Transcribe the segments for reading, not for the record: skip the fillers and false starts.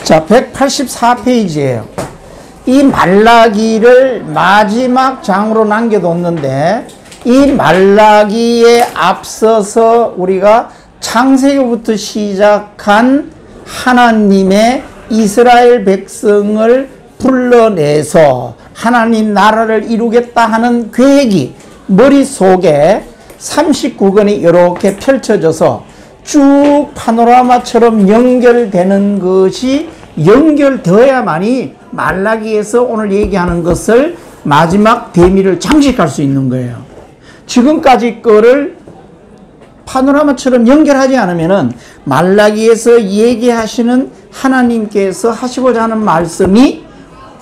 자, 184페이지예요. 이 말라기를 마지막 장으로 남겨뒀는데 이 말라기에 앞서서 우리가 창세기부터 시작한 하나님의 이스라엘 백성을 불러내서 하나님 나라를 이루겠다 하는 계획이 머릿속에 39권이 이렇게 펼쳐져서 쭉 파노라마처럼 연결되는 것이 연결되어야만이 말라기에서 오늘 얘기하는 것을 마지막 대미를 장식할 수 있는 거예요. 지금까지 거를 파노라마처럼 연결하지 않으면은 말라기에서 얘기하시는 하나님께서 하시고자 하는 말씀이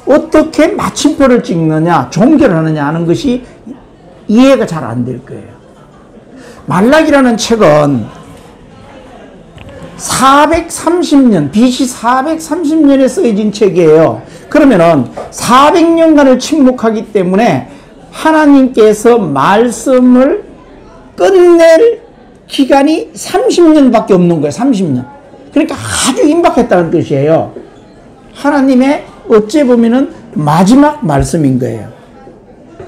어떻게 마침표를 찍느냐, 종결하느냐 하는 것이 이해가 잘 안 될 거예요. 말라기라는 책은 430년, BC 430년에 쓰여진 책이에요. 그러면은 400년간을 침묵하기 때문에 하나님께서 말씀을 끝낼 기간이 30년밖에 없는 거예요. 30년. 그러니까 아주 임박했다는 뜻이에요. 하나님의 어찌 보면은 마지막 말씀인 거예요.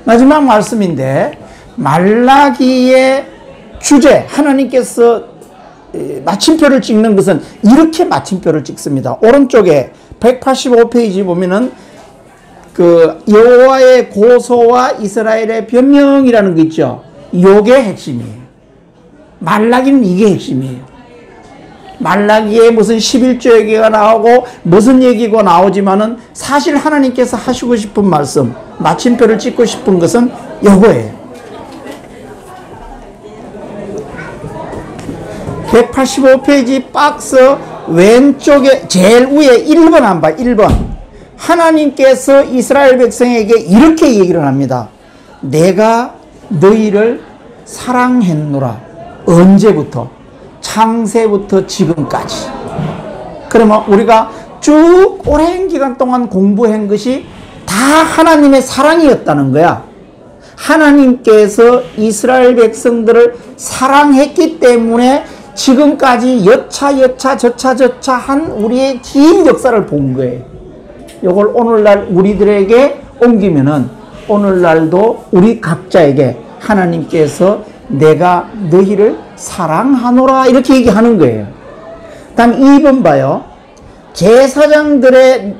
마지막 말씀인데 말라기의 주제, 하나님께서 마침표를 찍는 것은 이렇게 마침표를 찍습니다. 오른쪽에 185페이지 보면은 그 여호와의 고소와 이스라엘의 변명이라는 거 있죠. 요게 핵심이에요. 말라기는 이게 핵심이에요. 말라기에 무슨 11조 얘기가 나오고 무슨 얘기가 나오지만은 사실 하나님께서 하시고 싶은 말씀, 마침표를 찍고 싶은 것은 요거예요. 185페이지 박스 왼쪽에 제일 위에 1번 한 봐. 1번. 하나님께서 이스라엘 백성에게 이렇게 얘기를 합니다. 내가 너희를 사랑했노라. 언제부터? 창세부터 지금까지. 그러면 우리가 쭉 오랜 기간 동안 공부한 것이 다 하나님의 사랑이었다는 거야. 하나님께서 이스라엘 백성들을 사랑했기 때문에 지금까지 여차 한 우리의 긴 역사를 본 거예요. 이걸 오늘날 우리들에게 옮기면은 오늘날도 우리 각자에게 하나님께서 내가 너희를 사랑하노라 이렇게 얘기하는 거예요. 다음 2번 봐요. 제사장들이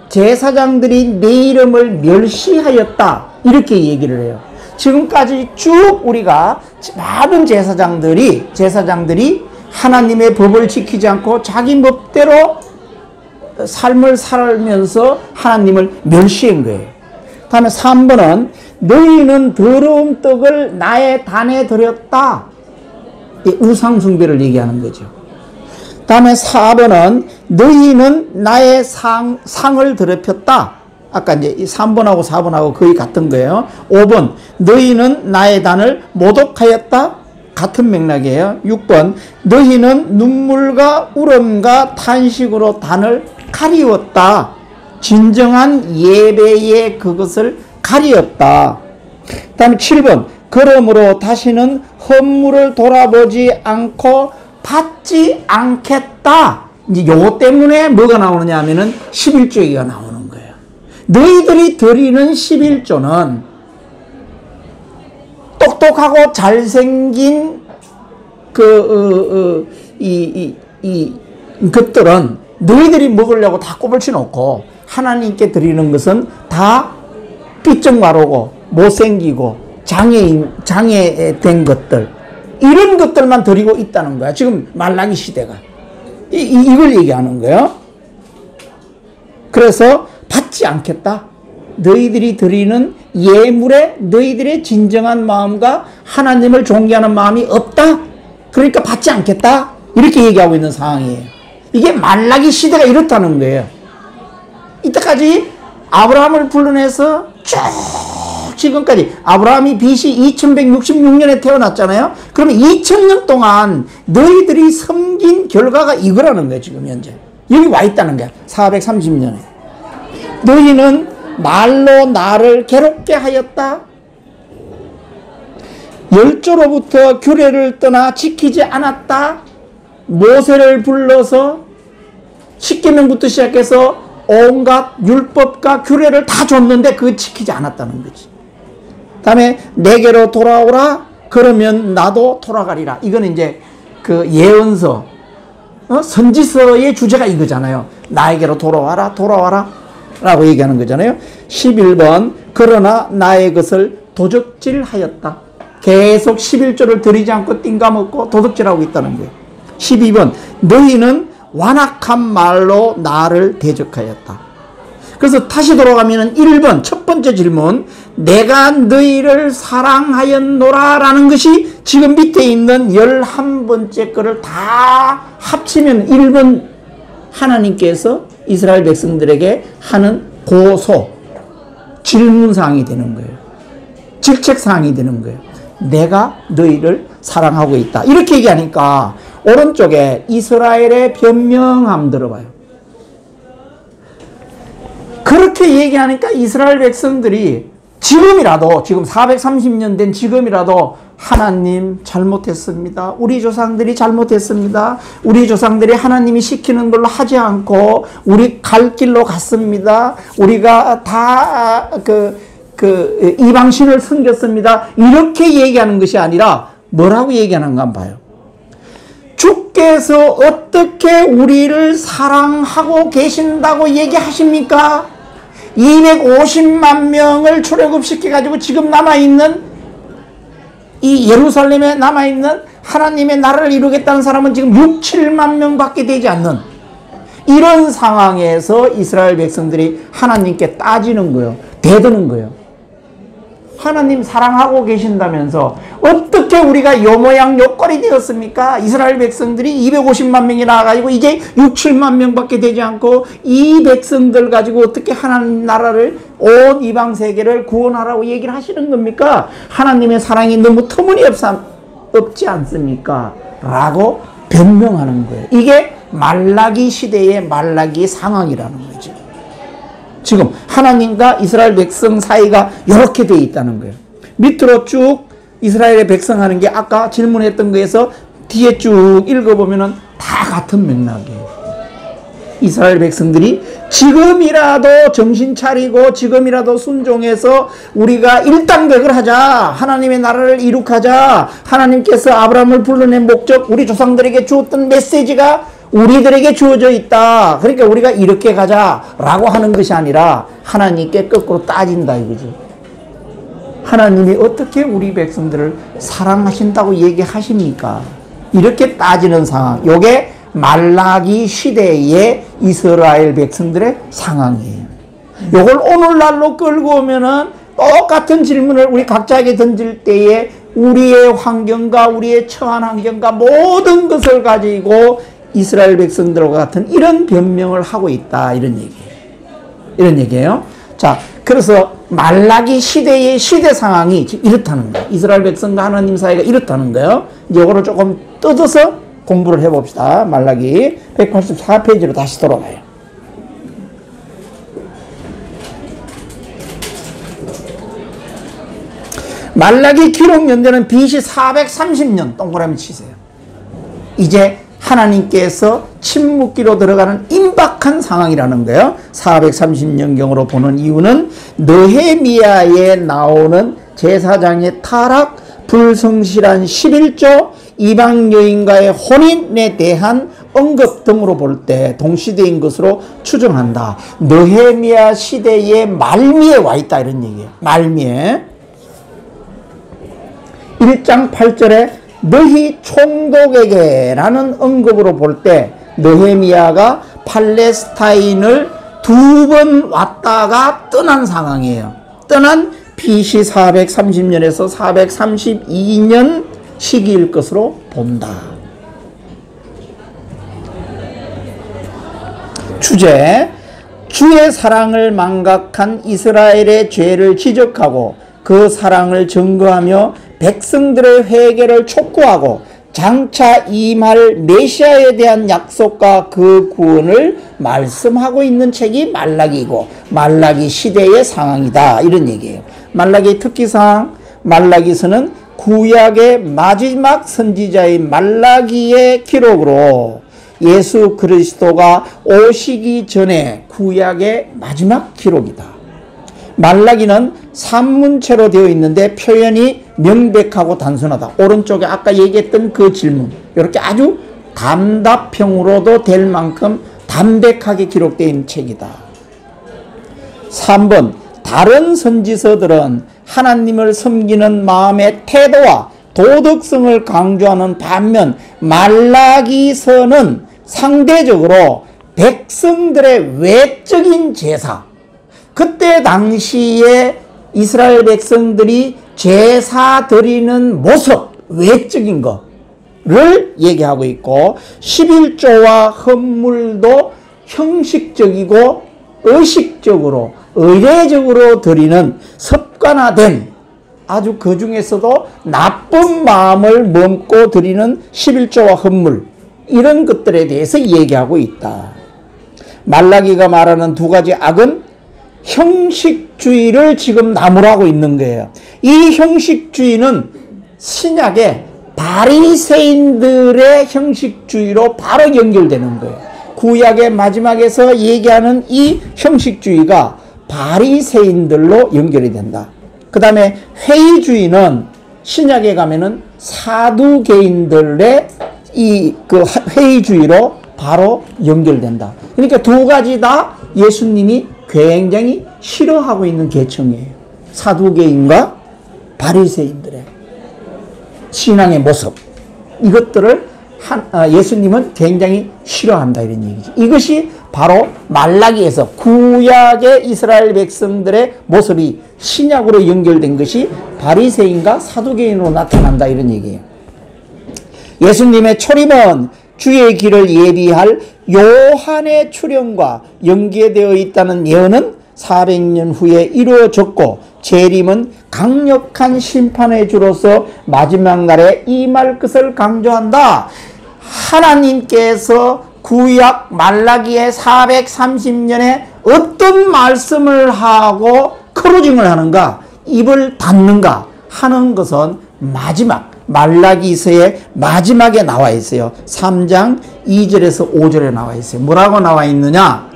내 이름을 멸시하였다 이렇게 얘기를 해요. 지금까지 쭉 우리가 많은 제사장들이 하나님의 법을 지키지 않고 자기 법대로 삶을 살면서 하나님을 멸시한 거예요. 다음에 3번은 너희는 더러운 떡을 나의 단에 드렸다. 우상숭배를 얘기하는 거죠. 다음에 4번은 너희는 나의 상을 더럽혔다. 아까 이제 3번하고 4번하고 거의 같은 거예요. 5번 너희는 나의 단을 모독하였다. 같은 맥락이에요. 6번 너희는 눈물과 울음과 탄식으로 단을 가리웠다. 진정한 예배에 그것을 가리웠다. 다음에 7번 그러므로 다시는 헌물을 돌아보지 않고 받지 않겠다. 이제 요거 때문에 뭐가 나오느냐 하면은 11조가 나오는 거예요. 너희들이 드리는 11조는 똑똑하고 잘생긴 것들은 너희들이 먹으려고 다 꼬불치 놓고 하나님께 드리는 것은 다 삐쩍마르고 못생기고 장애된 것들, 이런 것들만 드리고 있다는 거야. 지금 말라기 시대가 이걸 얘기하는 거예요. 그래서 받지 않겠다. 너희들이 드리는 예물에 너희들의 진정한 마음과 하나님을 존경하는 마음이 없다. 그러니까 받지 않겠다. 이렇게 얘기하고 있는 상황이에요. 이게 말라기 시대가 이렇다는 거예요. 이때까지 아브라함을 불러내서 쭉 지금까지 아브라함이 BC 2166년에 태어났잖아요. 그러면 2000년 동안 너희들이 섬긴 결과가 이거라는 거예요. 지금 현재 여기 와 있다는 거야. 430년에 너희는 말로 나를 괴롭게 하였다. 열조로부터 규례를 떠나 지키지 않았다. 모세를 불러서 10계명부터 시작해서 온갖 율법과 규례를 다 줬는데 그거 지키지 않았다는 거지. 다음에 내게로 돌아오라. 그러면 나도 돌아가리라. 이거는 이제 그 예언서, 선지서의 주제가 이거잖아요. 나에게로 돌아와라, 돌아와라. 라고 얘기하는 거잖아요. 11번, 그러나 나의 것을 도적질하였다. 계속 11조를 드리지 않고 띵가먹고 도둑질하고 있다는 거예요. 12번, 너희는 완악한 말로 나를 대적하였다. 그래서 다시 돌아가면 1번 첫 번째 질문, 내가 너희를 사랑하였노라 라는 것이 지금 밑에 있는 11번째 거를 다 합치면 1번 하나님께서 이스라엘 백성들에게 하는 고소, 질문사항이 되는 거예요. 질책사항이 되는 거예요. 내가 너희를 사랑하고 있다. 이렇게 얘기하니까 오른쪽에 이스라엘의 변명함 들어봐요. 그렇게 얘기하니까 이스라엘 백성들이 지금이라도, 지금 430년 된 지금이라도 하나님 잘못했습니다. 우리 조상들이 잘못했습니다. 우리 조상들이 하나님이 시키는 걸로 하지 않고 우리 갈 길로 갔습니다. 우리가 다 이방신을 섬겼습니다. 이렇게 얘기하는 것이 아니라 뭐라고 얘기하는가 한번 봐요. 주께서 어떻게 우리를 사랑하고 계신다고 얘기하십니까? 250만 명을 출애굽시켜가지고 지금 남아있는 이 예루살렘에 남아있는 하나님의 나라를 이루겠다는 사람은 지금 6, 7만 명밖에 되지 않는 이런 상황에서 이스라엘 백성들이 하나님께 따지는 거예요. 대드는 거예요. 하나님 사랑하고 계신다면서 어떻게 우리가 요 모양 요 꼴이 되었습니까? 이스라엘 백성들이 250만 명이 나와가지고 이제 6, 7만 명밖에 되지 않고 이 백성들 가지고 어떻게 하나님 나라를 온 이방 세계를 구원하라고 얘기를 하시는 겁니까? 하나님의 사랑이 너무 터무니없지 않습니까? 라고 변명하는 거예요. 이게 말라기 시대의 말라기 상황이라는 거죠. 지금 하나님과 이스라엘 백성 사이가 이렇게 되어 있다는 거예요. 밑으로 쭉 이스라엘의 백성 하는 게 아까 질문했던 거에서 뒤에 쭉 읽어보면 다 같은 맥락이에요. 이스라엘 백성들이 지금이라도 정신 차리고 지금이라도 순종해서 우리가 일당백을 하자. 하나님의 나라를 이룩하자. 하나님께서 아브라함을 불러낸 목적, 우리 조상들에게 주었던 메시지가 우리들에게 주어져 있다. 그러니까 우리가 이렇게 가자라고 하는 것이 아니라 하나님께 거꾸로 따진다 이거죠. 하나님이 어떻게 우리 백성들을 사랑하신다고 얘기하십니까? 이렇게 따지는 상황. 요게 말라기 시대의 이스라엘 백성들의 상황이에요. 요걸 오늘날로 끌고 오면은 똑같은 질문을 우리 각자에게 던질 때에 우리의 환경과 우리의 처한 환경과 모든 것을 가지고 이스라엘 백성들과 같은 이런 변명을 하고 있다. 이런 얘기예요. 이런 얘기예요. 자, 그래서 말라기 시대의 시대 상황이 지금 이렇다는 거예요. 이스라엘 백성과 하나님 사이가 이렇다는 거예요. 이제 이거를 조금 뜯어서 공부를 해봅시다. 말라기 184페이지로 다시 돌아가요. 말라기 기록 연대는 BC 430년 동그라미 치세요. 이제 하나님께서 침묵기로 들어가는 임박한 상황이라는 거예요. 430년경으로 보는 이유는 느헤미야에 나오는 제사장의 타락, 불성실한 11조, 이방 여인과의 혼인에 대한 언급 등으로 볼 때 동시대인 것으로 추정한다. 느헤미야 시대의 말미에 와 있다 이런 얘기예요. 말미에 1장 8절에 너희 총독에게 라는 언급으로 볼 때 느헤미야가 팔레스타인을 2번 왔다가 떠난 상황이에요. 떠난 BC 430년에서 432년 시기일 것으로 본다. 주제, 주의 사랑을 망각한 이스라엘의 죄를 지적하고 그 사랑을 증거하며 백성들의 회개를 촉구하고 장차 임할 메시아에 대한 약속과 그 구원을 말씀하고 있는 책이 말라기이고 말라기 시대의 상황이다. 이런 얘기예요. 말라기의 특기사항, 말라기서는 구약의 마지막 선지자인 말라기의 기록으로 예수 그리스도가 오시기 전에 구약의 마지막 기록이다. 말라기는 산문체로 되어 있는데 표현이 명백하고 단순하다. 오른쪽에 아까 얘기했던 그 질문, 이렇게 아주 단답형으로도 될 만큼 담백하게 기록되어 있는 책이다. 3번, 다른 선지서들은 하나님을 섬기는 마음의 태도와 도덕성을 강조하는 반면 말라기서는 상대적으로 백성들의 외적인 제사, 그때 당시에 이스라엘 백성들이 제사 드리는 모습, 외적인 거를 얘기하고 있고, 11조와 헌물도 형식적이고 의식적으로 의례적으로 드리는 습관화된, 아주 그 중에서도 나쁜 마음을 머금고 드리는 11조와 헌물, 이런 것들에 대해서 얘기하고 있다. 말라기가 말하는 두 가지 악은 형식주의를 지금 나무라고 있는 거예요. 이 형식주의는 신약의 바리새인들의 형식주의로 바로 연결되는 거예요. 구약의 마지막에서 얘기하는 이 형식주의가 바리새인들로 연결이 된다. 그 다음에 회의주의는 신약에 가면은 사두개인들의 이 그 회의주의로 바로 연결된다. 그러니까 두 가지 다 예수님이 굉장히 싫어하고 있는 계층이에요. 사두개인과 바리새인들의 신앙의 모습, 이것들을 예수님은 굉장히 싫어한다, 이런 얘기죠. 이것이 바로 말라기에서 구약의 이스라엘 백성들의 모습이 신약으로 연결된 것이 바리새인과 사두개인으로 나타난다, 이런 얘기예요. 예수님의 초림은 주의 길을 예비할 요한의 출현과 연계되어 있다는 예언은 400년 후에 이루어졌고, 재림은 강력한 심판의 주로서 마지막 날에 임할 것을 강조한다. 하나님께서 구약 말라기의 430년에 어떤 말씀을 하고 크루징을 하는가, 입을 닫는가 하는 것은 마지막 말라기서의 마지막에 나와 있어요. 3장 2절에서 5절에 나와 있어요. 뭐라고 나와 있느냐?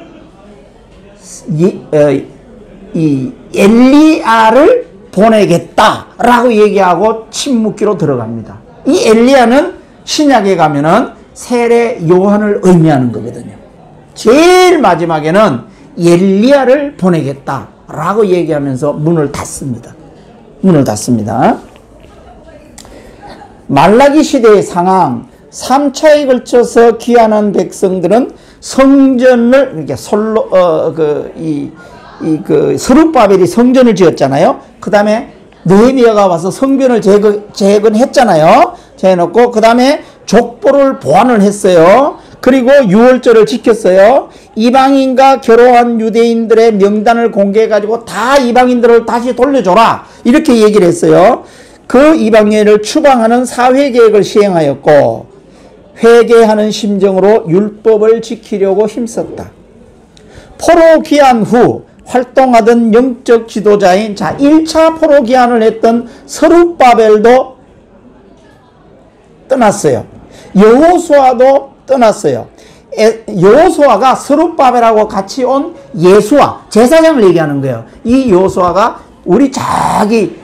이 엘리야를 보내겠다라고 얘기하고 침묵기로 들어갑니다. 이 엘리야는 신약에 가면은 세례 요한을 의미하는 거거든요. 제일 마지막에는 엘리야를 보내겠다라고 얘기하면서 문을 닫습니다. 문을 닫습니다. 말라기 시대의 상황, 3차에 걸쳐서 귀환한 백성들은 성전을, 이렇게 스룹바벨이 성전을 지었잖아요. 그 다음에 느헤미야가 와서 성전을 재건했잖아요. 재해놓고, 그 다음에 족보를 보완을 했어요. 그리고 유월절을 지켰어요. 이방인과 결혼한 유대인들의 명단을 공개해가지고 다 이방인들을 다시 돌려줘라, 이렇게 얘기를 했어요. 그 이방인을 추방하는 사회계획을 시행하였고, 회개하는 심정으로 율법을 지키려고 힘썼다. 포로 귀환 후 활동하던 영적 지도자인 1차 포로 귀환을 했던 스룹바벨도 떠났어요. 여호수아도 떠났어요. 여호수아가 스룹바벨하고 같이 온 예수아, 제사장을 얘기하는 거예요. 이 여호수아가 우리 자기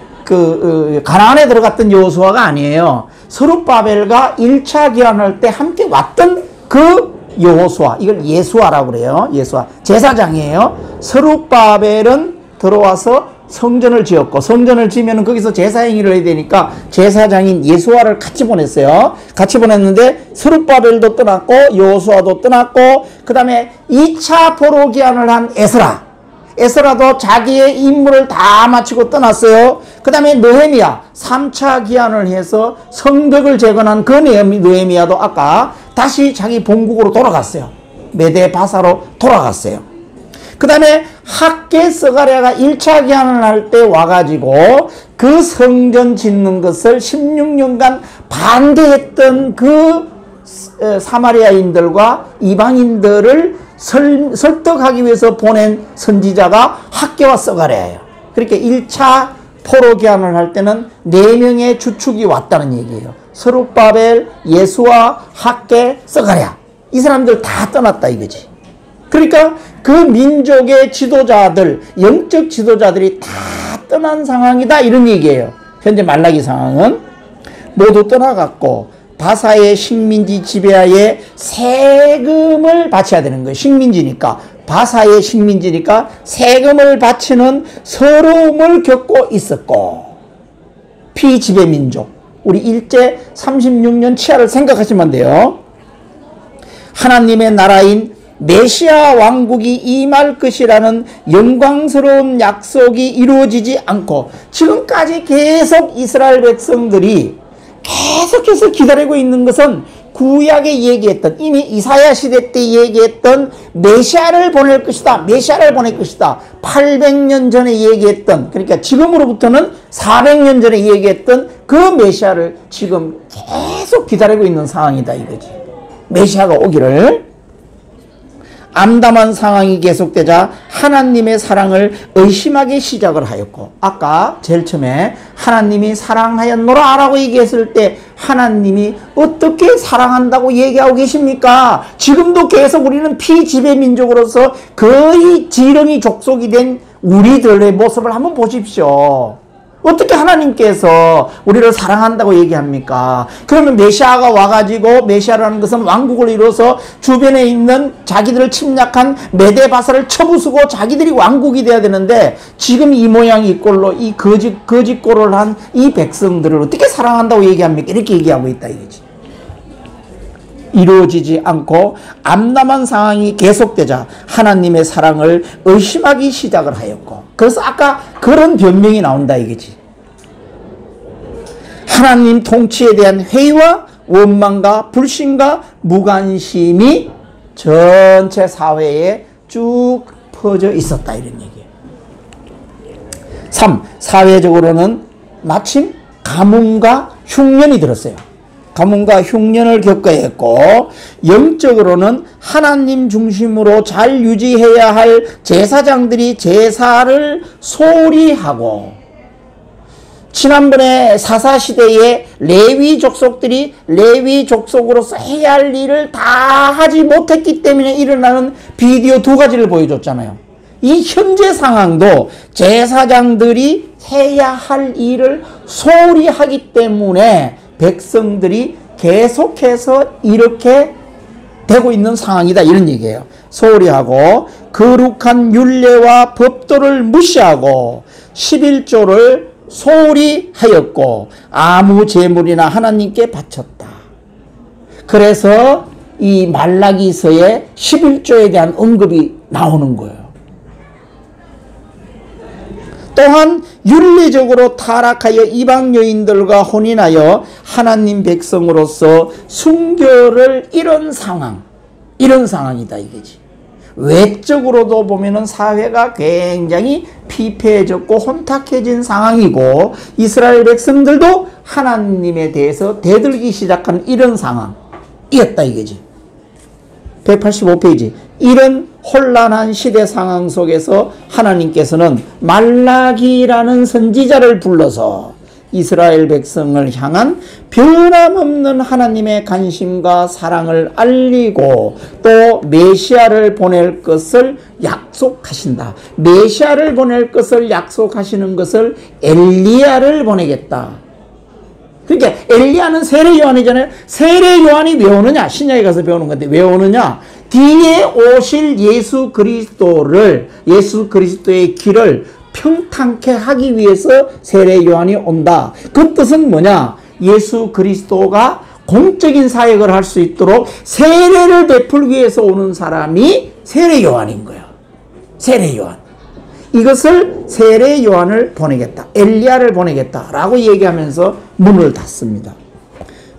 가나안에 들어갔던 여호수아가 아니에요. 스룹바벨과 1차 귀환할 때 함께 왔던 그 여호수아, 이걸 예수아라고 그래요. 예수아, 제사장이에요. 스룹바벨은 들어와서 성전을 지었고, 성전을 지으면 거기서 제사 행위를 해야 되니까 제사장인 예수아를 같이 보냈어요. 같이 보냈는데 스룹바벨도 떠났고 여호수아도 떠났고, 그 다음에 2차 포로 귀환을 한 에스라도 자기의 임무를 다 마치고 떠났어요. 그 다음에 느헤미야 3차 귀환을 해서 성벽을 재건한 그 느헤미야도 아까 다시 자기 본국으로 돌아갔어요. 메데 바사로 돌아갔어요. 그 다음에 학개 스가랴가 1차 귀환을 할 때 와가지고 그 성전 짓는 것을 16년간 반대했던 그 사마리아인들과 이방인들을 설득하기 위해서 보낸 선지자가 학개와 스가랴예요. 그렇게 1차 포로 귀환을 할 때는 4명의 주축이 왔다는 얘기예요. 스룹바벨, 예수아, 학개, 스가랴. 이 사람들 다 떠났다 이거지. 그러니까 그 민족의 지도자들, 영적 지도자들이 다 떠난 상황이다 이런 얘기예요. 현재 말라기 상황은 모두 떠나갔고 바사의 식민지 지배하에 세금을 바쳐야 되는 거예요. 식민지니까, 바사의 식민지니까 세금을 바치는 서러움을 겪고 있었고, 피지배 민족, 우리 일제 36년 치하를 생각하시면 돼요. 하나님의 나라인 메시아 왕국이 임할 것이라는 영광스러운 약속이 이루어지지 않고 지금까지 계속 이스라엘 백성들이 계속해서 기다리고 있는 것은 구약에 얘기했던, 이미 이사야 시대 때 얘기했던 메시아를 보낼 것이다, 메시아를 보낼 것이다, 800년 전에 얘기했던, 그러니까 지금으로부터는 400년 전에 얘기했던 그 메시아를 지금 계속 기다리고 있는 상황이다 이거지. 메시아가 오기를. 암담한 상황이 계속되자 하나님의 사랑을 의심하기 시작을 하였고, 아까 제일 처음에 하나님이 사랑하였노라 라고 얘기했을 때 하나님이 어떻게 사랑한다고 얘기하고 계십니까? 지금도 계속 우리는 피지배 민족으로서 거의 지렁이 족속이 된 우리들의 모습을 한번 보십시오. 어떻게 하나님께서 우리를 사랑한다고 얘기합니까? 그러면 메시아가 와가지고, 메시아라는 것은 왕국을 이뤄서 주변에 있는 자기들을 침략한 메데바사를 쳐부수고 자기들이 왕국이 돼야 되는데, 지금 이 모양 이 꼴로 이 거짓 꼴을 한 이 백성들을 어떻게 사랑한다고 얘기합니까? 이렇게 얘기하고 있다 이거지. 이루어지지 않고 암담한 상황이 계속되자 하나님의 사랑을 의심하기 시작을 하였고, 그래서 아까 그런 변명이 나온다 이거지. 하나님 통치에 대한 회의와 원망과 불신과 무관심이 전체 사회에 쭉 퍼져 있었다 이런 얘기예요. 3. 사회적으로는 마침 가뭄과 흉년이 들었어요. 가뭄과 흉년을 겪어야 했고, 영적으로는 하나님 중심으로 잘 유지해야 할 제사장들이 제사를 소홀히 하고, 지난번에 사사시대에 레위 족속들이 레위 족속으로서 해야 할 일을 다 하지 못했기 때문에 일어나는 비디오 2가지를 보여줬잖아요. 이 현재 상황도 제사장들이 해야 할 일을 소홀히 하기 때문에 백성들이 계속해서 이렇게 되고 있는 상황이다 이런 얘기예요. 소홀히 하고 거룩한 율례와 법도를 무시하고 11조를 소홀히 하였고 아무 제물이나 하나님께 바쳤다. 그래서 이 말라기서에 11조에 대한 언급이 나오는 거예요. 또한 윤리적으로 타락하여 이방 여인들과 혼인하여 하나님 백성으로서 순결을 잃은 상황, 이런 상황이다 이거지. 외적으로도 보면은 사회가 굉장히 피폐해졌고 혼탁해진 상황이고, 이스라엘 백성들도 하나님에 대해서 대들기 시작한 이런 상황이었다 이거지. 185페이지. 이런 혼란한 시대 상황 속에서 하나님께서는 말라기라는 선지자를 불러서 이스라엘 백성을 향한 변함없는 하나님의 관심과 사랑을 알리고 또 메시아를 보낼 것을 약속하신다. 메시아를 보낼 것을 약속하시는 것을 엘리야를 보내겠다. 그러니까 엘리야는 세례 요한이잖아요. 세례 요한이 왜 오느냐? 신약에 가서 배우는 건데 왜 오느냐? 뒤에 오실 예수 그리스도를, 예수 그리스도의 길을 평탄케 하기 위해서 세례 요한이 온다. 그 뜻은 뭐냐? 예수 그리스도가 공적인 사역을 할 수 있도록 세례를 베풀기 위해서 오는 사람이 세례 요한인 거야. 세례 요한. 이것을 세례 요한을 보내겠다. 엘리야를 보내겠다라고 얘기하면서 문을 닫습니다.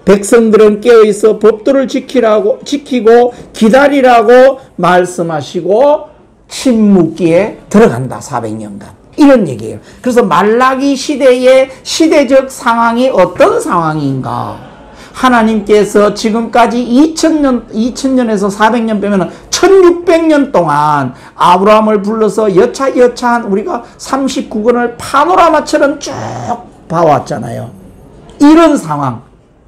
백성들은 깨어있어 법도를 지키고 기다리라고 말씀하시고 침묵기에 들어간다. 400년간. 이런 얘기예요. 그래서 말라기 시대의 시대적 상황이 어떤 상황인가? 하나님께서 지금까지 2000년에서 400년 빼면 1600년 동안 아브라함을 불러서 여차여차한 우리가 39권을 파노라마처럼 쭉 봐왔잖아요. 이런 상황,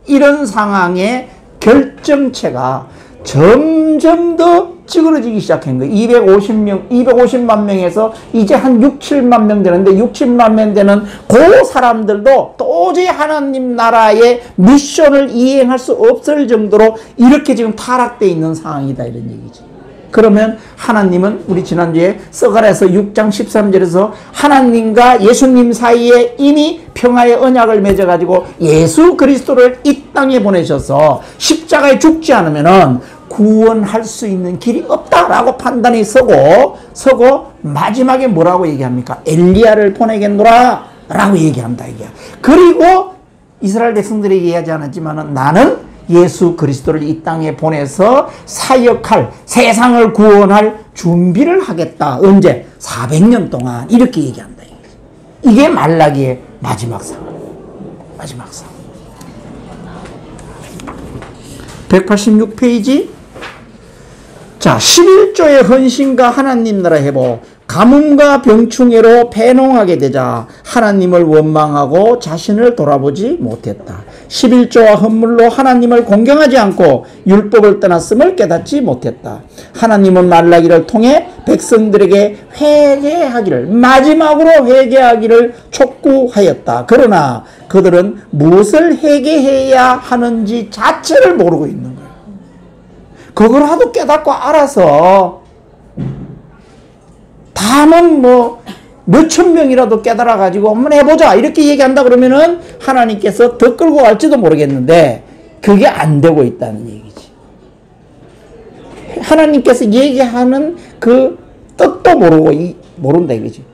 이런 상황의 결정체가 점점 더 찌그러지기 시작한 거예요. 250만 명에서 이제 한 6, 7만 명 되는데 6, 7만 명 되는 그 사람들도 도저히 하나님 나라의 미션을 이행할 수 없을 정도로 이렇게 지금 타락되어 있는 상황이다 이런 얘기죠. 그러면 하나님은 우리 지난주에 서가랴서 6장 13절에서 하나님과 예수님 사이에 이미 평화의 언약을 맺어가지고 예수 그리스도를 이 땅에 보내셔서 십자가에 죽지 않으면은 구원할 수 있는 길이 없다라고 판단이 서고 마지막에 뭐라고 얘기합니까? 엘리야를 보내겠노라 라고 얘기한다 이게. 그리고 이스라엘 백성들에게 얘기하지 않았지만은 나는 예수 그리스도를 이 땅에 보내서 사역할, 세상을 구원할 준비를 하겠다. 언제? 400년 동안 이렇게 얘기한다. 이게 말라기의 마지막 상황. 마지막 상황. 186페이지. 자, 11조의 헌신과 하나님 나라 회복, 가뭄과 병충해로 패농하게 되자 하나님을 원망하고 자신을 돌아보지 못했다. 11조와 헌물로 하나님을 공경하지 않고 율법을 떠났음을 깨닫지 못했다. 하나님은 말라기를 통해 백성들에게 회개하기를, 마지막으로 회개하기를 촉구하였다. 그러나 그들은 무엇을 회개해야 하는지 자체를 모르고 있는 거예요. 그거라도 깨닫고 알아서 다만 뭐 몇천 명이라도 깨달아 가지고 한번 해보자 이렇게 얘기한다 그러면은 하나님께서 더 끌고 갈지도 모르겠는데 그게 안 되고 있다는 얘기지. 하나님께서 얘기하는 그 뜻도 모른다 이거지.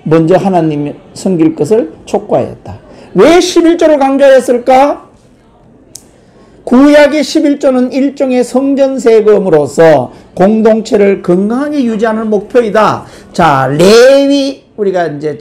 먼저 하나님 섬길 것을 촉구하였다. 왜 11조를 강조했을까? 구약의 11조는 일종의 성전세금으로서 공동체를 건강하게 유지하는 목표이다. 자, 레위, 우리가 이제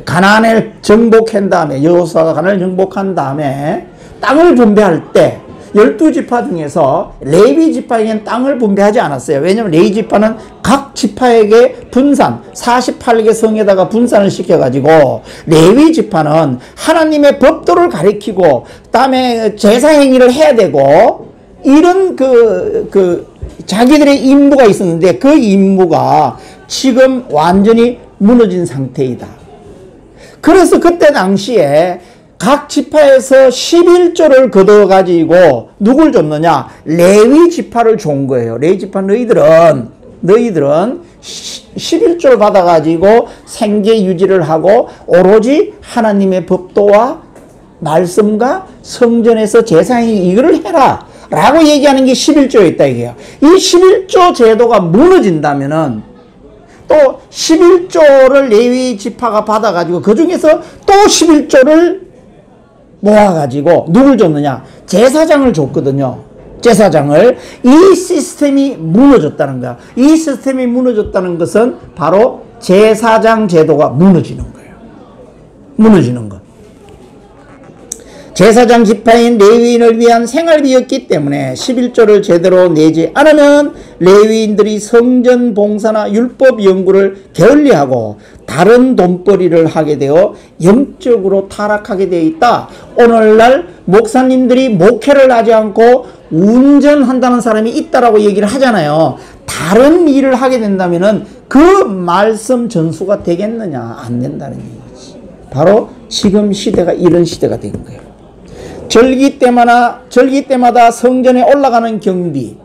가나안을 정복한 다음에, 여호수아가 가나안을 정복한 다음에 땅을 분배할 때 12지파 중에서 레위 지파에게는 땅을 분배하지 않았어요. 왜냐하면 레위 지파는 각 지파에게 분산, 48개 성에다가 분산을 시켜가지고 레위 지파는 하나님의 법도를 가리키고 그다음에 제사 행위를 해야 되고 이런 자기들의 임무가 있었는데 그 임무가 지금 완전히 무너진 상태이다. 그래서 그때 당시에 각 지파에서 11조를 걷어가지고 누굴 줬느냐? 레위 지파를 준 거예요. 레위 지파 너희들은 11조를 받아가지고 생계 유지를 하고 오로지 하나님의 법도와 말씀과 성전에서 제사행위 이거를 해라 라고 얘기하는 게 11조였다 이게요. 이 11조 제도가 무너진다면은 또 11조를 레위 지파가 받아가지고 그 중에서 또 11조를 모아가지고 누굴 줬느냐? 제사장을 줬거든요. 제사장을. 이 시스템이 무너졌다는 거야. 이 시스템이 무너졌다는 것은 바로 제사장 제도가 무너지는 거예요. 무너지는 것. 제사장 지파인 레위인을 위한 생활비였기 때문에 11조를 제대로 내지 않으면 레위인들이 성전 봉사나 율법 연구를 게을리하고 다른 돈벌이를 하게 되어 영적으로 타락하게 되어 있다. 오늘날 목사님들이 목회를 하지 않고 운전한다는 사람이 있다라고 얘기를 하잖아요. 다른 일을 하게 된다면은 그 말씀 전수가 되겠느냐? 안 된다는 얘기지. 바로 지금 시대가 이런 시대가 된 거예요. 절기 때마다 성전에 올라가는 경비,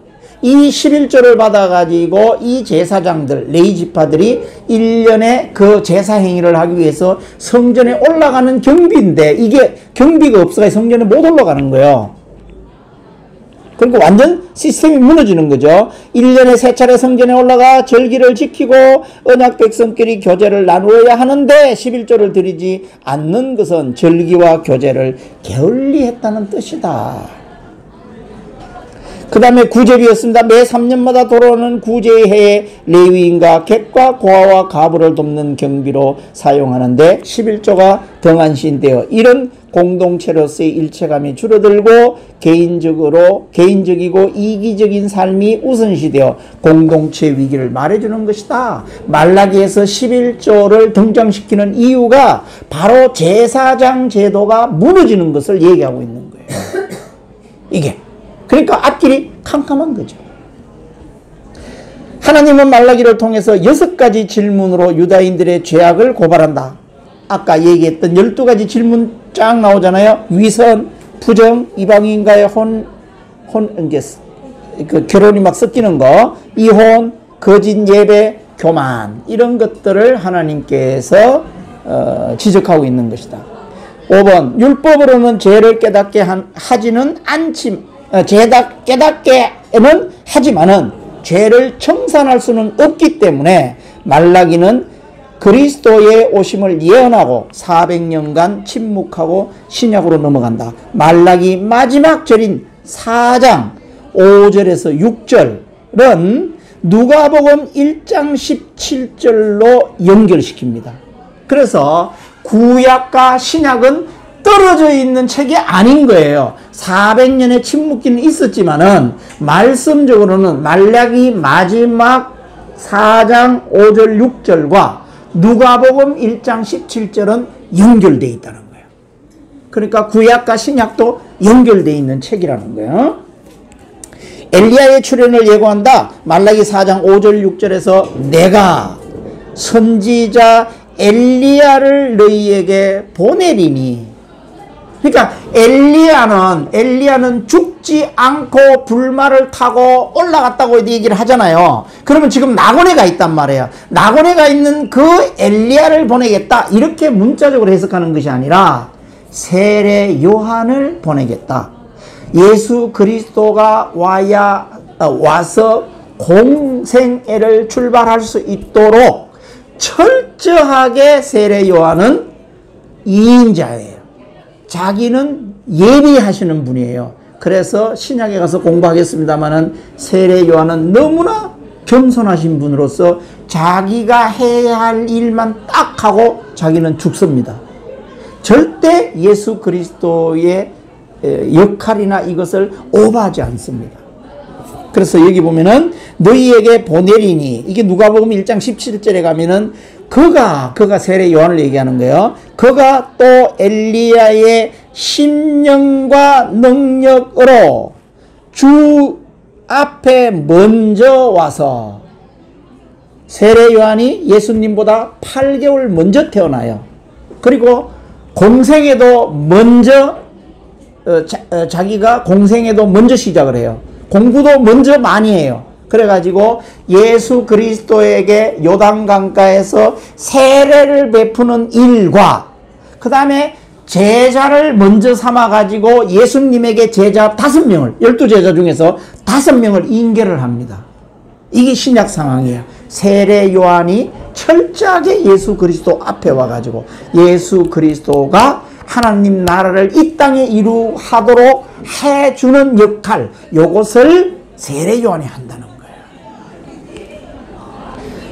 이 11조를 받아가지고 이 제사장들, 레위 지파들이 1년에 그 제사 행위를 하기 위해서 성전에 올라가는 경비인데 이게 경비가 없어서 성전에 못 올라가는 거예요. 그러니까 완전 시스템이 무너지는 거죠. 1년에 3차례 성전에 올라가 절기를 지키고 언약 백성끼리 교제를 나누어야 하는데 11조를 드리지 않는 것은 절기와 교제를 게을리했다는 뜻이다. 그 다음에 구제비였습니다. 매 3년마다 돌아오는 구제의 해에 레위인과 객과 고아와 가부를 돕는 경비로 사용하는데 11조가 등한시되어 이런 공동체로서의 일체감이 줄어들고 개인적이고 이기적인 삶이 우선시되어 공동체 위기를 말해주는 것이다. 말라기에서 11조를 등장시키는 이유가 바로 제사장 제도가 무너지는 것을 얘기하고 있는 거예요. 이게 그러니까 앞길이 캄캄한 거죠. 하나님은 말라기를 통해서 6가지 질문으로 유다인들의 죄악을 고발한다. 아까 얘기했던 12가지 질문 쫙 나오잖아요. 위선, 부정, 이방인과의 결혼이 막 섞이는 거, 이혼, 거짓 예배, 교만, 이런 것들을 하나님께서 지적하고 있는 것이다. 5번, 율법으로는 죄를 깨닫게 하지는 깨닫게는 하지만은 죄를 청산할 수는 없기 때문에 말라기는 그리스도의 오심을 예언하고 400년간 침묵하고 신약으로 넘어간다. 말라기 마지막 절인 4장 5절에서 6절은 누가복음 1장 17절로 연결시킵니다. 그래서 구약과 신약은 떨어져 있는 책이 아닌 거예요. 400년의 침묵기는 있었지만은 말씀적으로는 말라기 마지막 4장 5절 6절과 누가복음 1장 17절은 연결되어 있다는 거예요. 그러니까 구약과 신약도 연결되어 있는 책이라는 거예요. 엘리야의 출현을 예고한다. 말라기 4장 5절 6절에서 내가 선지자 엘리야를 너희에게 보내리니. 그러니까 엘리야는 죽지 않고 불말을 타고 올라갔다고 얘기를 하잖아요. 그러면 지금 낙원에 가 있단 말이에요. 낙원에 가 있는 그 엘리야를 보내겠다, 이렇게 문자적으로 해석하는 것이 아니라 세례 요한을 보내겠다. 예수 그리스도가 와서 공생애를 출발할 수 있도록 철저하게 세례 요한은 2인자예요. 자기는 예비하시는 분이에요. 그래서 신약에 가서 공부하겠습니다마는 세례 요한은 너무나 겸손하신 분으로서 자기가 해야 할 일만 딱 하고 자기는 죽습니다. 절대 예수 그리스도의 역할이나 이것을 오버하지 않습니다. 그래서 여기 보면은 너희에게 보내리니, 이게 누가복음 1장 17절에 가면은 그가 세례 요한을 얘기하는 거예요. 그가 또 엘리야의 심령과 능력으로 주 앞에 먼저 와서, 세례 요한이 예수님보다 8개월 먼저 태어나요. 그리고 공생에도 먼저 자기가 공생에도 먼저 시작을 해요. 공부도 먼저 많이 해요. 그래가지고 예수 그리스도에게 요단강가에서 세례를 베푸는 일과 그 다음에 제자를 먼저 삼아가지고 예수님에게 제자 5명을, 12제자 중에서 5명을 인계를 합니다. 이게 신약 상황이에요. 세례 요한이 철저하게 예수 그리스도 앞에 와가지고 예수 그리스도가 하나님 나라를 이 땅에 이루하도록 해주는 역할, 요것을 세례 요한이 한다는 거예요.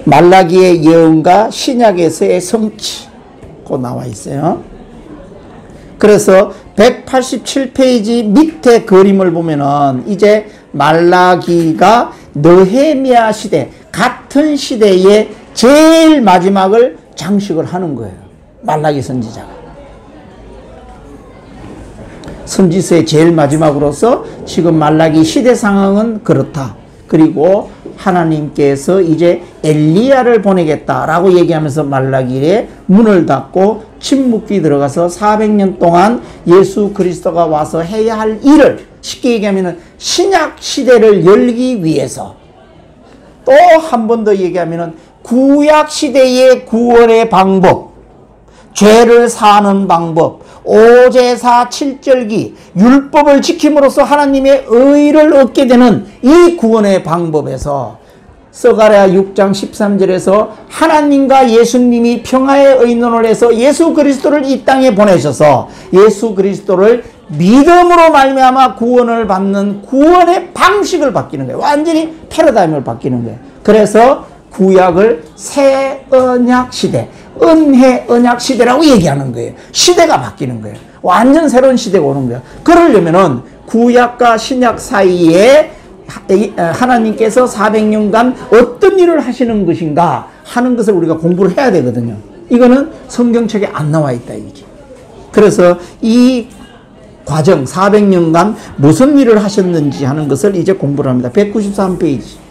말라기의 예언과 신약에서의 성취고 나와 있어요. 그래서 187페이지 밑에 그림을 보면은 이제 말라기가 느헤미야 시대, 같은 시대의 제일 마지막을 장식을 하는 거예요. 말라기 선지자가. 선지서의 제일 마지막으로서 지금 말라기 시대 상황은 그렇다. 그리고 하나님께서 이제 엘리야를 보내겠다라고 얘기하면서 말라기에 문을 닫고 침묵기 들어가서 400년 동안 예수 그리스도가 와서 해야 할 일을, 쉽게 얘기하면 신약 시대를 열기 위해서, 또 한 번 더 얘기하면 구약 시대의 구원의 방법, 죄를 사는 방법, 오제사 7절기, 율법을 지킴으로써 하나님의 의를 얻게 되는 이 구원의 방법에서 스가랴 6장 13절에서 하나님과 예수님이 평화의 의논을 해서 예수 그리스도를 이 땅에 보내셔서 예수 그리스도를 믿음으로 말미암아 구원을 받는 구원의 방식을 바뀌는 거예요. 완전히 패러다임을 바뀌는 거예요. 그래서 구약을 새 언약 시대, 은혜 언약 시대라고 얘기하는 거예요. 시대가 바뀌는 거예요. 완전 새로운 시대가 오는 거예요. 그러려면은 구약과 신약 사이에 하나님께서 400년간 어떤 일을 하시는 것인가 하는 것을 우리가 공부를 해야 되거든요. 이거는 성경책에 안 나와 있다 이거지. 그래서 이 과정 400년간 무슨 일을 하셨는지 하는 것을 이제 공부를 합니다. 193페이지.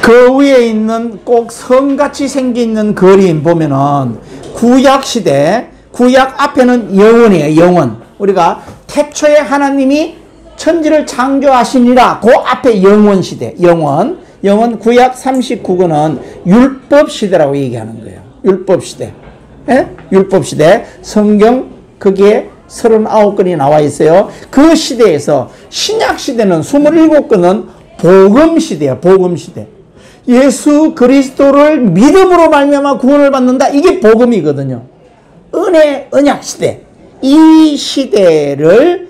그 위에 있는 꼭 성같이 생겨있는 그림 보면은 구약시대, 구약 앞에는 영원이에요. 영원. 우리가 태초에 하나님이 천지를 창조하시니라. 그 앞에 영원시대. 영원. 영원 구약 39권은 율법시대라고 얘기하는 거예요. 율법시대. 예? 율법시대. 성경 거기에 39권이 나와 있어요. 그 시대에서 신약시대는 27권은 복음시대예요. 복음시대. 예수 그리스도를 믿음으로 말미암아 구원을 받는다. 이게 복음이거든요. 은혜, 언약시대. 이 시대를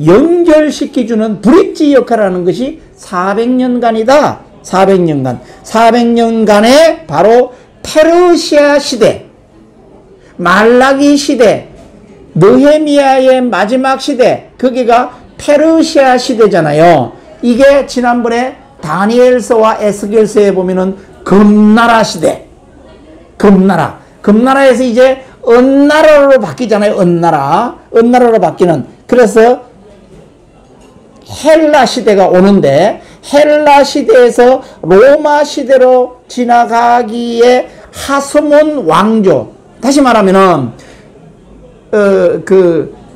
연결시켜주는 브릿지 역할을 하는 것이 400년간이다. 400년간. 400년간의 바로 페르시아 시대, 말라기 시대, 느헤미야의 마지막 시대, 거기가 페르시아 시대잖아요. 이게 지난번에 다니엘서와 에스겔서에 보면은 금나라 시대. 금나라. 금나라에서 이제 은나라로 바뀌잖아요. 은나라. 은나라로 바뀌는. 그래서 헬라 시대가 오는데 헬라 시대에서 로마 시대로 지나가기에 하스몬 왕조. 다시 말하면은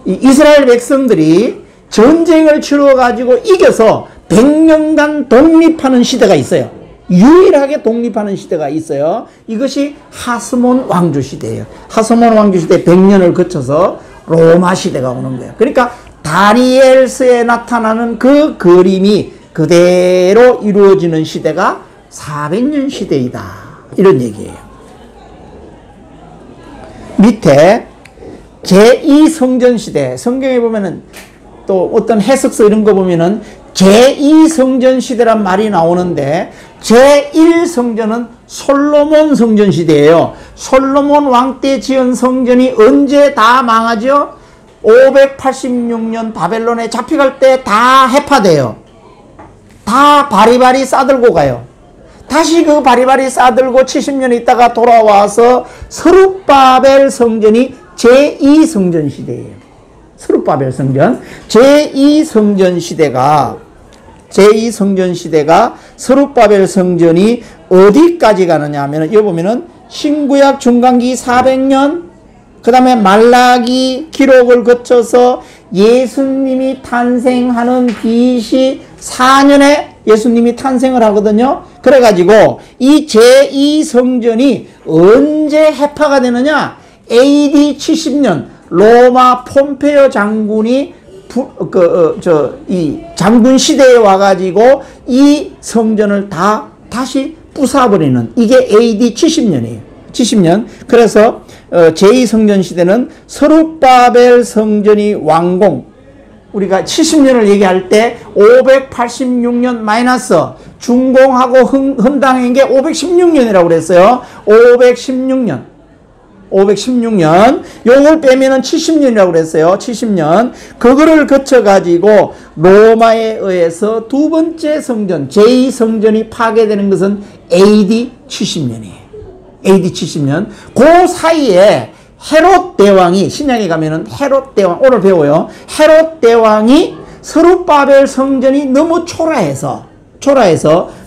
이스라엘 백성들이 전쟁을 치러가지고 이겨서 100년간 독립하는 시대가 있어요. 유일하게 독립하는 시대가 있어요. 이것이 하스몬 왕조 시대예요. 하스몬 왕조 시대 100년을 거쳐서 로마 시대가 오는 거예요. 그러니까 다니엘서에 나타나는 그 그림이 그대로 이루어지는 시대가 400년 시대이다. 이런 얘기예요. 밑에 제2성전 시대. 성경에 보면은 또 어떤 해석서 이런 거 보면은 제2성전 시대란 말이 나오는데 제1성전은 솔로몬 성전 시대예요. 솔로몬 왕 때 지은 성전이 언제 다 망하죠? 586년 바벨론에 잡혀갈 때 다 해파돼요. 다 바리바리 싸들고 가요. 다시 그 바리바리 싸들고 70년 있다가 돌아와서 서룹바벨 성전이 제2성전 시대예요. 서룹바벨 성전. 제2성전 시대가 서룹바벨 성전이 어디까지 가느냐 하면은 여기 보면은 신구약 중간기 400년, 그 다음에 말라기 기록을 거쳐서 예수님이 탄생하는 BC 4년에 예수님이 탄생을 하거든요. 그래가지고 이 제2성전이 언제 해파가 되느냐? AD 70년 로마 폼페이오 장군이 이 장군 시대에 와가지고 이 성전을 다시 부숴버리는, 이게 AD 70년이에요. 70년. 그래서 제2성전 시대는 서룹바벨 성전이 완공. 우리가 70년을 얘기할 때 586년 마이너스 준공하고 헌당한 게 516년이라고 그랬어요. 516년. 요걸 빼면은 70년이라고 그랬어요. 70년. 그거를 거쳐가지고 로마에 의해서 두 번째 성전, 제2성전이 파괴되는 것은 AD 70년이에요. AD 70년. 그 사이에 헤롯 대왕이, 신약에 가면은 헤롯 대왕, 오늘 배워요. 헤롯 대왕이 서룹바벨 성전이 너무 초라해서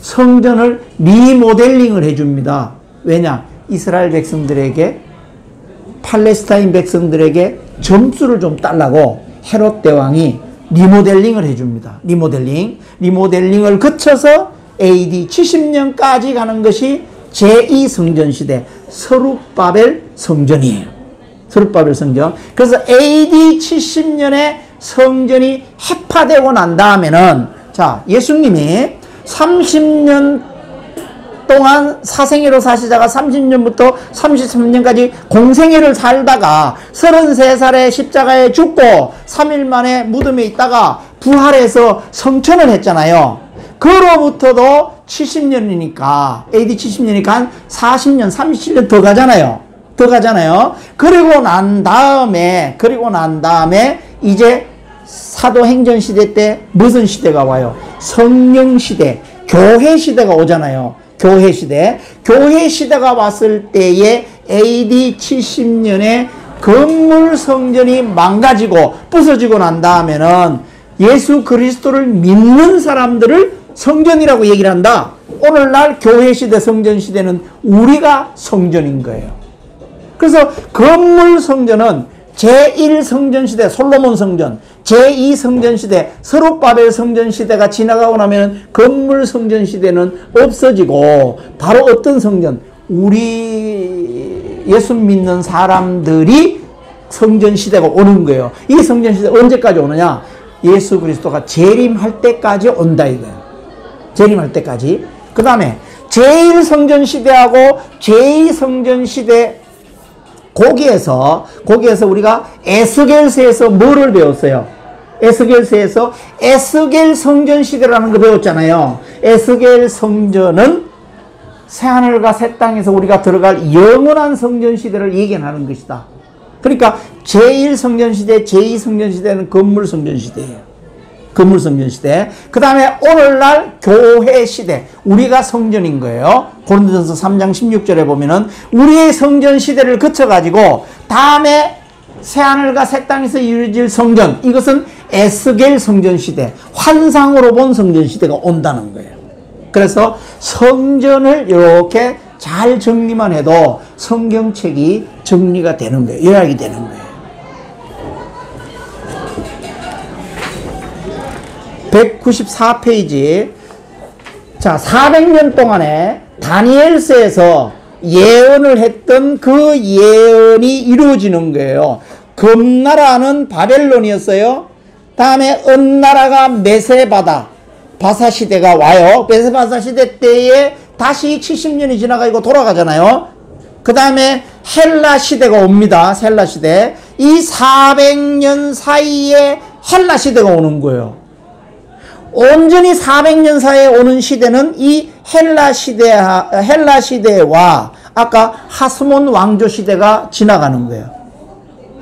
성전을 리모델링을 해줍니다. 왜냐? 이스라엘 백성들에게, 팔레스타인 백성들에게 점수를 좀 달라고 헤롯 대왕이 리모델링을 해줍니다. 리모델링을 거쳐서 AD 70년까지 가는 것이 제2성전 시대 서룹바벨 성전이에요. 서룹바벨 성전. 그래서 AD 70년에 성전이 해파되고 난 다음에는, 자, 예수님이 30년 동안 사생애로 사시다가 30년부터 33년까지 공생애를 살다가 33살에 십자가에 죽고 3일 만에 무덤에 있다가 부활해서 성천을 했잖아요. 그로부터도 70년이니까, AD 70년이니까 한 40년, 37년 더 가잖아요. 그리고 난 다음에 이제 사도행전 시대 때 무슨 시대가 와요? 성령 시대, 교회 시대가 오잖아요. 교회 시대가 왔을 때에 AD 70년에 건물 성전이 망가지고 부서지고 난 다음에는 예수 그리스도를 믿는 사람들을 성전이라고 얘기를 한다. 오늘날 교회 시대, 성전 시대는 우리가 성전인 거예요. 그래서 건물 성전은 제1성전 시대 솔로몬 성전, 제2성전 시대 스룹바벨 성전 시대가 지나가고 나면 건물 성전 시대는 없어지고 바로 어떤 성전? 우리 예수 믿는 사람들이 성전 시대가 오는 거예요. 이 성전 시대 언제까지 오느냐? 예수 그리스도가 재림할 때까지 온다 이거예요. 재림할 때까지. 그 다음에 제1성전 시대하고 제2성전 시대 거기에서 우리가 에스겔서에서 뭐를 배웠어요? 에스겔서에서 에스겔 성전 시대라는 거 배웠잖아요. 에스겔 성전은 새하늘과 새 땅에서 우리가 들어갈 영원한 성전 시대를 얘기하는 것이다. 그러니까 제1성전 시대, 제2성전 시대는 건물 성전 시대예요. 건물 성전 시대. 그 다음에 오늘날 교회 시대, 우리가 성전인 거예요. 고린도전서 3장 16절에 보면은 우리의 성전 시대를 거쳐가지고 다음에 새하늘과 새 땅에서 이루어질 성전, 이것은 에스겔 성전 시대, 환상으로 본 성전 시대가 온다는 거예요. 그래서 성전을 이렇게 잘 정리만 해도 성경책이 정리가 되는 거예요. 요약이 되는 거예요. 194페이지. 자, 400년 동안에 다니엘서에서 예언을 했던 그 예언이 이루어지는 거예요. 금나라는 바벨론이었어요. 다음에 은나라가 메세바다, 바사 시대가 와요. 메세바사 시대 때에 다시 70년이 지나가고 돌아가잖아요. 그 다음에 헬라 시대가 옵니다. 헬라 시대. 이 400년 사이에 헬라 시대가 오는 거예요. 온전히 400년 사이에 오는 시대는 이 헬라 시대와 아까 하스몬 왕조 시대가 지나가는 거예요.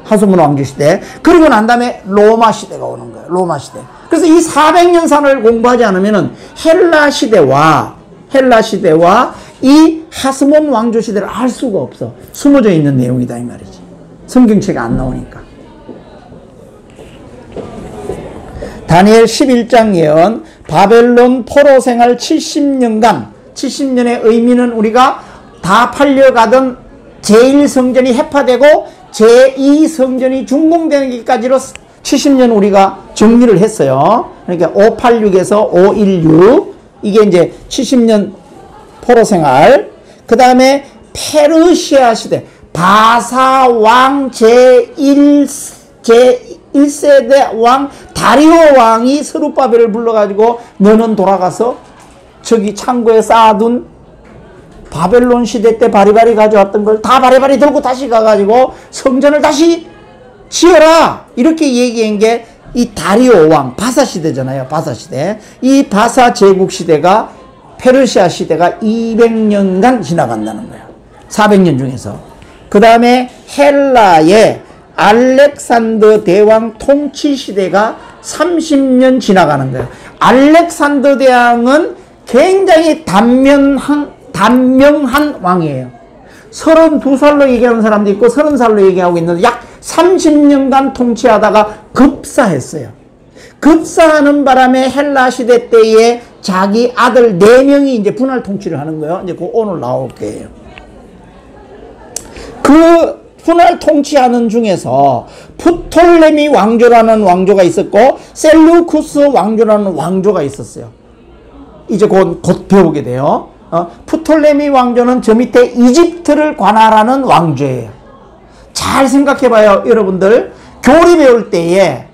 하스몬 왕조 시대. 그리고 난 다음에 로마 시대가 오는 거예요. 로마 시대. 그래서 이 400년산을 공부하지 않으면은 헬라 시대와 이 하스몬 왕조 시대를 알 수가 없어. 숨어져 있는 내용이다 이 말이지. 성경책에 안 나오니까. 다니엘 11장 예언, 바벨론 포로 생활 70년간, 70년의 의미는 우리가 다 팔려가던 제1성전이 해파되고 제2성전이 준공되기까지로 70년 우리가 정리를 했어요. 그러니까 586에서 516, 이게 이제 70년 포로 생활. 그 다음에 페르시아 시대, 바사 왕 제1세대 왕 다리오 왕이 스룹바벨을 불러가지고 너는 돌아가서 저기 창고에 쌓아둔 바벨론 시대 때 바리바리 가져왔던 걸 다 바리바리 들고 다시 가가지고 성전을 다시 지어라 이렇게 얘기한 게 이 다리오 왕 바사 시대잖아요. 바사 시대. 이 바사 제국 시대가 페르시아 시대가 200년간 지나간다는 거예요. 400년 중에서. 그 다음에 헬라의 알렉산더 대왕 통치 시대가 30년 지나가는 거예요. 알렉산더 대왕은 굉장히 단명한 왕이에요. 32살로 얘기하는 사람도 있고 30살로 얘기하고 있는데 약 30년간 통치하다가 급사했어요. 급사하는 바람에 헬라 시대 때에 자기 아들 4명이 이제 분할 통치를 하는 거예요. 이제 그 오늘 나올 거예요. 그 분할 통치하는 중에서 프톨레미 왕조라는 왕조가 있었고 셀루쿠스 왕조라는 왕조가 있었어요. 이제 곧 배우게 돼요. 프톨레미 왕조는 저 밑에 이집트를 관할하는 왕조예요. 잘 생각해봐요, 여러분들. 교리 배울 때에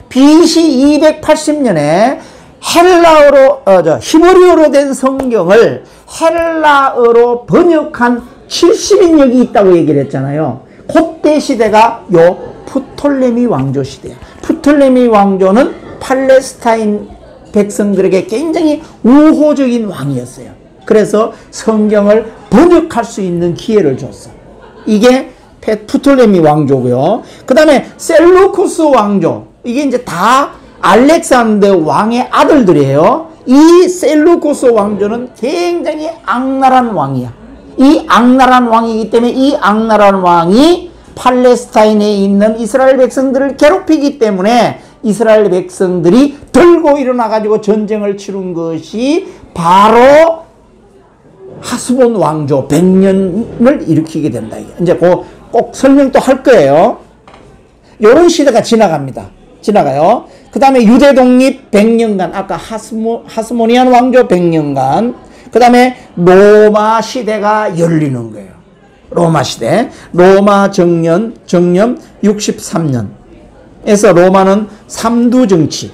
BC 280년에 히브리어로 된 성경을 헬라어로 번역한 70인역이 있다고 얘기를 했잖아요. 그때 시대가 요 프톨레미 왕조 시대야. 프톨레미 왕조는 팔레스타인 백성들에게 굉장히 우호적인 왕이었어요. 그래서 성경을 번역할 수 있는 기회를 줬어. 이게 프톨레미 왕조고요. 그 다음에 셀루쿠스 왕조. 이게 이제 다 알렉산더 왕의 아들들이에요. 이 셀루쿠스 왕조는 굉장히 악랄한 왕이야. 이 악랄한 왕이기 때문에 이 악랄한 왕이 팔레스타인에 있는 이스라엘 백성들을 괴롭히기 때문에 이스라엘 백성들이 들고 일어나가지고 전쟁을 치른 것이 바로 하스본 왕조 100년을 일으키게 된다. 이제 꼭 설명도 할 거예요. 이런 시대가 지나갑니다. 지나가요. 그 다음에 유대 독립 100년간, 아까 하스모니안 왕조 100년간, 그 다음에 로마 시대가 열리는 거예요. 로마 시대. 로마 정년 63년에서 로마는 삼두 정치,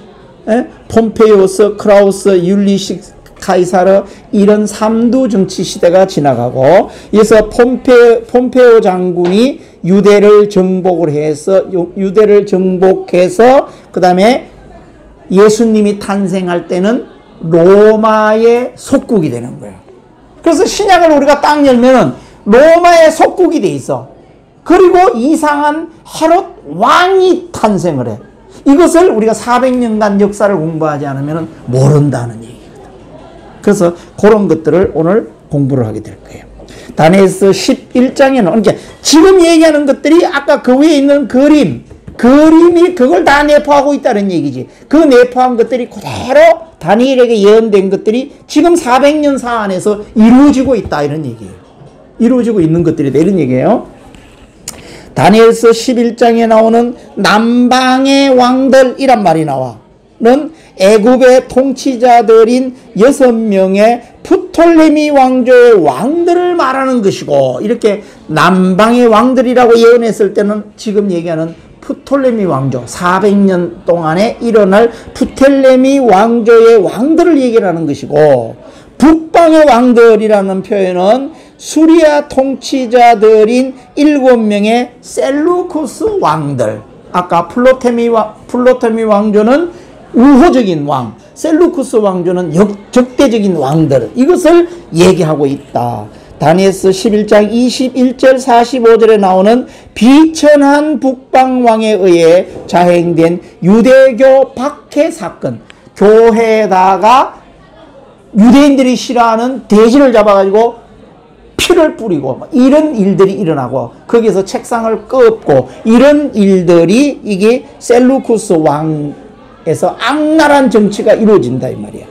폼페이오스, 크라우스, 율리식 카이사르, 이런 삼두 정치 시대가 지나가고, 그래서 폼페오 장군이 유대를 정복해서 그 다음에 예수님이 탄생할 때는 로마의 속국이 되는 거예요. 그래서 신약을 우리가 딱 열면은 로마의 속국이 돼 있어. 그리고 이상한 헤롯 왕이 탄생을 해. 이것을 우리가 400년간 역사를 공부하지 않으면 모른다는 얘기입니다. 그래서 그런 것들을 오늘 공부를 하게 될 거예요. 다니엘서 11장에는 그러니까 지금 얘기하는 것들이 아까 그 위에 있는 그림이 그걸 다 내포하고 있다는 얘기지. 그 내포한 것들이 그대로 다니엘에게 예언된 것들이 지금 400년 사 안에서 이루어지고 있다, 이런 얘기예요. 이루어지고 있는 것들이다, 이런 얘기예요. 다니엘서 11장에 나오는 남방의 왕들이란 말이 나와. 는 애굽의 통치자들인 6명의 프톨레미 왕조의 왕들을 말하는 것이고, 이렇게 남방의 왕들이라고 예언했을 때는 지금 얘기하는 프톨레미 왕조, 400년 동안에 일어날 프톨레미 왕조의 왕들을 얘기하는 것이고, 북방의 왕들이라는 표현은 수리아 통치자들인 7명의 셀루쿠스 왕들. 아까 플로테미 왕조는 우호적인 왕, 셀루쿠스 왕조는 적대적인 왕들, 이것을 얘기하고 있다. 다니엘서 11장 21절 45절에 나오는 비천한 북방왕에 의해 자행된 유대교 박해 사건, 교회에다가 유대인들이 싫어하는 돼지를 잡아가지고 피를 뿌리고 이런 일들이 일어나고, 거기서 책상을 끄고 이런 일들이, 이게 셀루쿠스 왕에서 악랄한 정치가 이루어진다 이 말이야.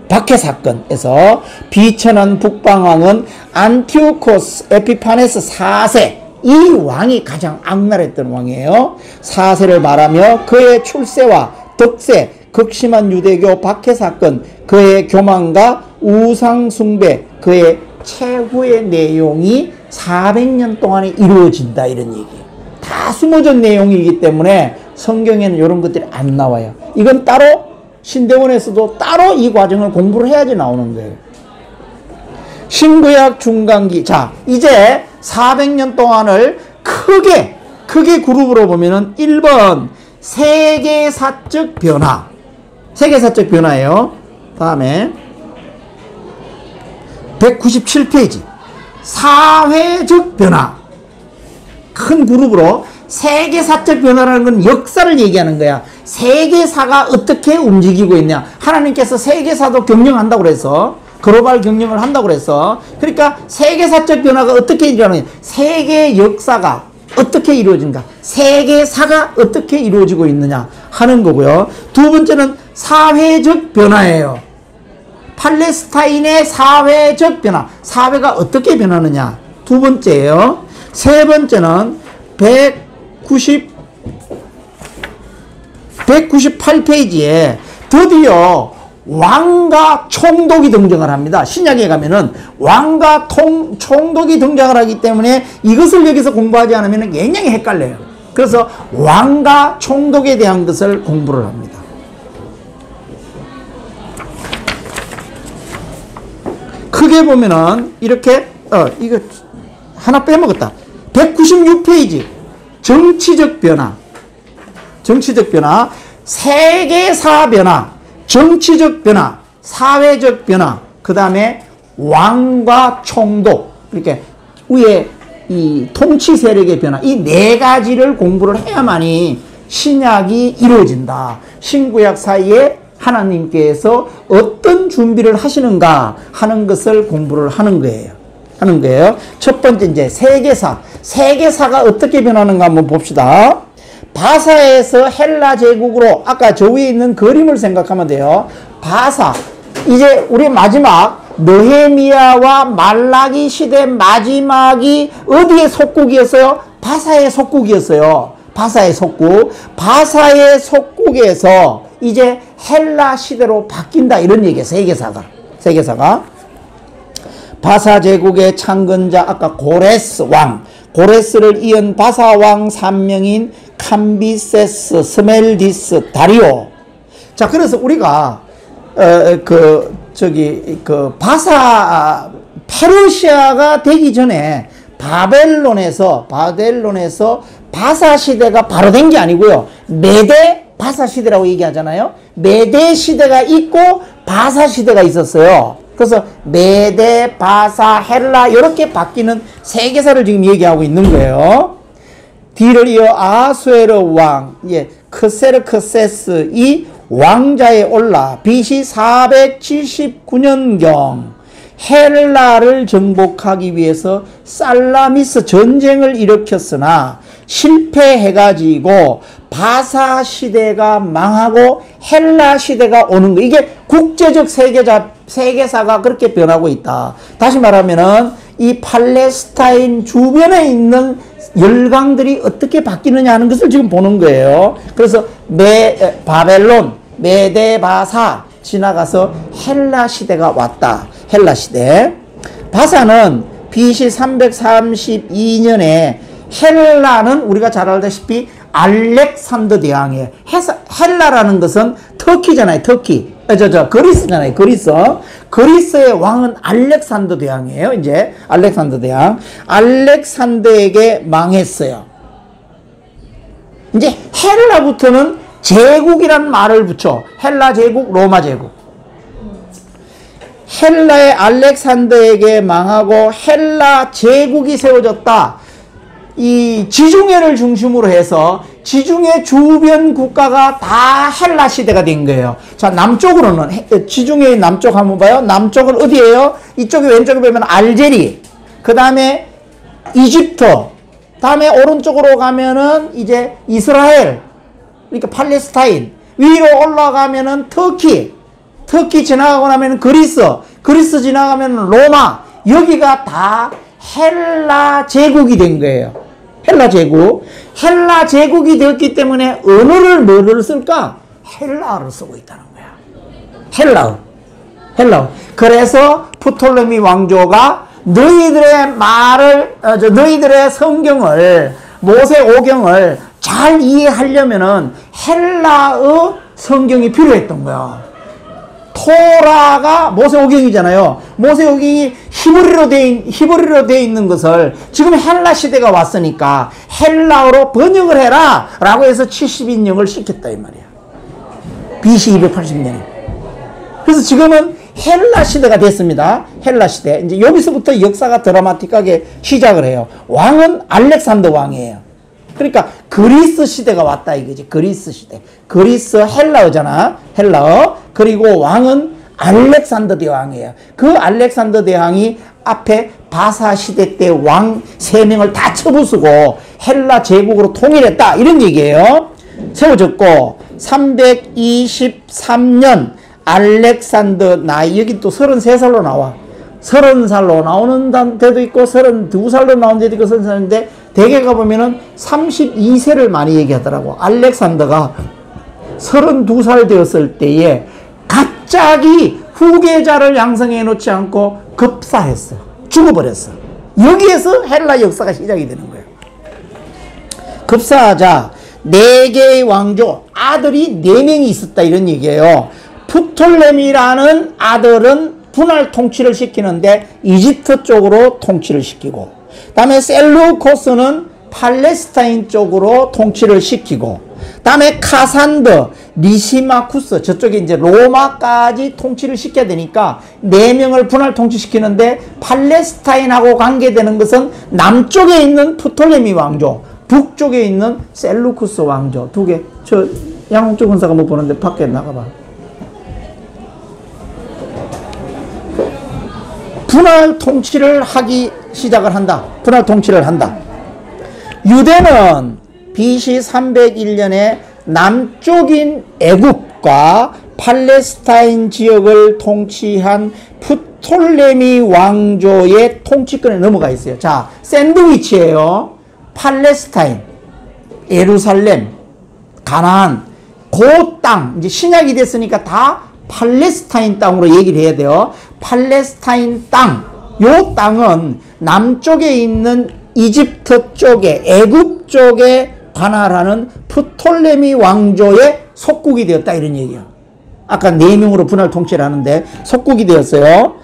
박해 사건에서 비천한 북방왕은 안티오코스 에피파네스 4세, 이 왕이 가장 악랄했던 왕이에요. 4세를 말하며 그의 출세와 덕세, 극심한 유대교 박해 사건, 그의 교만과 우상 숭배, 그의 최후의 내용이 400년 동안에 이루어진다, 이런 얘기예요. 다 숨어진 내용이기 때문에 성경에는 이런 것들이 안 나와요. 이건 따로 신대원에서도 따로 이 과정을 공부를 해야지 나오는 거예요. 신구약 중간기. 자, 이제 400년 동안을 크게 그룹으로 보면은 1번 세계사적 변화. 세계사적 변화예요. 다음에 197페이지. 사회적 변화. 큰 그룹으로 세계사적 변화라는 건 역사를 얘기하는 거야. 세계사가 어떻게 움직이고 있냐. 하나님께서 세계사도 경영한다고 그래서, 글로벌 경영을 한다고 그래서, 그러니까 세계사적 변화가 어떻게 일어나냐. 세계 역사가 어떻게 이루어진가. 세계사가 어떻게 이루어지고 있느냐 하는 거고요. 두 번째는 사회적 변화예요. 팔레스타인의 사회적 변화. 사회가 어떻게 변하느냐. 두 번째예요. 세 번째는 198페이지에 드디어 왕과 총독이 등장을 합니다. 신약에 가면은 왕과 총독이 등장을 하기 때문에 이것을 여기서 공부하지 않으면 굉장히 헷갈려요. 그래서 왕과 총독에 대한 것을 공부를 합니다. 크게 보면은 이렇게 이거 하나 빼먹었다. 196페이지 정치적 변화. 정치적 변화, 세계사 변화, 정치적 변화, 사회적 변화, 그 다음에 왕과 총독, 이렇게 위에 이 통치 세력의 변화, 이 네 가지를 공부를 해야만이 신약이 이루어진다. 신구약 사이에 하나님께서 어떤 준비를 하시는가 하는 것을 공부를 하는 거예요. 첫 번째 이제 세계사. 세계사가 어떻게 변하는가 한번 봅시다. 바사에서 헬라 제국으로 아까 저 위에 있는 그림을 생각하면 돼요. 바사. 이제 우리 마지막 느헤미야와 말라기 시대 마지막이 어디의 속국이었어요? 바사의 속국이었어요. 바사의 속국. 바사의 속국에서 이제 헬라 시대로 바뀐다 이런 얘기예요. 세계사가. 바사 제국의 창건자 아까 고레스 왕. 고레스를 이은 바사 왕 3명인 캄비세스, 스멜디스, 다리오. 자, 그래서 우리가 바사 페르시아가 되기 전에 바벨론에서 바사 시대가 바로 된 게 아니고요. 메데 바사 시대라고 얘기하잖아요. 메데 시대가 있고 바사 시대가 있었어요. 그래서 메데, 바사, 헬라 이렇게 바뀌는 세계사를 지금 얘기하고 있는 거예요. 뒤를 이어 아수에르 왕, 크세르크세스 이 왕자에 올라 BC 479년경 헬라를 정복하기 위해서 살라미스 전쟁을 일으켰으나 실패해가지고 바사 시대가 망하고 헬라 시대가 오는 거. 이게 국제적 세계사가 그렇게 변하고 있다. 다시 말하면은 이 팔레스타인 주변에 있는 열강들이 어떻게 바뀌느냐 하는 것을 지금 보는 거예요. 그래서 바벨론, 메데, 바사 지나가서 헬라 시대가 왔다. 헬라 시대. 바사는 BC 332년에 헬라는 우리가 잘 알다시피 알렉산더 대왕이에요. 헬라라는 것은 터키잖아요. 터키. 그리스잖아요. 그리스의 왕은 알렉산더 대왕이에요. 이제 알렉산더 대왕. 알렉산더에게 망했어요. 이제 헬라부터는 제국이란 말을 붙여. 헬라 제국, 로마 제국. 헬라의 알렉산더에게 망하고 헬라 제국이 세워졌다. 이 지중해를 중심으로 해서 지중해 주변 국가가 다 헬라 시대가 된 거예요. 자, 남쪽으로는 지중해의 남쪽 한번 봐요. 남쪽은 어디예요? 이쪽에 왼쪽에 보면 알제리, 그 다음에 이집트, 다음에 오른쪽으로 가면은 이제 이스라엘, 그러니까 팔레스타인, 위로 올라가면은 터키 지나가고 나면 그리스 지나가면 로마, 여기가 다 헬라 제국이 된 거예요. 헬라 제국이 되었기 때문에 언어를 뭐를 쓸까? 헬라어를 쓰고 있다는 거야. 헬라어. 그래서 프톨레미 왕조가 너희들의 성경을, 모세오경을 잘 이해하려면은 헬라어 성경이 필요했던 거야. 토라가 모세오경이잖아요. 모세오경이 히브리로 되어 있는 것을 지금 헬라 시대가 왔으니까 헬라어로 번역을 해라 라고 해서 70인역을 시켰다 이 말이야. BC 280년에. 그래서 지금은 헬라 시대가 됐습니다. 헬라 시대. 이제 여기서부터 역사가 드라마틱하게 시작을 해요. 왕은 알렉산더 왕이에요. 그러니까 그리스 시대가 왔다 이거지. 그리스 시대. 그리스 헬라어잖아. 헬라어. 그리고 왕은 알렉산더 대왕이에요. 그 알렉산더 대왕이 앞에 바사 시대 때 왕 3명을 다 쳐부수고 헬라 제국으로 통일했다. 이런 얘기예요. 세워졌고 323년 알렉산더 나이, 여기 또 33살로 나와. 30살로 나오는 데도 있고 32살로 나오는 데도 있고 30살인데 대개 가보면은 32세를 많이 얘기하더라고. 알렉산더가 32살 되었을 때에 갑자기 후계자를 양성해 놓지 않고 급사했어. 죽어버렸어. 여기에서 헬라 역사가 시작이 되는 거예요. 급사하자 4개의 왕조, 아들이 4명이 있었다 이런 얘기예요. 프톨레미라는 아들은 분할 통치를 시키는데 이집트 쪽으로 통치를 시키고, 다음에 셀루코스는 팔레스타인 쪽으로 통치를 시키고, 다음에 카산더, 리시마쿠스, 저쪽에 이제 로마까지 통치를 시켜야 되니까 4명을 분할 통치시키는데 팔레스타인하고 관계되는 것은 남쪽에 있는 프톨레미 왕조, 북쪽에 있는 셀루쿠스 왕조 2개. 저 양홍조 군사가 못 보는데 밖에 나가봐. 분할 통치를 하기 시작을 한다. 분할 통치를 한다. 유대는 BC 301년에 남쪽인 애굽과 팔레스타인 지역을 통치한 프톨레미 왕조의 통치권에 넘어가 있어요. 자, 샌드위치예요. 팔레스타인, 예루살렘, 가나안, 그 땅, 이제 신약이 됐으니까 다 팔레스타인 땅으로 얘기를 해야 돼요. 팔레스타인 땅, 요 땅은 남쪽에 있는 이집트 쪽에, 애굽 쪽에 관할하는 프톨레미 왕조의 속국이 되었다, 이런 얘기예요. 아까 4명으로 분할 통치를 하는데 속국이 되었어요.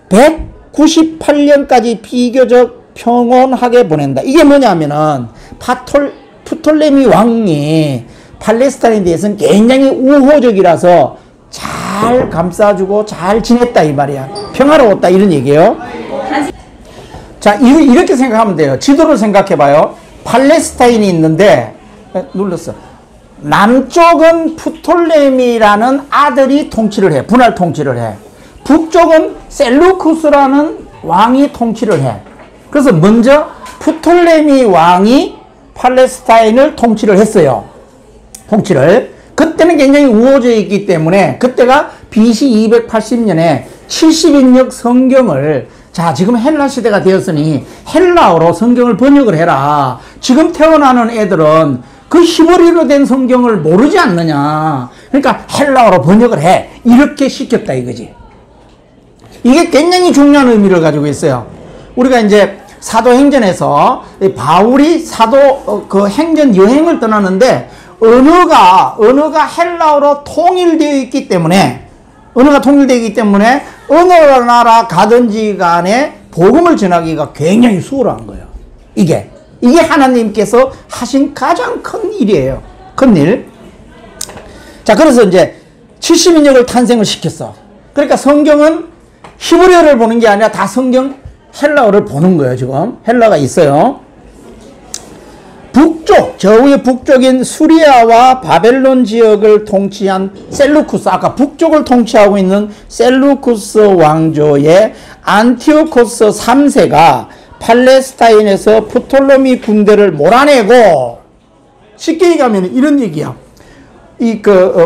198년까지 비교적 평온하게 보낸다. 이게 뭐냐면은 프톨레미 왕이 팔레스타인에 대해서는 굉장히 우호적이라서 잘 감싸주고 잘 지냈다 이 말이야. 평화로웠다 이런 얘기예요. 자, 이렇게 생각하면 돼요. 지도를 생각해 봐요. 팔레스타인이 있는데 눌렀어. 남쪽은 프톨레미라는 아들이 통치를 해. 분할 통치를 해. 북쪽은 셀루쿠스라는 왕이 통치를 해. 그래서 먼저 프톨레미 왕이 팔레스타인을 통치를 했어요. 통치를. 그때는 굉장히 우호적이기 때문에 그때가 BC 280년에 70인역 성경을, 자, 지금 헬라 시대가 되었으니 헬라어로 성경을 번역을 해라. 지금 태어나는 애들은 그 히브리어로 된 성경을 모르지 않느냐. 그러니까 헬라어로 번역을 해. 이렇게 시켰다 이거지. 이게 굉장히 중요한 의미를 가지고 있어요. 우리가 이제 사도행전에서 바울이 그 행전 여행을 떠나는데 언어가 헬라어로 통일되어 있기 때문에, 언어가 통일되어 있기 때문에 어느 나라 가든지 간에 복음을 전하기가 굉장히 수월한 거예요. 이게 하나님께서 하신 가장 큰 일이에요. 큰 일. 자, 그래서 이제 70인역을 탄생을 시켰어. 그러니까 성경은 히브리어를 보는 게 아니라 다 성경 헬라어를 보는 거예요. 지금 헬라가 있어요. 북쪽, 저 위에 북쪽인 수리아와 바벨론 지역을 통치한 셀루쿠스, 아까 북쪽을 통치하고 있는 셀루쿠스 왕조의 안티오코스 3세가 팔레스타인에서 프톨레미 군대를 몰아내고, 쉽게 얘기하면 이런 얘기야.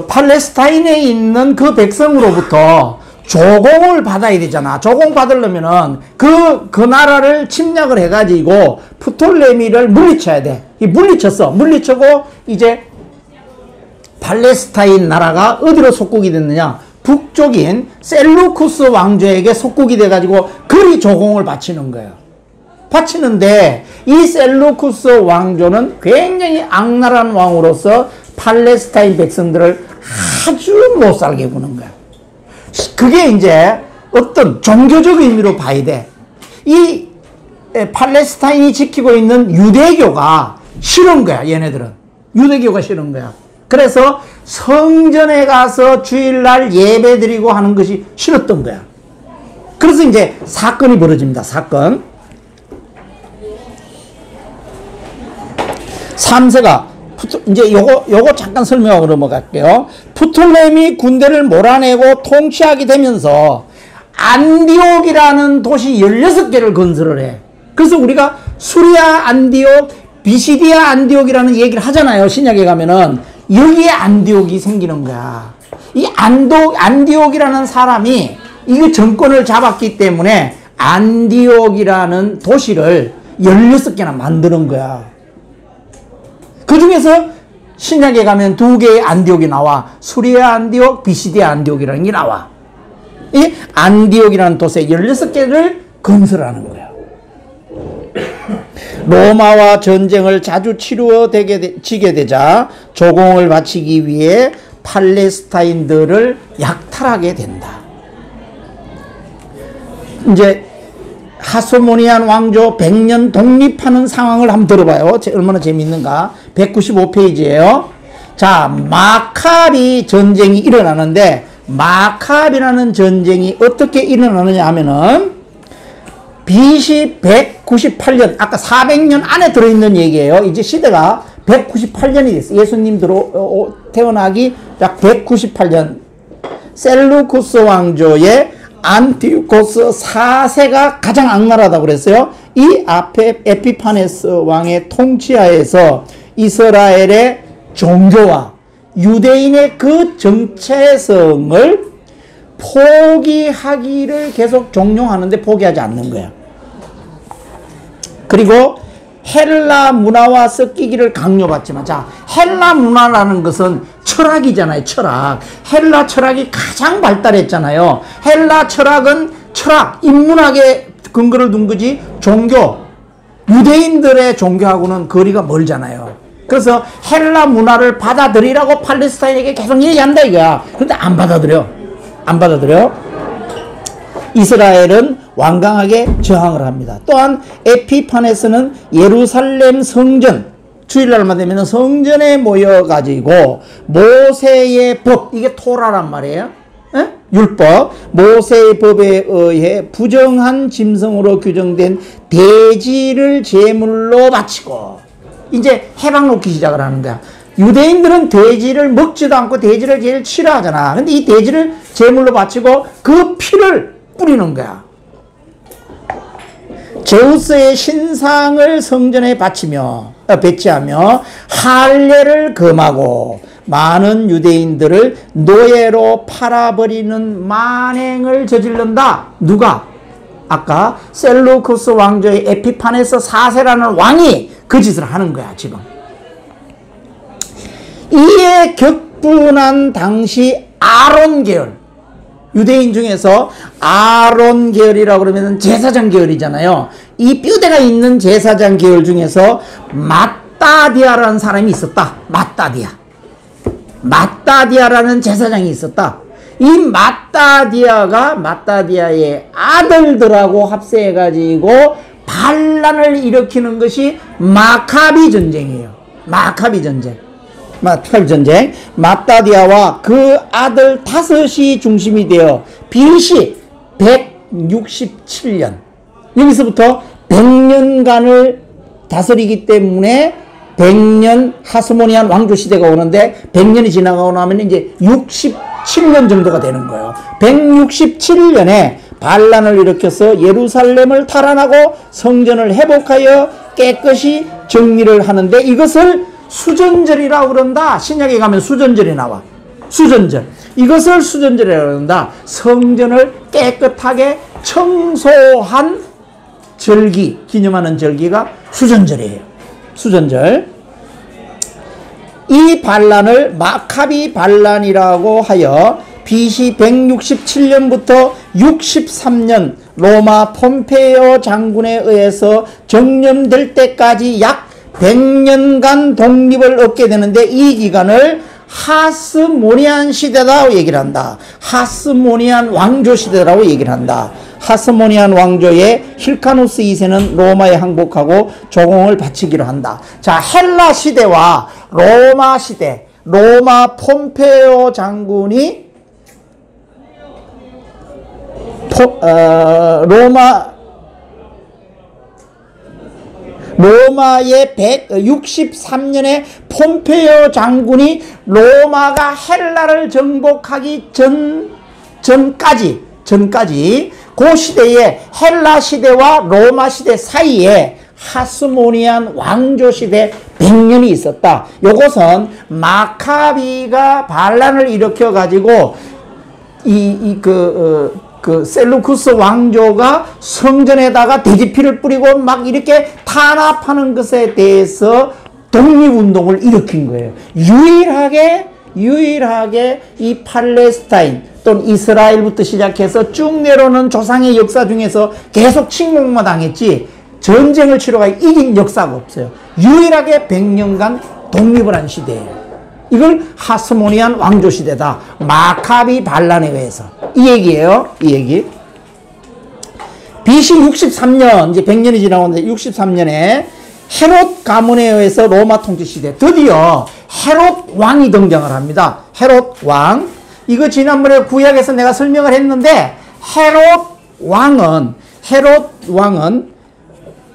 팔레스타인에 있는 그 백성으로부터 조공을 받아야 되잖아. 조공 받으려면은 그 나라를 침략을 해가지고 프톨레미를 물리쳐야 돼. 물리치고 이제 팔레스타인 나라가 어디로 속국이 됐느냐? 북쪽인 셀루쿠스 왕조에게 속국이 돼가지고 그리 조공을 바치는 거예요. 바치는데 이 셀루쿠스 왕조는 굉장히 악랄한 왕으로서 팔레스타인 백성들을 아주 못 살게 구는 거야. 그게 이제 어떤 종교적 의미로 봐야 돼. 이 팔레스타인이 지키고 있는 유대교가 싫은 거야, 얘네들은. 유대교가 싫은 거야. 그래서 성전에 가서 주일날 예배 드리고 하는 것이 싫었던 거야. 그래서 이제 사건이 벌어집니다, 사건. 3세가 이제 요거 잠깐 설명하고 넘어갈게요. 프톨레미 군대를 몰아내고 통치하게 되면서 안디옥이라는 도시 16개를 건설을 해. 그래서 우리가 수리아 안디옥, 비시디아 안디옥이라는 얘기를 하잖아요. 신약에 가면은 여기에 안디옥이 생기는 거야. 이 안디옥이라는 사람이 이 정권을 잡았기 때문에 안디옥이라는 도시를 16개나 만드는 거야. 그 중에서 신약에 가면 2개의 안디옥이 나와. 수리아 안디옥, 비시디아 안디옥이라는 게 나와. 이 안디옥이라는 도시에 16개를 건설하는 거야. 로마와 전쟁을 자주 치루어지게 되자 조공을 바치기 위해 팔레스타인들을 약탈하게 된다. 이제 하소모니안 왕조 100년 독립하는 상황을 한번 들어봐요. 얼마나 재밌는가. 195페이지예요. 자, 마카비 전쟁이 일어나는데 마카비라는 전쟁이 어떻게 일어나느냐 하면은 BC 198년, 아까 400년 안에 들어있는 얘기예요. 이제 시대가 198년이 됐어요. 예수님 태어나기 약 198년. 셀루쿠스 왕조의 안티오코스 4세가 가장 악랄하다고 그랬어요. 이 앞에 에피파네스 왕의 통치하에서 이스라엘의 종교와 유대인의 그 정체성을 포기하기를 계속 종용하는데 포기하지 않는 거야. 그리고 헬라 문화와 섞이기를 강요받지만, 자, 헬라 문화라는 것은 철학이잖아요, 철학. 헬라 철학이 가장 발달했잖아요. 헬라 철학은 철학, 인문학에 근거를 둔 거지, 종교, 유대인들의 종교하고는 거리가 멀잖아요. 그래서 헬라 문화를 받아들이라고 팔레스타인에게 계속 얘기한다 이거야. 그런데 안 받아들여. 안 받아들여. 이스라엘은 완강하게 저항을 합니다. 또한 에피파네스는 예루살렘 성전, 주일날만 되면 성전에 모여가지고 모세의 법, 이게 토라란 말이에요. 에? 율법, 모세의 법에 의해 부정한 짐승으로 규정된 돼지를 제물로 바치고, 이제 해방 놓기 시작을 하는 거야. 유대인들은 돼지를 먹지도 않고 돼지를 제일 싫어하잖아. 근데 이 돼지를 제물로 바치고 그 피를 뿌리는 거야. 제우스의 신상을 성전에 배치하며 할례를 금하고 많은 유대인들을 노예로 팔아버리는 만행을 저지른다. 누가? 아까 셀루쿠스 왕조의 에피파네스 4세라는 왕이 그 짓을 하는 거야, 지금. 이에 격분한 당시 아론 계열, 유대인 중에서 아론 계열이라고 그러면 제사장 계열이잖아요. 이 뼈대가 있는 제사장 계열 중에서 마따디아라는 사람이 있었다. 마따디아라는 제사장이 있었다. 이 마따디아의 아들들하고 합세해가지고 반란을 일으키는 것이 마카비 전쟁이에요. 마카비 전쟁. 마따디아와 그 아들 5이 중심이 되어 BC 167년, 여기서부터 100년간을 다스리기 때문에 100년 하스모니안 왕조 시대가 오는데, 100년이 지나가고 나면 이제 67년 정도가 되는 거예요. 167년에 반란을 일으켜서 예루살렘을 탈환하고 성전을 회복하여 깨끗이 정리를 하는데, 이것을 수전절이라고 그런다. 신약에 가면 수전절이 나와. 수전절. 이것을 수전절이라고 그런다. 성전을 깨끗하게 청소한 절기, 기념하는 절기가 수전절이에요. 수전절. 이 반란을 마카비 반란이라고 하여 BC 167년부터 63년 로마 폼페이오 장군에 의해서 정념될 때까지 약 100년간 독립을 얻게 되는데, 이 기간을 하스모니안 시대라고 얘기를 한다. 하스모니안 왕조 시대라고 얘기를 한다. 하스모니안 왕조의 힐카누스 2세는 로마에 항복하고 조공을 바치기로 한다. 자, 헬라 시대와 로마 시대, 로마 폼페이오 장군이 로마의 163년에 폼페이오 장군이 로마가 헬라를 정복하기 전까지 그 시대에 헬라 시대와 로마 시대 사이에 하스모니안 왕조 시대 100년이 있었다. 요것은 마카비가 반란을 일으켜 가지고 그 셀루쿠스 왕조가 성전에다가 돼지피를 뿌리고 막 이렇게 탄압하는 것에 대해서 독립운동을 일으킨 거예요. 유일하게 이 팔레스타인 또는 이스라엘부터 시작해서 쭉 내려오는 조상의 역사 중에서 계속 침공만 당했지 전쟁을 치러가 이긴 역사가 없어요. 유일하게 100년간 독립을 한 시대예요. 이걸 하스모니안 왕조 시대다. 마카비 반란에 의해서. 이 얘기예요. 이 얘기. BC 63년, 이제 100년이 지나오는데 63년에 헤롯 가문에 의해서 로마 통치 시대. 드디어 헤롯 왕이 등장을 합니다. 헤롯 왕. 이거 지난번에 구약에서 내가 설명을 했는데, 헤롯 왕은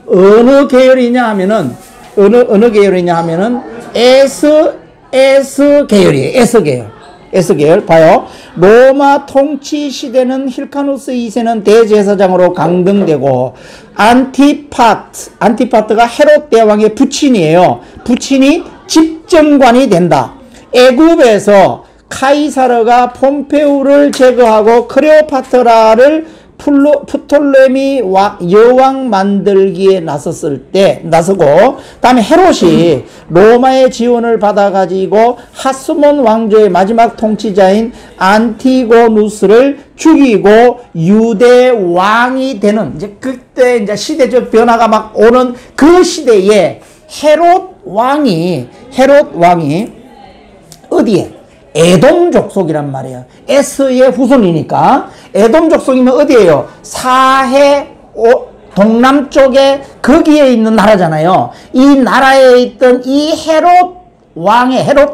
어느 계열이냐 하면은 어느 계열이냐 하면은 에스 계열이에요. 에서 계열. 봐요. 로마 통치 시대는 힐카누스 2세는 대제사장으로 강등되고 안티파트가 헤롯 대왕의 부친이에요. 부친이 집정관이 된다. 애굽에서 카이사르가 폼페우를 제거하고 클레오파트라를 프톨레미 여왕 만들기에 나서고, 다음에 헤롯이 로마의 지원을 받아가지고 하스몬 왕조의 마지막 통치자인 안티고누스를 죽이고 유대 왕이 되는, 이제 그때 이제 시대적 변화가 막 오는 그 시대에 헤롯 왕이 어디에? 에돔 족속이란 말이에요. 에스의 후손이니까. 에돔 족속이면 어디예요? 사해 동남쪽에 거기에 있는 나라잖아요. 이 나라에 있던 이 헤롯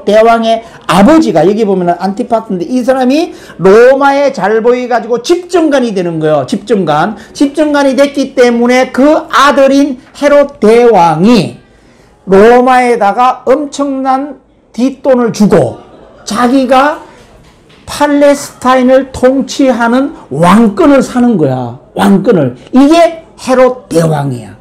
대왕의 아버지가, 여기 보면 안티파트인데, 이 사람이 로마에 잘 보여가지고 집정관이 되는 거예요. 집정관이 됐기 때문에 그 아들인 헤롯 대왕이 로마에다가 엄청난 뒷돈을 주고 자기가 팔레스타인을 통치하는 왕권을 사는 거야. 왕권을. 이게 헤롯 대왕이야.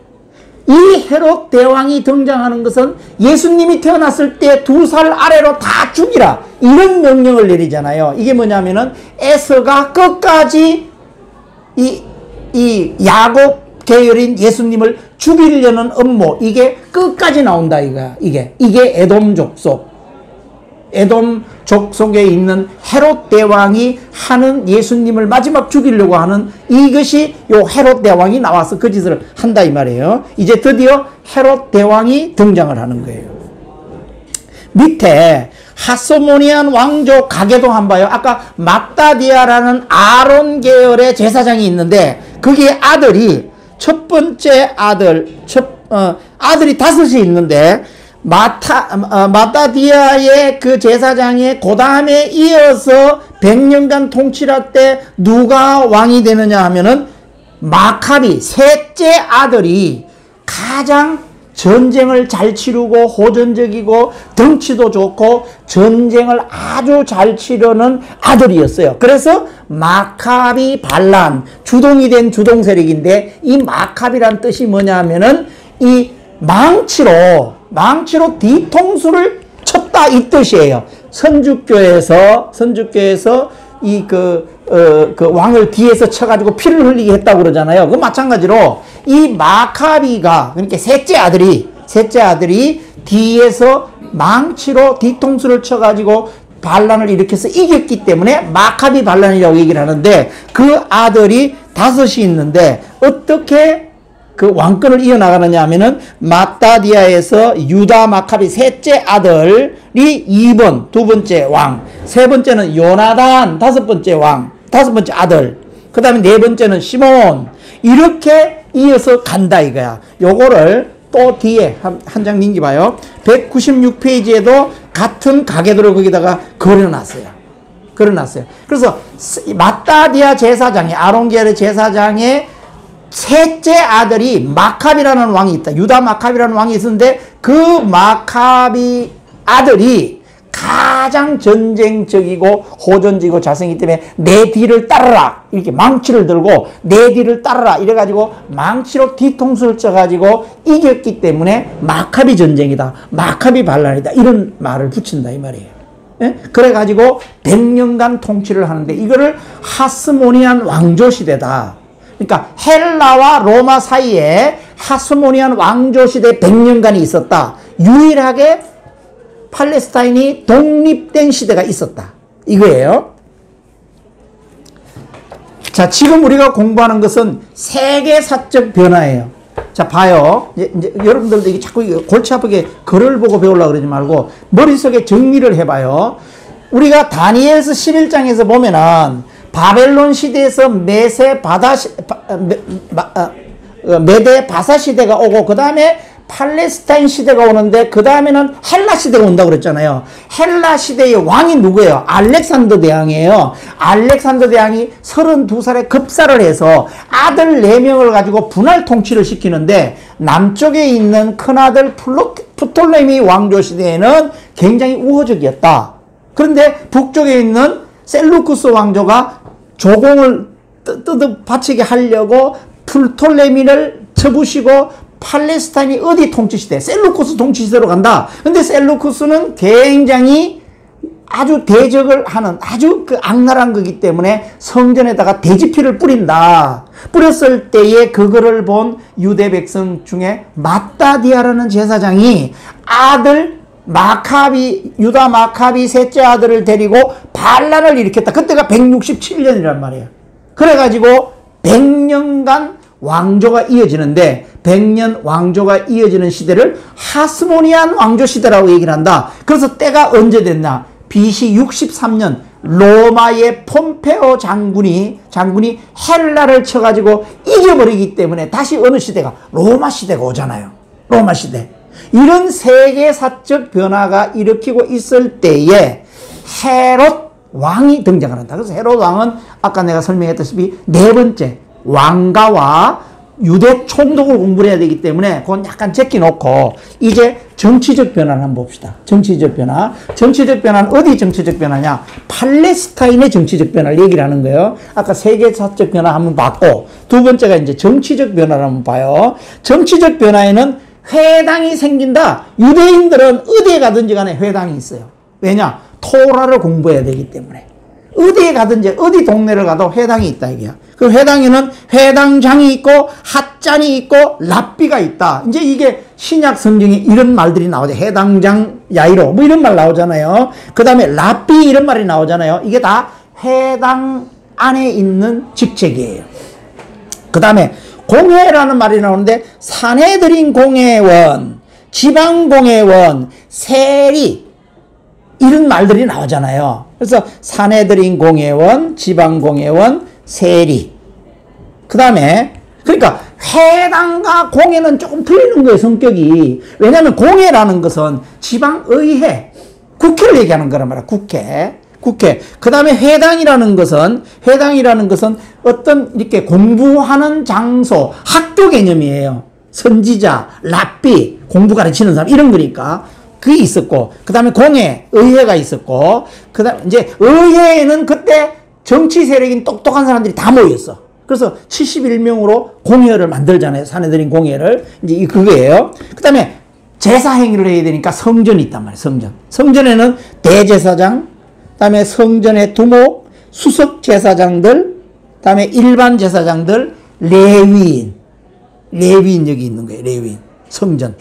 이 헤롯 대왕이 등장하는 것은 예수님이 태어났을 때 2살 아래로 다 죽이라, 이런 명령을 내리잖아요. 이게 뭐냐면은 에서가 끝까지 이 야곱 계열인 예수님을 죽이려는 음모, 이게 끝까지 나온다 이거야. 이게 에돔 족속에 있는 헤롯 대왕이 하는, 예수님을 마지막 죽이려고 하는 이것이 요 헤롯 대왕이 나와서 그 짓을 한다 이 말이에요. 이제 드디어 헤롯 대왕이 등장을 하는 거예요. 밑에 하스모니안 왕조 가계도 한번 봐요. 아까 마따디아라는 아론 계열의 제사장이 있는데 거기에 아들이, 첫 번째 아들이 5이 있는데 마따디아의 그 제사장의 그 다음에 이어서 100년간 통치할 때 누가 왕이 되느냐 하면은 마카비, 셋째 아들이 가장 전쟁을 잘 치르고 호전적이고 덩치도 좋고 전쟁을 아주 잘 치르는 아들이었어요. 그래서 마카비 반란, 주동이 된 주동 세력인데, 이 마카비란 뜻이 뭐냐 하면은 이 망치로 뒤통수를 쳤다 이 뜻이에요. 선주교에서 그 왕을 뒤에서 쳐가지고 피를 흘리게 했다고 그러잖아요. 그 마찬가지로 이 마카비가, 그러니까 셋째 아들이 뒤에서 망치로 뒤통수를 쳐가지고 반란을 일으켜서 이겼기 때문에 마카비 반란이라고 얘기를 하는데, 그 아들이 5이 있는데 어떻게 그 왕권을 이어나가느냐 하면은 마따디아에서 유다 마카비 셋째 아들이 2번, 2번째 왕, 3번째는 요나단 5번째 아들, 그 다음에 4번째는 시몬, 이렇게 이어서 간다 이거야. 요거를 또 뒤에 한 장 넘겨봐요. 196페이지에도 같은 가계도를 거기다가 걸어놨어요. 그래서 마따디아 제사장이, 아론계열의 제사장의 셋째 아들이 마카비라는 왕이 있다. 유다 마카비라는 왕이 있었는데 그 마카비 아들이 가장 전쟁적이고 호전적이고 잘생기기 때문에 내 뒤를 따르라, 이렇게 망치를 들고 내 뒤를 따르라 이래가지고 망치로 뒤통수를 쳐가지고 이겼기 때문에 마카비 전쟁이다, 마카비 반란이다, 이런 말을 붙인다 이 말이에요. 예? 그래가지고 100년간 통치를 하는데 이거를 하스모니안 왕조 시대다. 그러니까 헬라와 로마 사이에 하스모니안 왕조 시대 100년간이 있었다. 유일하게 팔레스타인이 독립된 시대가 있었다. 이거예요. 자, 지금 우리가 공부하는 것은 세계사적 변화예요. 자, 봐요. 이제 여러분들도 이게 자꾸 골치 아프게 글을 보고 배우려고 그러지 말고 머릿속에 정리를 해봐요. 우리가 다니엘서 11장에서 보면은 바벨론 시대에서 메데 바사 시대가 오고 그 다음에 팔레스타인 시대가 오는데 그 다음에는 헬라 시대가 온다고 그랬잖아요. 헬라 시대의 왕이 누구예요? 알렉산더 대왕이에요. 알렉산더 대왕이 32살에 급사를 해서 아들 4명을 가지고 분할 통치를 시키는데 남쪽에 있는 큰아들 프톨레미 왕조 시대에는 굉장히 우호적이었다. 그런데 북쪽에 있는 셀루쿠스 왕조가 조공을 바치게 하려고 프톨레미를 쳐부시고 팔레스타인이 어디 통치시대? 셀루쿠스 통치시대로 간다. 근데 셀루쿠스는 굉장히 아주 대적을 하는 아주 그 악랄한 거기 때문에 성전에다가 돼지피를 뿌린다. 뿌렸을 때에 그거를 본 유대 백성 중에 마따디아라는 제사장이 아들 마카비, 유다 마카비 셋째 아들을 데리고 반란을 일으켰다. 그때가 167년이란 말이에요. 그래가지고 100년간 왕조가 이어지는데 100년 왕조가 이어지는 시대를 하스모니안 왕조 시대라고 얘기를 한다. 그래서 때가 언제 됐나? BC 63년 로마의 폼페오 장군이 헬라를 쳐가지고 이겨버리기 때문에 다시 어느 시대가? 로마 시대가 오잖아요. 로마 시대. 이런 세계사적 변화가 일으키고 있을 때에 헤롯 왕이 등장을 한다. 그래서 헤롯 왕은 아까 내가 설명했다시피 네 번째 왕가와 유대 총독을 공부를 해야 되기 때문에 그건 약간 제끼놓고 이제 정치적 변화를 한번 봅시다. 정치적 변화. 정치적 변화는 어디 정치적 변화냐? 팔레스타인의 정치적 변화를 얘기를 하는 거예요. 아까 세계사적 변화 한번 봤고 두 번째가 이제 정치적 변화를 한번 봐요. 정치적 변화에는 회당이 생긴다. 유대인들은 어디에 가든지 간에 회당이 있어요. 왜냐? 토라를 공부해야 되기 때문에. 어디에 가든지 어디 동네를 가도 회당이 있다 이게야. 그 회당에는 회당장이 있고 핫잔이 있고 랍비가 있다. 이제 이게 신약 성경에 이런 말들이 나오죠. 회당장 야이로 뭐 이런 말 나오잖아요. 그 다음에 랍비 이런 말이 나오잖아요. 이게 다 회당 안에 있는 직책이에요. 그 다음에 공회라는 말이 나오는데 산헤드린 공회원, 지방공회원, 세리 이런 말들이 나오잖아요. 그래서 산헤드린 공회원, 지방공회원, 세리. 그 다음에 그러니까 회당과 공회는 조금 틀리는 거예요. 성격이. 왜냐하면 공회라는 것은 지방의회, 국회를 얘기하는 거란 말이야. 국회. 그 다음에 회당이라는 것은 어떤 이렇게 공부하는 장소, 학교 개념이에요. 선지자, 랍비, 공부 가르치는 사람 이런 거니까. 그게 있었고, 그 다음에 공회, 의회가 있었고, 그 다음에 이제 의회에는 그때 정치 세력인 똑똑한 사람들이 다 모였어. 그래서 71명으로 공회를 만들잖아요. 산헤드린 공회를. 이제 그거예요. 그 다음에 제사 행위를 해야 되니까 성전이 있단 말이에요. 성전. 성전에는 대제사장, 그 다음에 성전의 두목, 수석 제사장들, 그 다음에 일반 제사장들, 레위인 여기 있는 거예요. 레위인. 성전.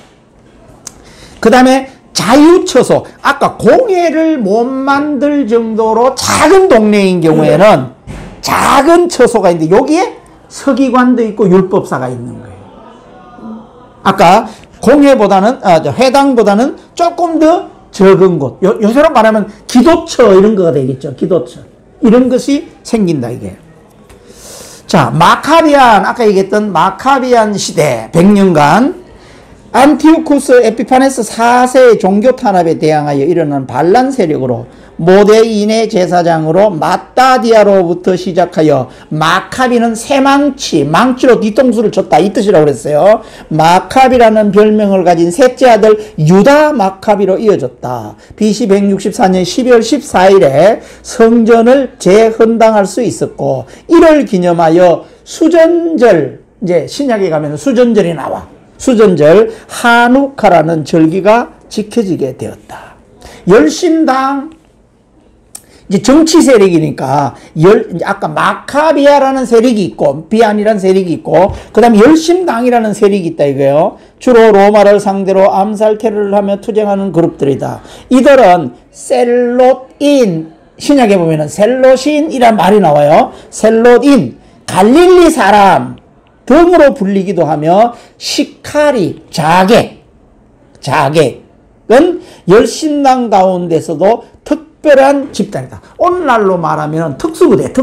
그 다음에 자유처소. 아까 공회를 못 만들 정도로 작은 동네인 경우에는 작은 처소가 있는데 여기에 서기관도 있고 율법사가 있는 거예요. 아까 공회보다는 회당보다는 조금 더 적은 곳. 요새로 말하면 기도처 이런 거가 되겠죠. 기도처. 이런 것이 생긴다 이게. 자, 마카비안 아까 얘기했던 마카비안 시대 100년간 안티오쿠스 에피파네스 4세의 종교 탄압에 대항하여 일어난 반란 세력으로 모데인의 제사장으로 마따디아로부터 시작하여 마카비는 망치로 뒤통수를 쳤다 이 뜻이라고 그랬어요. 마카비라는 별명을 가진 셋째 아들 유다 마카비로 이어졌다. BC 164년 12월 14일에 성전을 재헌당할 수 있었고 이를 기념하여 수전절, 이제 신약에 가면 수전절이 나와. 수전절 하누카라는 절기가 지켜지게 되었다. 열심당 이제 정치 세력이니까 아까 마카비아라는 세력이 있고 비안이라는 세력이 있고 그다음에 열심당이라는 세력이 있다 이거예요. 주로 로마를 상대로 암살 테러를 하며 투쟁하는 그룹들이다. 이들은 셀롯인 신약에 보면은 셀롯인이란 말이 나와요. 셀롯인 갈릴리 사람 등으로 불리기도 하며 시카리 자객은 열심당 가운데서도 특별한 집단이다. 오늘날로 말하면 특수부대.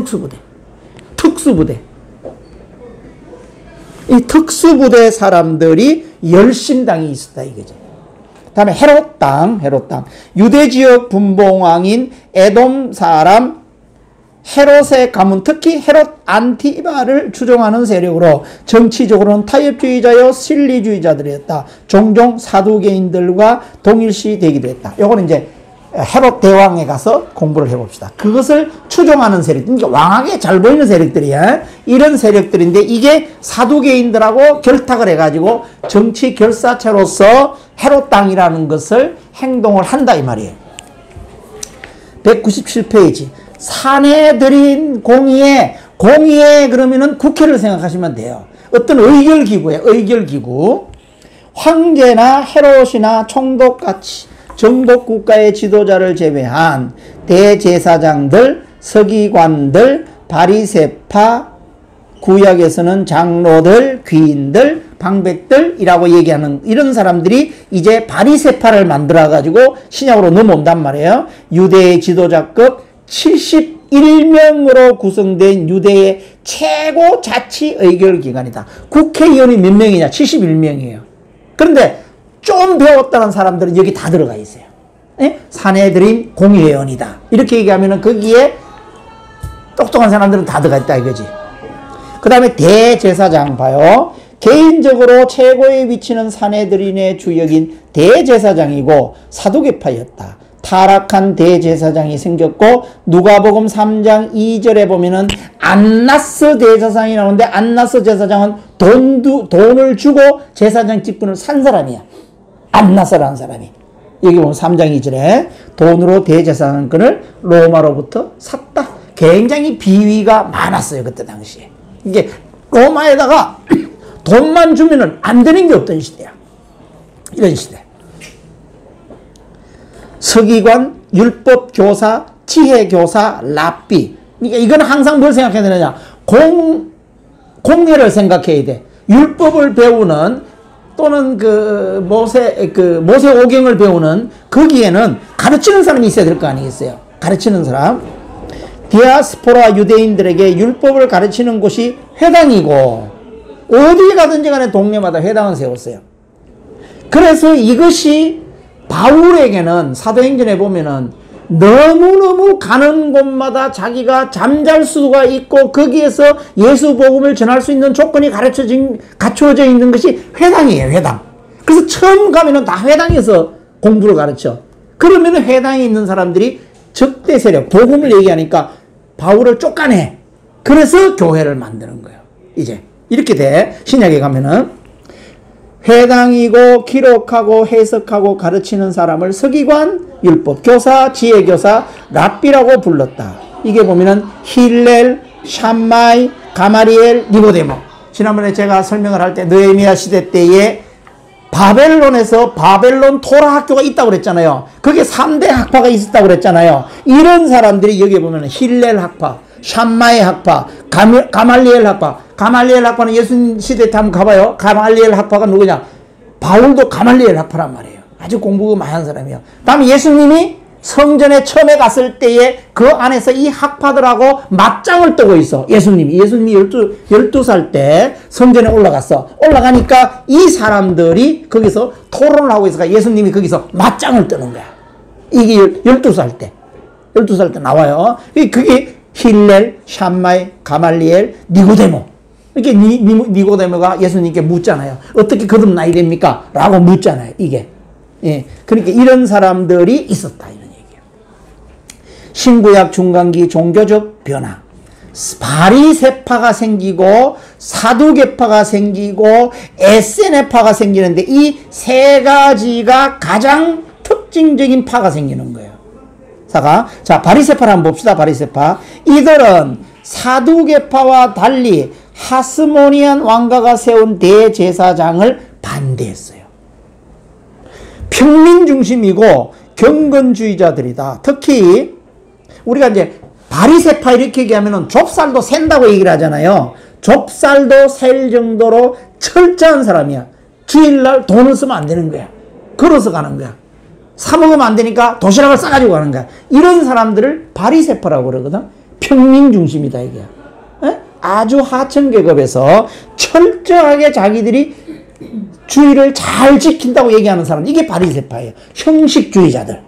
이 특수부대 사람들이 열심당이 있었다 이거죠. 다음에 헤롯당. 유대지역 분봉왕인 에돔 사람 헤롯의 가문, 특히 헤롯 안티바를 추종하는 세력으로 정치적으로는 타협주의자여 실리주의자들이었다. 종종 사두개인들과 동일시 되기도 했다. 요거는 이제 헤롯 대왕에 가서 공부를 해봅시다. 그것을 추종하는 세력, 그러니까 왕하게 잘 보이는 세력들이야. 이런 세력들인데 이게 사두개인들하고 결탁을 해가지고 정치 결사체로서 헤롯 당이라는 것을 행동을 한다 이 말이에요. 197페이지. 산에 들인 공의회. 공의회 그러면은 국회를 생각하시면 돼요. 어떤 의결기구예요. 의결기구. 황제나 헤롯이나 총독같이 정복 국가의 지도자를 제외한 대제사장들, 서기관들, 바리새파, 구약에서는 장로들, 귀인들, 방백들이라고 얘기하는 이런 사람들이 이제 바리새파를 만들어 가지고 신약으로 넘어온단 말이에요. 유대의 지도자급 71명으로 구성된 유대의 최고 자치 의결 기관이다. 국회의원이 몇 명이냐? 71명이에요. 그런데 좀 배웠다는 사람들은 여기 다 들어가 있어요. 예? 사내들인 공의회원이다. 이렇게 얘기하면은 거기에 똑똑한 사람들은 다 들어가 있다 이거지. 그 다음에 대제사장 봐요. 개인적으로 최고의 위치는 사내들인의 주역인 대제사장이고 사두개파였다. 타락한 대제사장이 생겼고 누가복음 3장 2절에 보면은 안나스 대제사장이 나오는데 안나스 제사장은 돈을 주고 제사장 직분을 산 사람이야. 안나스라는 사람이. 여기 보면 3장 2절에 돈으로 대제사장권을 로마로부터 샀다. 굉장히 비위가 많았어요. 그때 당시에. 이게 로마에다가 돈만 주면은 안 되는 게 없던 시대야. 이런 시대. 서기관, 율법교사, 지혜교사, 랍비. 그러니까 이건 항상 뭘 생각해야 되느냐. 공회를 생각해야 돼. 율법을 배우는 또는 모세 오경을 배우는 거기에는 가르치는 사람이 있어야 될 거 아니겠어요. 가르치는 사람. 디아스포라 유대인들에게 율법을 가르치는 곳이 회당이고 어디에 가든지 간에 동네마다 회당을 세웠어요. 그래서 이것이 바울에게는 사도행전에 보면은 너무너무 가는 곳마다 자기가 잠잘 수가 있고 거기에서 예수 복음을 전할 수 있는 조건이 갖춰져 있는 것이 회당이에요. 회당. 그래서 처음 가면은 다 회당에서 공부를 가르쳐. 그러면은 회당에 있는 사람들이 적대 세력, 복음을 얘기하니까 바울을 쫓아내. 그래서 교회를 만드는 거예요. 이제 이렇게 돼. 신약에 가면은 회당이고 기록하고 해석하고 가르치는 사람을 서기관, 율법교사, 지혜교사, 랍비라고 불렀다. 이게 보면은 힐렐, 샴마이, 가마리엘, 니고데모. 지난번에 제가 설명을 할 때 느헤미야 시대 때에 바벨론에서 바벨론 토라 학교가 있다고 그랬잖아요. 그게 3대 학파가 있었다고 그랬잖아요. 이런 사람들이 여기 보면 힐렐 학파, 샴마의 학파, 가말리엘 학파. 가말리엘 학파는 예수님 시대 때 한번 가봐요. 가말리엘 학파가 누구냐? 바울도 가말리엘 학파란 말이에요. 아주 공부가 많은 사람이에요. 다음에 예수님이 성전에 처음에 갔을 때에 그 안에서 이 학파들하고 맞짱을 뜨고 있어. 예수님이 12살 때 성전에 올라갔어. 올라가니까 이 사람들이 거기서 토론을 하고 있으니까 예수님이 거기서 맞짱을 뜨는 거야. 이게 12살 때. 12살 때 나와요. 그게 힐렐, 샴마이, 가말리엘, 니고데모. 이렇게 니고데모가 예수님께 묻잖아요. 어떻게 거듭나야 됩니까? 라고 묻잖아요. 이게. 예. 그러니까 이런 사람들이 있었다. 이런 얘기예요. 신구약 중간기 종교적 변화. 바리새파가 생기고 사두개파가 생기고 에세네파가 생기는데 이 세 가지가 가장 특징적인 파가 생기는 거예요. 자, 바리새파를 한번 봅시다. 바리새파. 이들은 사두개파와 달리 하스모니안 왕가가 세운 대제사장을 반대했어요. 평민 중심이고 경건주의자들이다. 특히 우리가 이제 바리새파 이렇게 얘기하면은 좁쌀도 샌다고 얘기를 하잖아요. 좁쌀도 셀 정도로 철저한 사람이야. 주일날 돈을 쓰면 안 되는 거야. 걸어서 가는 거야. 사 먹으면 안 되니까 도시락을 싸가지고 가는 거야. 이런 사람들을 바리새파라고 그러거든. 평민 중심이다 이게. 아주 하층 계급에서 철저하게 자기들이 주의를 잘 지킨다고 얘기하는 사람, 이게 바리새파예요. 형식주의자들.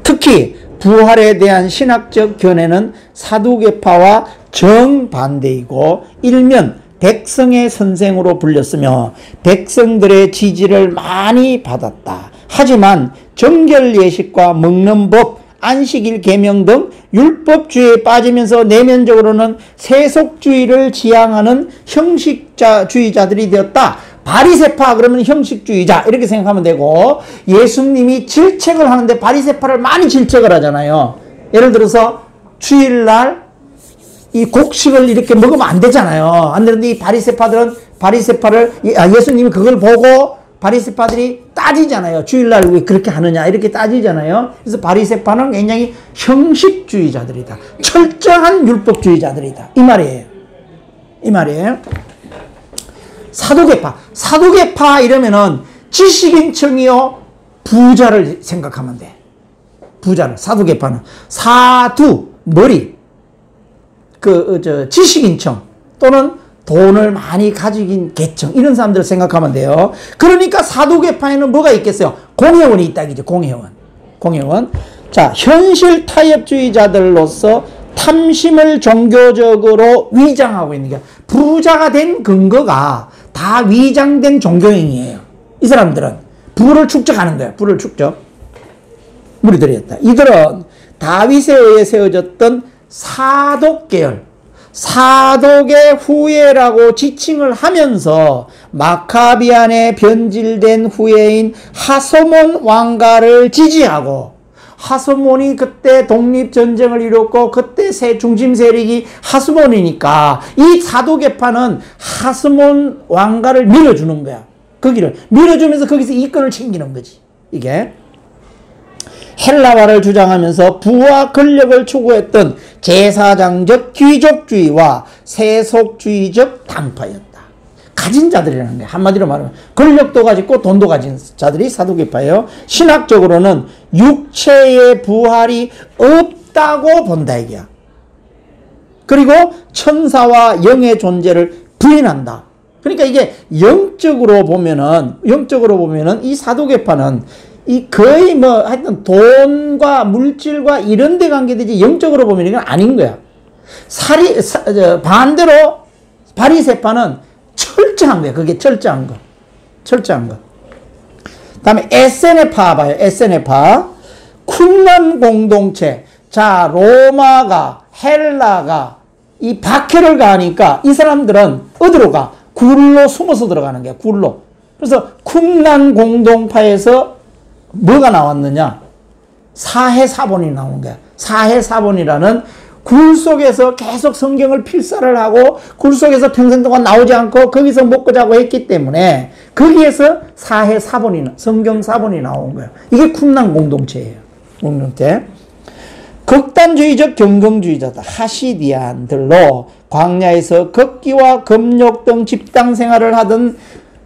특히 부활에 대한 신학적 견해는 사두개파와 정반대이고 일면 백성의 선생으로 불렸으며 백성들의 지지를 많이 받았다. 하지만 정결 예식과 먹는 법, 안식일 계명 등 율법주의에 빠지면서 내면적으로는 세속주의를 지향하는 형식주의자들이 되었다. 바리새파 그러면 형식주의자 이렇게 생각하면 되고, 예수님이 질책을 하는데 바리새파를 많이 질책을 하잖아요. 예를 들어서 주일날 이 곡식을 이렇게 먹으면 안 되잖아요. 안 되는데 이 바리새파들은 예수님이 그걸 보고 바리새파들이 따지잖아요. 주일날 왜 그렇게 하느냐 이렇게 따지잖아요. 그래서 바리새파는 굉장히 형식주의자들이다. 철저한 율법주의자들이다. 이 말이에요. 이 말이에요. 사두개파 이러면은 지식인층이요 부자를 생각하면 돼. 부자를. 사두개파는 머리, 지식인층 또는 돈을 많이 가진 계층, 이런 사람들을 생각하면 돼요. 그러니까 사두개파에는 뭐가 있겠어요? 공회원이 있다, 이죠. 공회원. 자, 현실 타협주의자들로서 탐심을 종교적으로 위장하고 있는 게, 부자가 된 근거가 다 위장된 종교행위예요. 이 사람들은 부를 축적하는 거예요. 부를 축적. 무리들이었다. 이들은 다윗에 의해 세워졌던 사독계열, 사독의 후예라고 지칭을 하면서 마카비안에 변질된 후예인 하소몬 왕가를 지지하고, 하소몬이 그때 독립전쟁을 이뤘고 그때 중심 세력이 하소몬이니까 이 사도계파는 하소몬 왕가를 밀어주는 거야. 거기를 밀어주면서 거기서 이권을 챙기는 거지. 이게 헬라화를 주장하면서 부와 권력을 추구했던 제사장적 귀족주의와 세속주의적 당파였다. 가진 자들이라는 게, 한마디로 말하면 권력도 가지고 돈도 가진 자들이 사두개파예요. 신학적으로는 육체의 부활이 없다고 본다 이게야. 그리고 천사와 영의 존재를 부인한다. 그러니까 이게 영적으로 보면은 이 사두개파는 이 거의 하여튼 돈과 물질과 이런 데 관계되지, 영적으로 보면 이건 아닌 거야. 반대로 바리새파는 철저한 거야. 그게 철저한 거. 다음에 에세네파 봐요. 에세네파. 쿰란 공동체. 자, 로마가, 헬라가 이 박해를 가하니까 이 사람들은 어디로 가? 굴로 숨어서 들어가는 거야. 굴로. 그래서 쿰란 공동파에서 뭐가 나왔느냐? 사해사본이 나오는 거야. 사해사본이라는 굴 속에서 계속 성경을 필사를 하고 굴 속에서 평생 동안 나오지 않고 거기서 먹고 자고 했기 때문에 거기에서 성경사본이 나온 거예요. 이게 쿰란 공동체예요. 공동체. 극단주의적 경건주의자다. 하시디안들로 광야에서 걷기와 금욕 등 집단 생활을 하던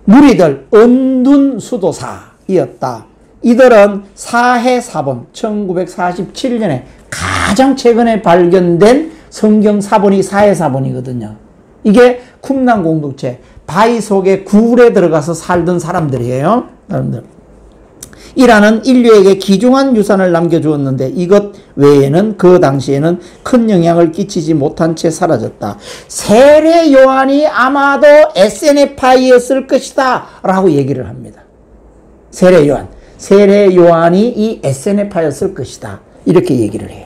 무리들, 언둔 수도사이었다. 이들은 사해사본, 1947년에 가장 최근에 발견된 성경사본이 사해사본이거든요. 이게 쿰란 공동체, 바위 속에 굴에 들어가서 살던 사람들이에요. 이라는 인류에게 귀중한 유산을 남겨주었는데 이것 외에는 그 당시에는 큰 영향을 끼치지 못한 채 사라졌다. 세례 요한이 아마도 에세네파이였을 것이다 라고 얘기를 합니다. 세례 요한이 이 에세네파였을 것이다. 이렇게 얘기를 해요.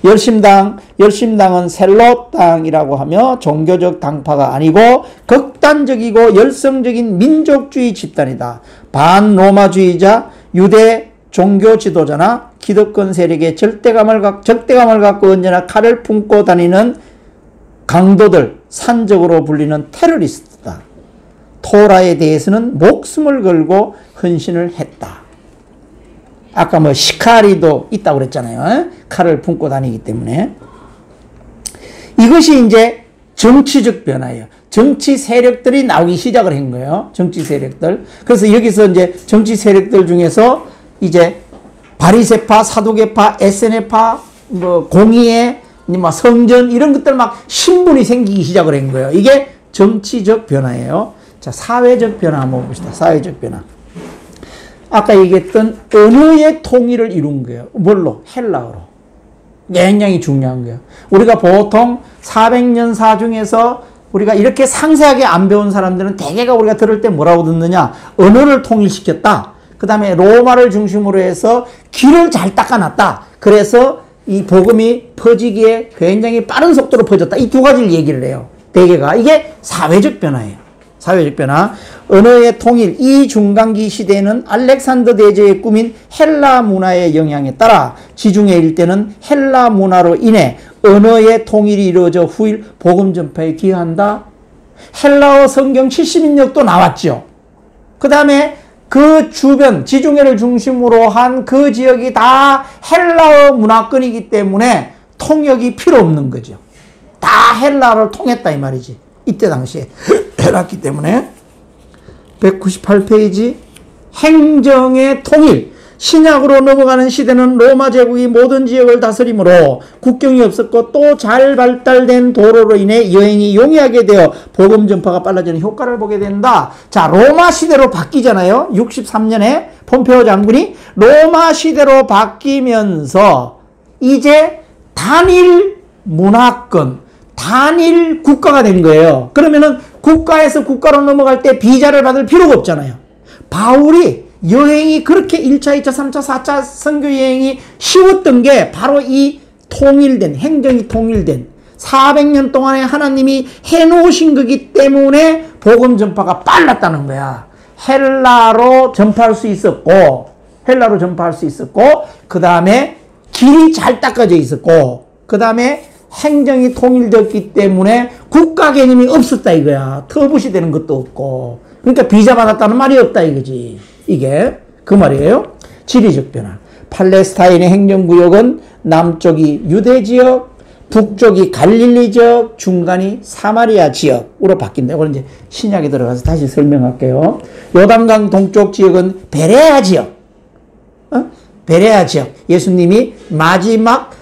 열심당은 셀롯당이라고 하며 종교적 당파가 아니고 극단적이고 열성적인 민족주의 집단이다. 반로마주의자, 유대 종교 지도자나 기득권 세력의 적대감을 갖고 언제나 칼을 품고 다니는 강도들, 산적으로 불리는 테러리스트다. 토라에 대해서는 목숨을 걸고 헌신을 했다. 아까 시카리도 있다고 그랬잖아요. 칼을 품고 다니기 때문에. 이것이 이제 정치적 변화예요. 정치 세력들이 나오기 시작을 한 거예요. 정치 세력들. 그래서 여기서 이제 정치 세력들 중에서 이제 바리새파, 사두개파, 에세네파, 공의회, 성전 이런 것들 막 신분이 생기기 시작을 한 거예요. 이게 정치적 변화예요. 자, 사회적 변화 한번 봅시다. 사회적 변화. 아까 얘기했던 언어의 통일을 이룬 거예요. 뭘로? 헬라어로. 굉장히 중요한 거예요. 우리가 보통 400년 사중에서 우리가 이렇게 상세하게 안 배운 사람들은 대개가 우리가 들을 때 뭐라고 듣느냐? 언어를 통일시켰다. 그 다음에 로마를 중심으로 해서 길을 잘 닦아놨다. 그래서 이 복음이 퍼지기에 굉장히 빠른 속도로 퍼졌다. 이 두 가지를 얘기를 해요. 대개가. 이게 사회적 변화예요. 사회적 변화. 언어의 통일. 이 중간기 시대에는 알렉산더 대제의 꿈인 헬라 문화의 영향에 따라 지중해 일대는 헬라 문화로 인해 언어의 통일이 이루어져 후일 복음 전파에 기여한다. 헬라어 성경 70인역도 나왔죠. 그 다음에 그 주변 지중해를 중심으로 한 그 지역이 다 헬라어 문화권이기 때문에 통역이 필요 없는 거죠. 다 헬라어를 통했다 이 말이지. 이때 당시에 해놨기 때문에 198페이지 행정의 통일. 신약으로 넘어가는 시대는 로마 제국이 모든 지역을 다스림으로 국경이 없었고 또 잘 발달된 도로로 인해 여행이 용이하게 되어 복음 전파가 빨라지는 효과를 보게 된다. 자, 로마 시대로 바뀌잖아요. 63년에 폼페오 장군이 로마 시대로 바뀌면서 이제 단일 문화권, 단일 국가가 된 거예요. 그러면은 국가에서 국가로 넘어갈 때 비자를 받을 필요가 없잖아요. 바울이 여행이 그렇게 1차, 2차, 3차, 4차 선교 여행이 쉬웠던 게 바로 이 통일된, 행정이 통일된 400년 동안에 하나님이 해놓으신 거기 때문에 복음 전파가 빨랐다는 거야. 헬라로 전파할 수 있었고, 그 다음에 길이 잘 닦아져 있었고, 그 다음에 행정이 통일되었기 때문에 국가 개념이 없었다 이거야. 터부시 되는 것도 없고. 그러니까 비자 받았다는 말이 없다 이거지. 이게 그 말이에요. 지리적 변화. 팔레스타인의 행정구역은 남쪽이 유대 지역, 북쪽이 갈릴리 지역, 중간이 사마리아 지역으로 바뀐다. 이걸 이제 신약에 들어가서 다시 설명할게요. 요단강 동쪽 지역은 베레아 지역. 베레아 지역. 예수님이 마지막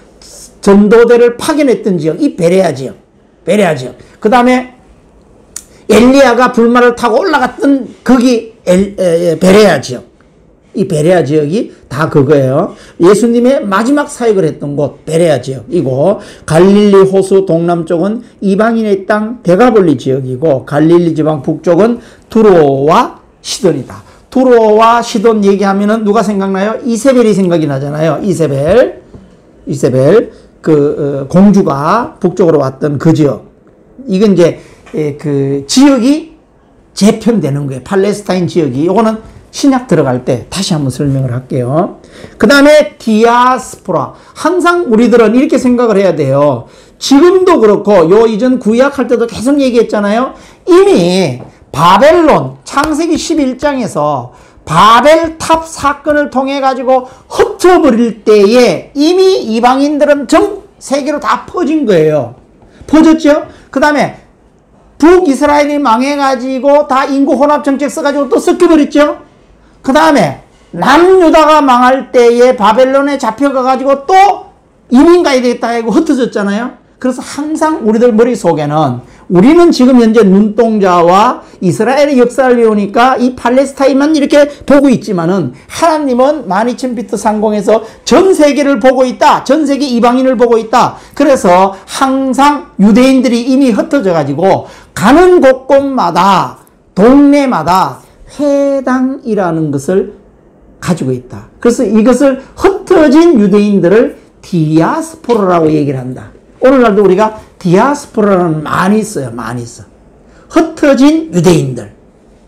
전도대를 파견했던 지역. 이 베레아 지역. 그 다음에 엘리야가 불말을 타고 올라갔던 거기 베레아 지역. 이 베레아 지역이 다 그거예요. 예수님의 마지막 사역을 했던 곳 베레아 지역이고, 갈릴리 호수 동남쪽은 이방인의 땅 데가볼리 지역이고, 갈릴리 지방 북쪽은 두로와 시돈이다. 두로와 시돈 얘기하면은 누가 생각나요? 이세벨이 생각이 나잖아요. 이세벨 공주가 북쪽으로 왔던 그 지역. 이건 이제 그 지역이 재편되는 거예요. 팔레스타인 지역이. 이거는 신약 들어갈 때 다시 한번 설명을 할게요. 그 다음에 디아스포라. 항상 우리들은 이렇게 생각을 해야 돼요. 지금도 그렇고 요 이전 구약할 때도 계속 얘기했잖아요. 이미 바벨론 창세기 11장에서 바벨탑 사건을 통해 가지고 흩어버릴 때에 이미 이방인들은 전 세계로 다 퍼진 거예요. 퍼졌죠? 그 다음에 북이스라엘이 망해가지고 다 인구 혼합 정책 써가지고 또 섞여버렸죠? 그 다음에 남유다가 망할 때에 바벨론에 잡혀가가지고 또 이민 가야 되겠다 하고 흩어졌잖아요? 그래서 항상 우리들 머릿속에는 우리는 지금 현재 눈동자와 이스라엘의 역사를 배우니까 이 팔레스타인만 이렇게 보고 있지만은 하나님은 12,000피트 상공에서 전 세계를 보고 있다. 전 세계 이방인을 보고 있다. 그래서 항상 유대인들이 이미 흩어져 가지고 가는 곳곳마다 동네마다 회당이라는 것을 가지고 있다. 그래서 이것을 흩어진 유대인들을 디아스포라라고 얘기를 한다. 오늘날도 우리가 디아스포라는 많이 있어요. 많이 있어. 흩어진 유대인들.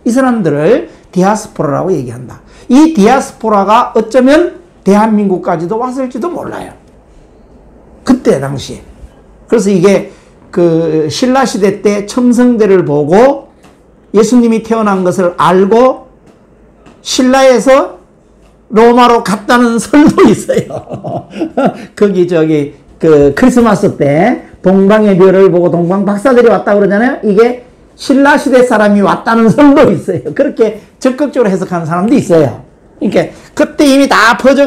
이 사람들을 디아스포라라고 얘기한다. 이 디아스포라가 어쩌면 대한민국까지도 왔을지도 몰라요. 그때 당시에. 그래서 이게 그 신라시대 때 첨성대를 보고 예수님이 태어난 것을 알고 신라에서 로마로 갔다는 설도 있어요. 거기 그 크리스마스 때 동방의 별을 보고 동방 박사들이 왔다 그러잖아요. 이게 신라시대 사람이 왔다는 설도 있어요. 그렇게 적극적으로 해석하는 사람도 있어요. 그러니까 그때 이미 다 퍼져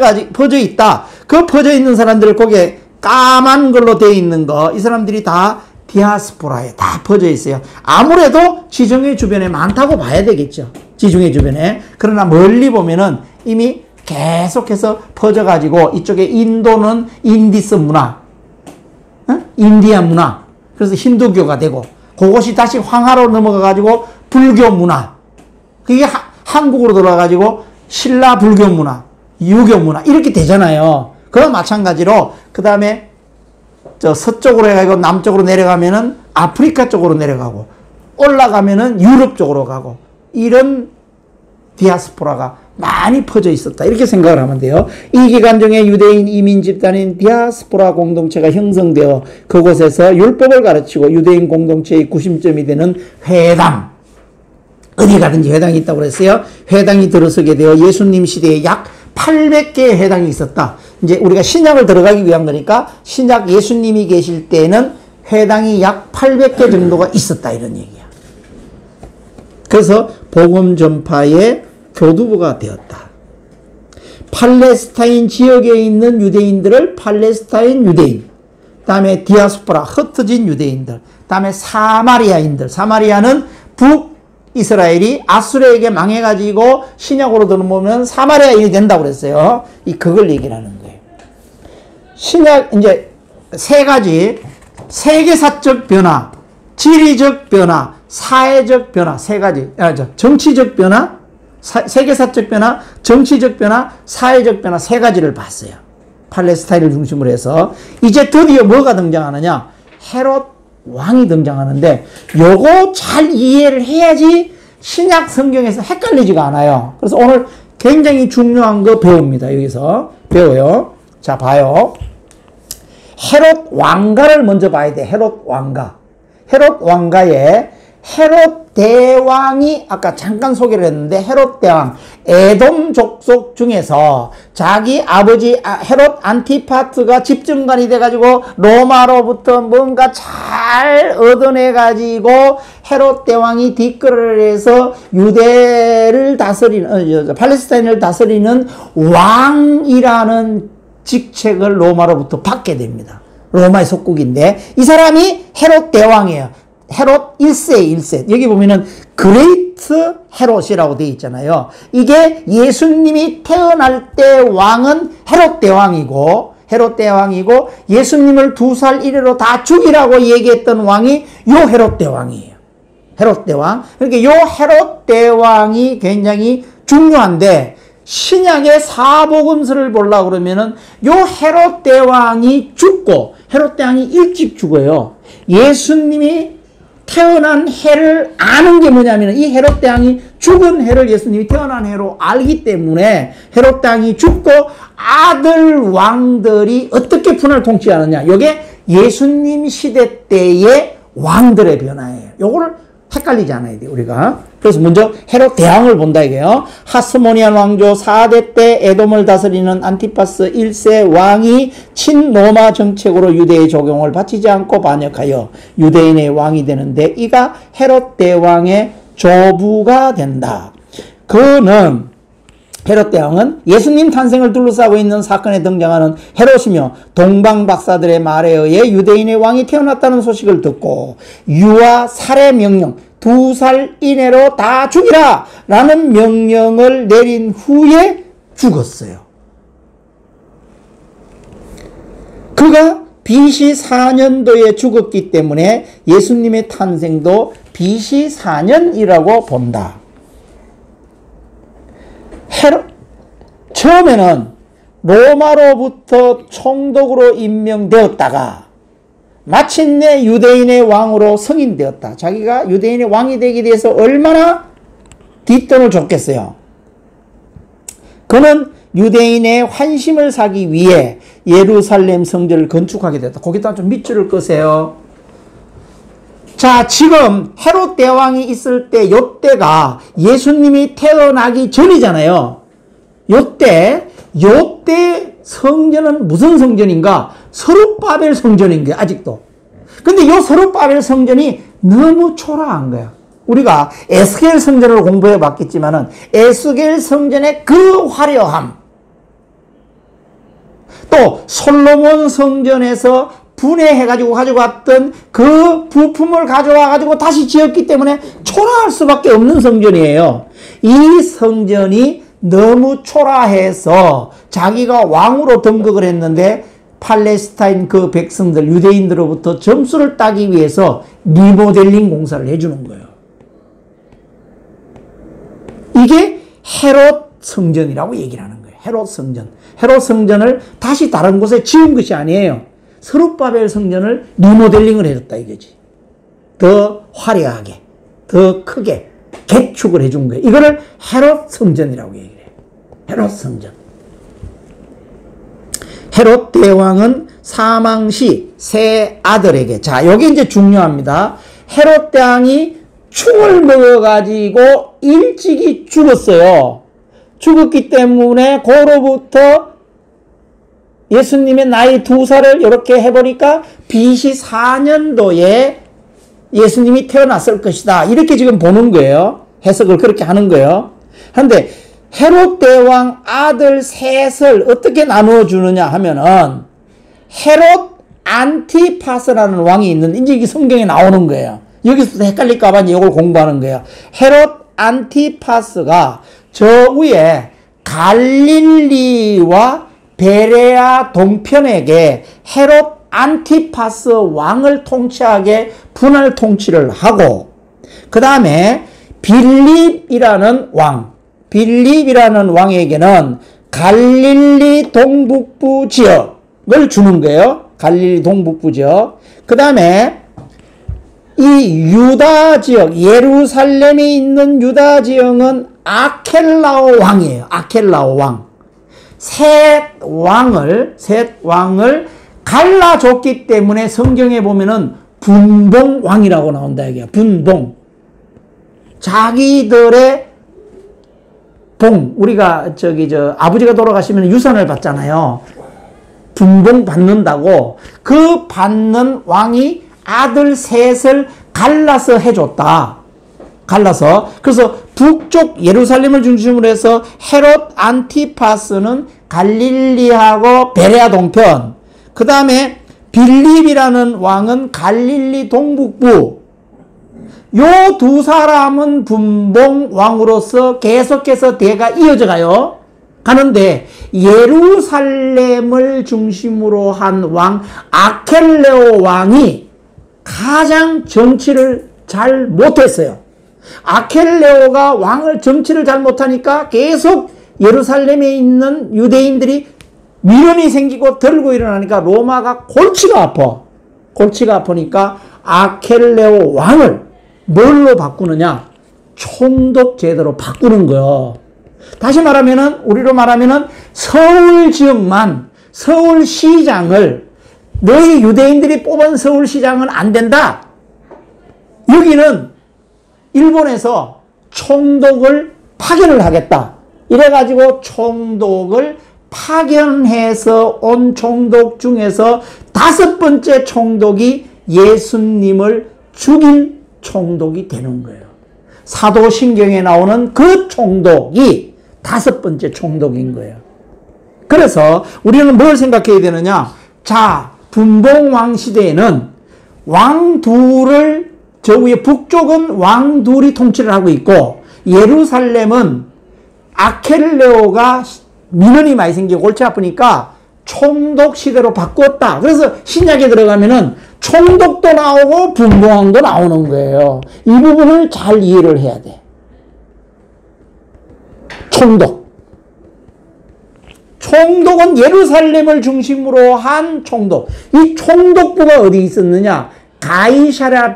있다. 그 퍼져 있는 사람들을 거기에 까만 걸로 되어 있는 거, 이 사람들이 다 디아스포라에 다 퍼져 있어요. 아무래도 지중해 주변에 많다고 봐야 되겠죠. 지중해 주변에. 그러나 멀리 보면은 이미 계속해서 퍼져가지고 이쪽에 인도는 인디스 문화, 인디아 문화, 그래서 힌두교가 되고, 그것이 다시 황하로 넘어가가지고 불교 문화. 그게 한국으로 돌아가가지고 신라 불교 문화, 유교 문화 이렇게 되잖아요. 그와 마찬가지로 그 다음에 저 서쪽으로 해가지고 남쪽으로 내려가면은 아프리카 쪽으로 내려가고 올라가면은 유럽 쪽으로 가고 이런 디아스포라가 많이 퍼져 있었다. 이렇게 생각을 하면 돼요. 이 기간 중에 유대인 이민 집단인 디아스포라 공동체가 형성되어 그곳에서 율법을 가르치고 유대인 공동체의 구심점이 되는 회당. 어디 가든지 회당이 있다고 그랬어요. 회당이 들어서게 되어 예수님 시대에 약 800개의 회당이 있었다. 이제 우리가 신약을 들어가기 위한 거니까 신약 예수님이 계실 때는 회당이 약 800개 정도가 있었다. 이런 얘기야. 그래서 복음 전파의 교두보가 되었다. 팔레스타인 지역에 있는 유대인들을 팔레스타인 유대인, 다음에 디아스포라, 흩어진 유대인들, 다음에 사마리아인들. 사마리아는 북이스라엘이 아수르에게 망해가지고 신약으로 들어보면 사마리아인이 된다고 그랬어요. 그걸 얘기를 하는 거예요. 신약, 이제 세 가지, 세계사적 변화, 지리적 변화, 사회적 변화, 세 가지, 정치적 변화, 세계사적 변화, 정치적 변화, 사회적 변화 세 가지를 봤어요. 팔레스타인을 중심으로 해서. 이제 드디어 뭐가 등장하느냐? 헤롯 왕이 등장하는데 요거 잘 이해를 해야지 신약 성경에서 헷갈리지가 않아요. 그래서 오늘 굉장히 중요한 거 배웁니다. 여기서 배워요. 자, 봐요. 헤롯 왕가를 먼저 봐야 돼. 헤롯 왕가. 헤롯 왕가에 헤롯 대왕이 아까 잠깐 소개를 했는데 헤롯 대왕 에돔 족속 중에서 자기 아버지 헤롯 안티파트가 집정관이 돼가지고 로마로부터 뭔가 잘 얻어내가지고 헤롯 대왕이 뒷거래를 해서 유대를 다스리는 팔레스타인을 다스리는 왕이라는 직책을 로마로부터 받게 됩니다. 로마의 속국인데 이 사람이 헤롯 대왕이에요. 헤롯 1세. 여기 보면은 그레이트 헤롯이라고 되어 있잖아요. 이게 예수님이 태어날 때 왕은 헤롯 대왕이고 예수님을 2살 이래로 다 죽이라고 얘기했던 왕이 요 헤롯 대왕이에요. 헤롯 대왕. 그러니까 요 헤롯 대왕이 굉장히 중요한데 신약의 사복음서를 보려고 그러면은 요 헤롯 대왕이 죽고 헤롯 대왕이 일찍 죽어요. 예수님이 태어난 해를 아는 게 뭐냐면 이 헤롯 대왕이 죽은 해를 예수님이 태어난 해로 알기 때문에 헤롯 대왕이 죽고 아들 왕들이 어떻게 분을 통치하느냐. 이게 예수님 시대 때의 왕들의 변화예요. 요거를 헷갈리지 않아야 돼요, 우리가. 그래서 먼저 헤롯 대왕을 본다 이게요. 하스모니안 왕조 4대 때 에돔을 다스리는 안티파스 1세 왕이 친로마 정책으로 유대의 적용을 바치지 않고 반역하여 유대인의 왕이 되는데 이가 헤롯 대왕의 조부가 된다. 헤롯 대왕은 예수님 탄생을 둘러싸고 있는 사건에 등장하는 헤롯이며 동방 박사들의 말에 의해 유대인의 왕이 태어났다는 소식을 듣고 유아 살해 명령 2살 이내로 다 죽이라 라는 명령을 내린 후에 죽었어요. 그가 BC 4년도에 죽었기 때문에 예수님의 탄생도 BC 4년이라고 본다. 처음에는 로마로부터 총독으로 임명되었다가 마침내 유대인의 왕으로 승인되었다. 자기가 유대인의 왕이 되기 위해서 얼마나 뒷돈을 줬겠어요. 그는 유대인의 환심을 사기 위해 예루살렘 성전을 건축하게 됐다. 거기다 좀 밑줄을 끄세요. 자, 지금 헤롯 대왕이 있을 때 요때가 예수님이 태어나기 전이잖아요. 요때 성전은 무슨 성전인가? 서룹바벨 성전인 거야, 아직도. 근데 요 서룹바벨 성전이 너무 초라한 거야. 우리가 에스겔 성전을 공부해 봤겠지만은 에스겔 성전의 그 화려함, 또 솔로몬 성전에서 분해해가지고 가져갔던 그 부품을 가져와가지고 다시 지었기 때문에 초라할 수밖에 없는 성전이에요. 이 성전이 너무 초라해서 자기가 왕으로 등극을 했는데 팔레스타인 그 백성들, 유대인들로부터 점수를 따기 위해서 리모델링 공사를 해주는 거예요. 이게 헤롯 성전이라고 얘기를 하는 거예요. 헤롯 성전. 헤롯 성전을 다시 다른 곳에 지은 것이 아니에요. 스룹바벨 성전을 리모델링을 해줬다 이거지. 더 화려하게, 더 크게 개축을 해준 거예요. 이거를 헤롯 성전이라고 얘기해요. 헤롯 성전. 헤롯 대왕은 사망 시 세 아들에게, 자, 요게 이제 중요합니다. 헤롯 대왕이 충을 먹어가지고 일찍이 죽었어요. 죽었기 때문에 고로부터 예수님의 나이 2살을 이렇게 해보니까 BC 4년도에 예수님이 태어났을 것이다. 이렇게 지금 보는 거예요. 해석을 그렇게 하는 거예요. 그런데 헤롯 대왕 아들 셋을 어떻게 나누어 주느냐 하면은 헤롯 안티파스라는 왕이 있는데 이제 이게 성경에 나오는 거예요. 여기서부터 헷갈릴까봐 이걸 공부하는 거예요. 헤롯 안티파스가 저 위에 갈릴리와 베레아 동편에게 헤롯 안티파스 왕을 통치하게 분할 통치를 하고, 그 다음에 빌립이라는 왕에게는 갈릴리 동북부 지역을 주는 거예요. 갈릴리 동북부 지역. 그 다음에 이 유다 지역, 예루살렘에 있는 유다 지역은 아켈라오 왕이에요. 아켈라오 왕. 셋 왕을 갈라줬기 때문에 성경에 보면은 분봉왕이라고 나온다 이게. 분봉. 자기들의 우리가 아버지가 돌아가시면 유산을 받잖아요. 분봉 받는다고. 그 받는 왕이 아들 셋을 갈라서 해줬다. 그래서 북쪽 예루살렘을 중심으로 해서 헤롯 안티파스는 갈릴리하고 베레아 동편, 그 다음에 빌립이라는 왕은 갈릴리 동북부. 요 두 사람은 분봉 왕으로서 계속해서 대가 이어져 가는데 예루살렘을 중심으로 한 왕 아켈레오 왕이 가장 정치를 잘 못했어요. 아켈레오가 정치를 잘 못하니까 계속 예루살렘에 있는 유대인들이 미련이 생기고 들고 일어나니까 로마가 골치가 아프니까 아켈레오 왕을 뭘로 바꾸느냐? 총독 제도로 바꾸는 거예요. 다시 말하면은, 우리로 말하면은 서울 지역만, 서울시장을, 너희 유대인들이 뽑은 서울시장은 안 된다. 여기는 일본에서 총독을 파견을 하겠다. 이래가지고 총독을 파견해서 온 총독 중에서 5번째 총독이 예수님을 죽인 총독이 되는 거예요. 사도신경에 나오는 그 총독이 5번째 총독인 거예요. 그래서 우리는 뭘 생각해야 되느냐? 자, 분봉왕 시대에는 왕 둘을, 저 위에 북쪽은 왕 둘이 통치를 하고 있고, 예루살렘은 아켈레오가 민원이 많이 생기고 골치 아프니까 총독 시대로 바꿨다. 그래서 신약에 들어가면은 총독도 나오고 분봉왕도 나오는 거예요. 이 부분을 잘 이해를 해야 돼. 총독은 예루살렘을 중심으로 한 총독. 이 총독부가 어디 있었느냐? 가이사랴,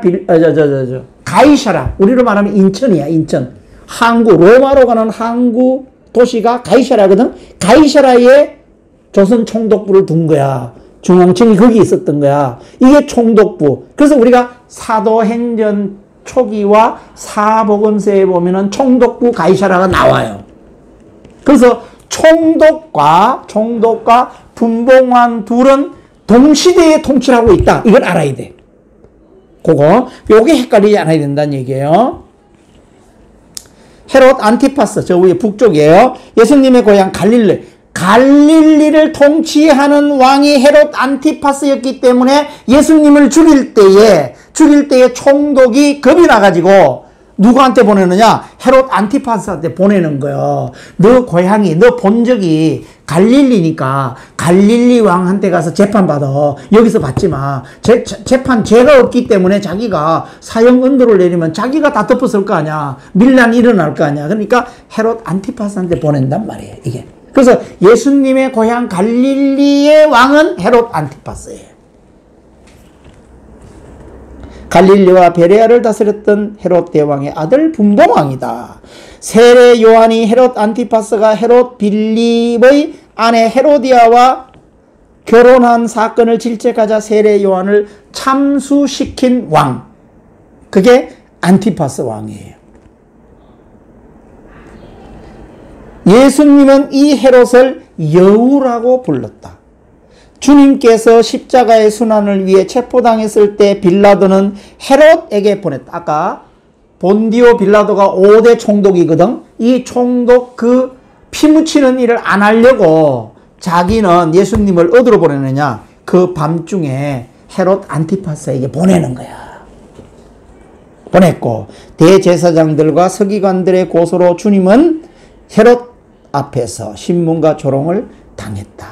우리로 말하면 인천이야, 인천. 로마로 가는 항구 도시가 가이사랴거든. 가이사랴에 조선 총독부를 둔 거야. 중앙청이 거기 있었던 거야. 이게 총독부. 그래서 우리가 사도행전 초기와 사복음서에 보면은 총독부 가이사랴가 나와요. 그래서 총독과 분봉왕 둘은 동시대에 통치를 하고 있다. 이걸 알아야 돼. 요게 헷갈리지 않아야 된다는 얘기예요. 헤롯 안티파스, 저 위에 북쪽이에요. 예수님의 고향 갈릴리를 통치하는 왕이 헤롯 안티파스였기 때문에 예수님을 죽일 때에 총독이 겁이 나가지고 누구한테 보내느냐? 헤롯 안티파스한테 보내는 거예요. 너 고향이, 너 본적이 갈릴리니까 갈릴리 왕한테 가서 재판받아. 여기서 받지 마. 재판 죄가 없기 때문에 자기가 사형 언도를 내리면 자기가 다 덮었을 거 아니야. 밀란이 일어날 거 아니야. 그러니까 헤롯 안티파스한테 보낸단 말이에요. 이게. 그래서 예수님의 고향 갈릴리의 왕은 헤롯 안티파스예요. 갈릴리와 베레아를 다스렸던 헤롯 대왕의 아들 분봉왕이다. 세례 요한이 헤롯 안티파스가 헤롯 빌립의 아내 헤로디아와 결혼한 사건을 질책하자 세례 요한을 참수시킨 왕. 그게 안티파스 왕이에요. 예수님은 이 헤롯을 여우라고 불렀다. 주님께서 십자가의 순환을 위해 체포당했을 때 빌라도는 헤롯에게 보냈다. 아까 본디오 빌라도가 5대 총독이거든. 이 총독 그 피 묻히는 일을 안 하려고 자기는 예수님을 어디로 보내느냐. 그 밤중에 헤롯 안티파스에게 보내는 거야. 보냈고 대제사장들과 서기관들의 고소로 주님은 헤롯 앞에서 신문과 조롱을 당했다.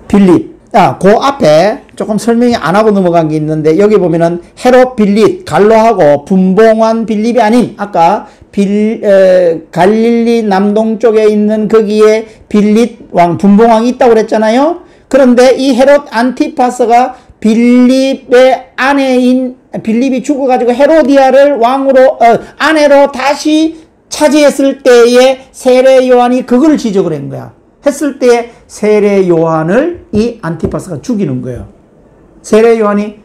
빌립. 그 앞에 조금 설명이 안 하고 넘어간 게 있는데, 여기 보면은 헤롯 빌립, 갈로하고 분봉한 빌립이 아닌, 아까 갈릴리 남동쪽에 있는 거기에 빌립 왕, 분봉왕이 있다고 그랬잖아요. 그런데 이 헤롯 안티파스가 빌립의 아내인, 빌립이 죽어가지고 헤로디아를 왕으로, 아내로 다시 차지했을 때에 세례 요한이 그걸 지적을 한 거야. 했을 때 세례 요한을 이 안티파스가 죽이는 거예요. 세례 요한이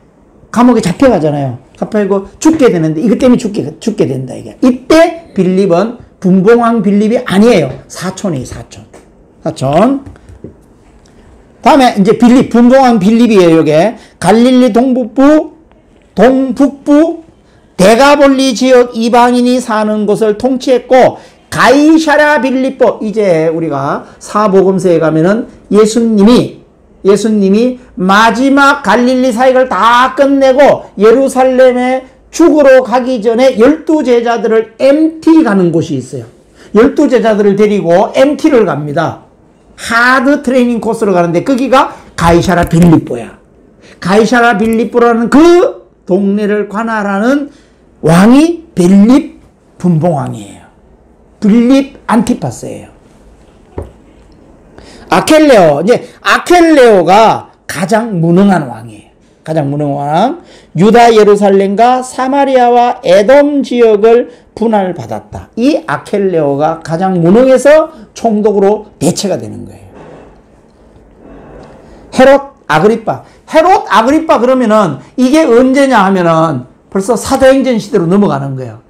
감옥에 잡혀가잖아요. 잡혀가고 죽게 되는데 이것 때문에 죽게 된다 이게. 이때 빌립은 분봉왕 빌립이 아니에요. 사촌이에요. 사촌. 다음에 이제 빌립, 분봉왕 빌립이에요. 이게 갈릴리 동북부 데가볼리 지역 이방인이 사는 곳을 통치했고, 가이사랴 빌립보, 이제 우리가 사복음서에 가면은 예수님이 마지막 갈릴리 사역을 다 끝내고 예루살렘에 죽으러 가기 전에 12제자들을 MT 가는 곳이 있어요. 12제자들을 데리고 MT를 갑니다. 하드 트레이닝 코스로 가는데 거기가 가이사랴 빌립보야. 가이사랴 빌립보라는 그 동네를 관할하는 왕이 빌립 분봉왕이에요. 빌립 안티파스예요. 아켈레오가 가장 무능한 왕이에요. 가장 무능한 왕. 유다 예루살렘과 사마리아와 에돔 지역을 분할받았다. 이 아켈레오가 가장 무능해서 총독으로 대체가 되는 거예요. 헤롯 아그리빠 그러면은 이게 언제냐 하면은 벌써 사도행전 시대로 넘어가는 거예요.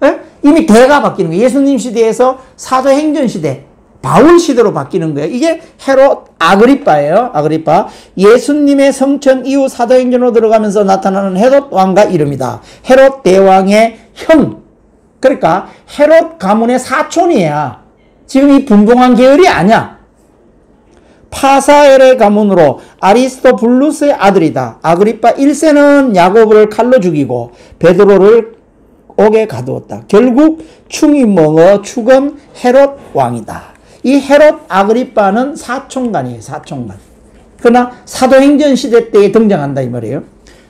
에? 이미 대가 바뀌는 거예요. 예수님 시대에서 사도행전 시대, 바울 시대로 바뀌는 거예요. 이게 헤롯 아그리빠예요. 아그리빠. 예수님의 성천 이후 사도행전으로 들어가면서 나타나는 헤롯 왕과 이름이다. 헤롯 대왕의 형. 그러니까 헤롯 가문의 사촌이야. 지금 이 분봉왕 계열이 아니야. 파사엘의 가문으로 아리스토블루스의 아들이다. 아그리빠 1세는 야고보를 칼로 죽이고 베드로를 옥에 가두었다. 결국 충이 먹어 죽은 헤롯 왕이다. 이 헤롯 아그리빠는 사촌간이에요. 사촌간. 그러나 사도행전 시대 때에 등장한다 이 말이에요.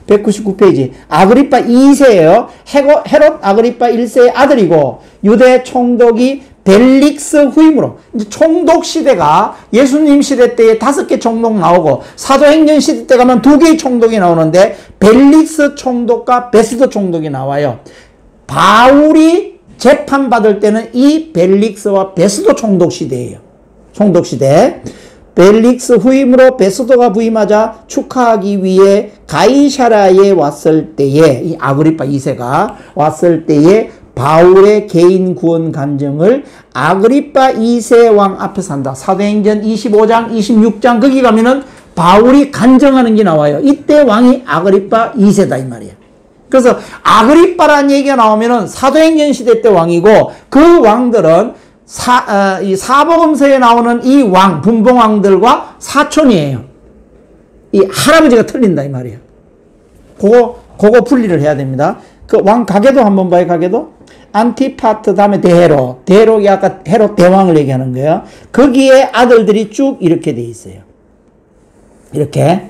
199페이지. 아그리빠 2세예요. 헤롯 아그리빠 1세의 아들이고 유대 총독이 벨릭스 후임으로, 이제 총독 시대가 예수님 시대 때에 5개 총독 나오고 사도행전 시대 때 가면 2개의 총독이 나오는데 벨릭스 총독과 베스도 총독이 나와요. 바울이 재판받을 때는 이 벨릭스와 베스도 총독 시대예요. 총독 시대. 벨릭스 후임으로 베스도가 부임하자 축하하기 위해 가이사랴에 왔을 때에, 이 아그리빠 2세가 왔을 때에 바울의 개인 구원 간증을 아그리빠 2세 왕 앞에서 한다. 사도행전 25장, 26장 거기 가면은 바울이 간증하는 게 나와요. 이때 왕이 아그리빠 2세다 이 말이에요. 그래서 아그리빠라는 얘기가 나오면은 사도행전 시대 때 왕이고, 그 왕들은 이 사복음서에 나오는 이 왕, 분봉왕들과 사촌이에요. 이 할아버지가 틀린다 이 말이에요. 그거 분리를 해야 됩니다. 그 왕 가계도 한번 봐요. 가계도. 안티파트 다음에 대헤롯. 대헤롯이 아까 헤롯 대왕을 얘기하는 거예요. 거기에 아들들이 쭉 이렇게 돼 있어요. 이렇게.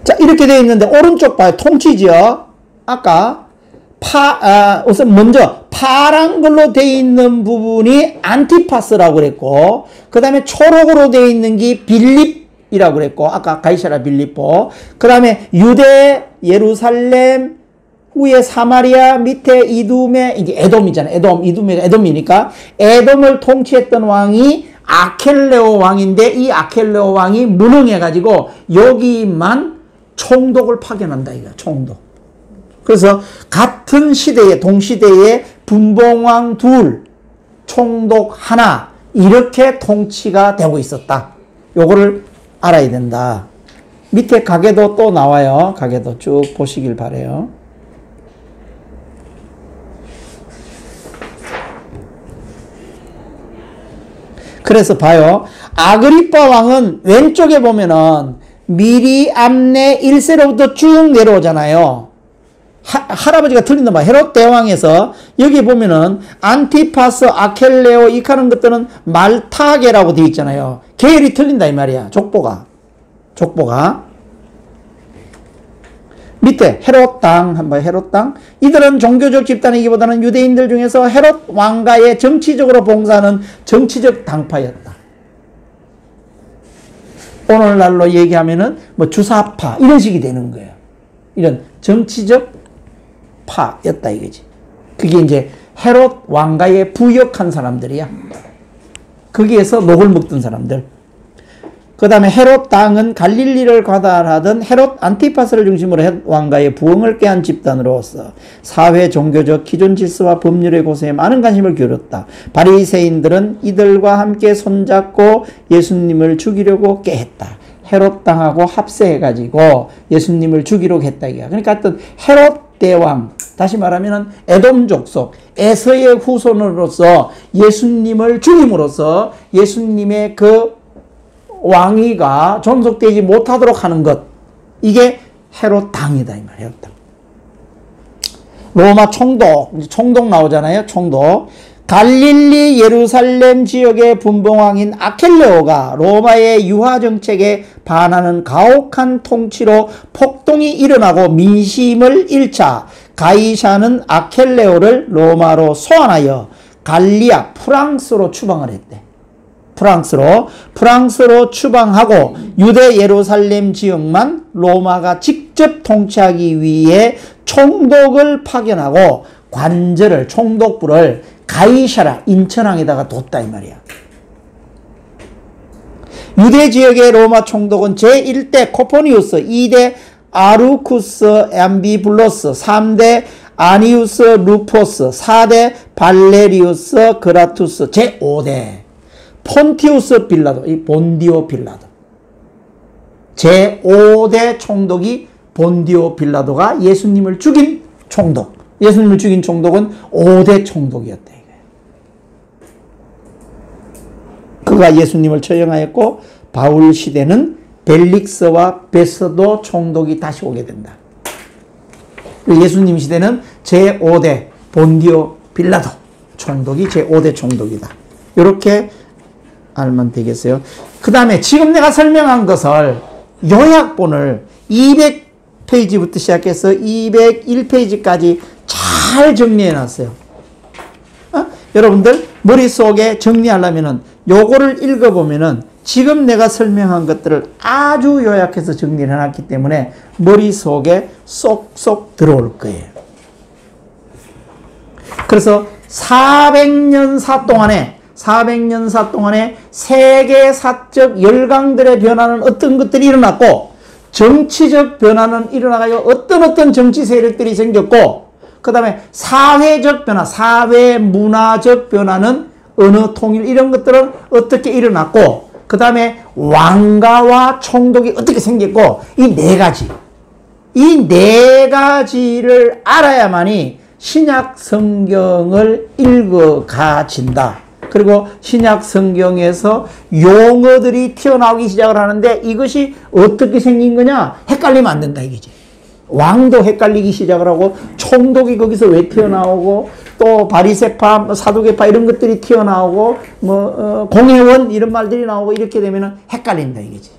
자, 이렇게 돼 있는데 오른쪽 봐요. 통치지요. 아까 우선 먼저 파란 걸로 돼 있는 부분이 안티파스라고 그랬고, 그 다음에 초록으로 돼 있는 게 빌립이라고 그랬고, 아까 가이사라 빌립보, 그 다음에 유대, 예루살렘, 후에 사마리아, 밑에 이두메, 이게 에돔이잖아요. 이두메가 에돔이니까 에돔을 통치했던 왕이 아켈레오 왕인데, 이 아켈레오 왕이 무능해가지고 여기만 총독을 파견한다 이거. 총독. 그래서 같은 시대에, 동시대에 분봉왕 둘, 총독 하나, 이렇게 통치가 되고 있었다. 요거를 알아야 된다. 밑에 가계도 또 나와요. 가계도 쭉 보시길 바라요. 그래서 봐요. 아그리빠 왕은 왼쪽에 보면은 미리, 암내, 1세로부터 쭉 내려오잖아요. 할아버지가 틀린다 봐. 헤롯 대왕에서 여기 보면은 안티파스, 아켈레오 이카는 것들은 말타계라고 되어 있잖아요. 계열이 틀린다 이 말이야. 족보가. 밑에 헤롯 땅 한번 헤롯 땅. 이들은 종교적 집단이기보다는 유대인들 중에서 헤롯 왕가에 정치적으로 봉사하는 정치적 당파였다. 오늘날로 얘기하면은 뭐 주사파 이런 식이 되는 거예요. 이런 정치적 파였다 이거지. 그게 이제 헤롯 왕가에 부역한 사람들이야. 거기에서 녹을 먹던 사람들. 그 다음에 헤롯 땅은 갈릴리를 과달하던 헤롯 안티파스를 중심으로 헤롯 왕가의 부흥을 꾀한 집단으로서 사회, 종교적 기존 질서와 법률의 고세에 많은 관심을 기울였다. 바리새인들은 이들과 함께 손잡고 예수님을 죽이려고 꾀했다. 헤롯 땅하고 합세해가지고 예수님을 죽이려고 했다. 그러니까 어떤 헤롯 대왕, 다시 말하면 에돔 족속, 에서의 후손으로서 예수님을 죽임으로써 예수님의 그 왕위가 존속되지 못하도록 하는 것, 이게 헤롯 당이다 이 말이에요. 헤롯 당. 로마 총독 나오잖아요. 총독. 갈릴리 예루살렘 지역의 분봉왕인 아켈레오가 로마의 유화 정책에 반하는 가혹한 통치로 폭동이 일어나고 민심을 잃자 가이사는 아켈레오를 로마로 소환하여 갈리아 프랑스로 추방을 했대. 프랑스로 추방하고 유대 예루살렘 지역만 로마가 직접 통치하기 위해 총독을 파견하고 관절을, 총독부를 가이사라 인천항에다가 뒀다 이 말이야. 유대 지역의 로마 총독은 제1대 코포니우스, 2대 아루쿠스 앰비블로스, 3대 아니우스 루포스, 4대 발레리우스 그라투스, 제5대 폰티우스 빌라도, 이 본디오 빌라도. 제5대 총독이 본디오 빌라도가 예수님을 죽인 총독. 예수님을 죽인 총독은 5대 총독이었다. 그가 예수님을 처형하였고 바울 시대는 벨릭스와 베스도 총독이 다시 오게 된다. 예수님 시대는 제5대 본디오 빌라도 총독이 제5대 총독이다. 이렇게 알면 되겠어요. 그 다음에 지금 내가 설명한 것을 요약본을 200페이지부터 시작해서 201페이지까지 잘 정리해 놨어요. 여러분들 머릿속에 정리하려면은 요거를 읽어보면은 지금 내가 설명한 것들을 아주 요약해서 정리를 해놨기 때문에 머릿속에 쏙쏙 들어올 거예요. 그래서 400년사 동안에 세계사적 열강들의 변화는 어떤 것들이 일어났고 정치적 변화는 일어나가지고 어떤 정치 세력들이 생겼고 그 다음에 사회적 변화, 사회 문화적 변화는 언어 통일 이런 것들은 어떻게 일어났고 그 다음에 왕가와 총독이 어떻게 생겼고 이 네 가지를 알아야만이 신약 성경을 읽어가진다. 그리고 신약 성경에서 용어들이 튀어나오기 시작을 하는데 이것이 어떻게 생긴 거냐? 헷갈리면 안 된다 이거지. 왕도 헷갈리기 시작을 하고 총독이 거기서 왜 튀어나오고 또 바리새파, 사두개파 이런 것들이 튀어나오고 공회원 이런 말들이 나오고 이렇게 되면 헷갈린다 이거지.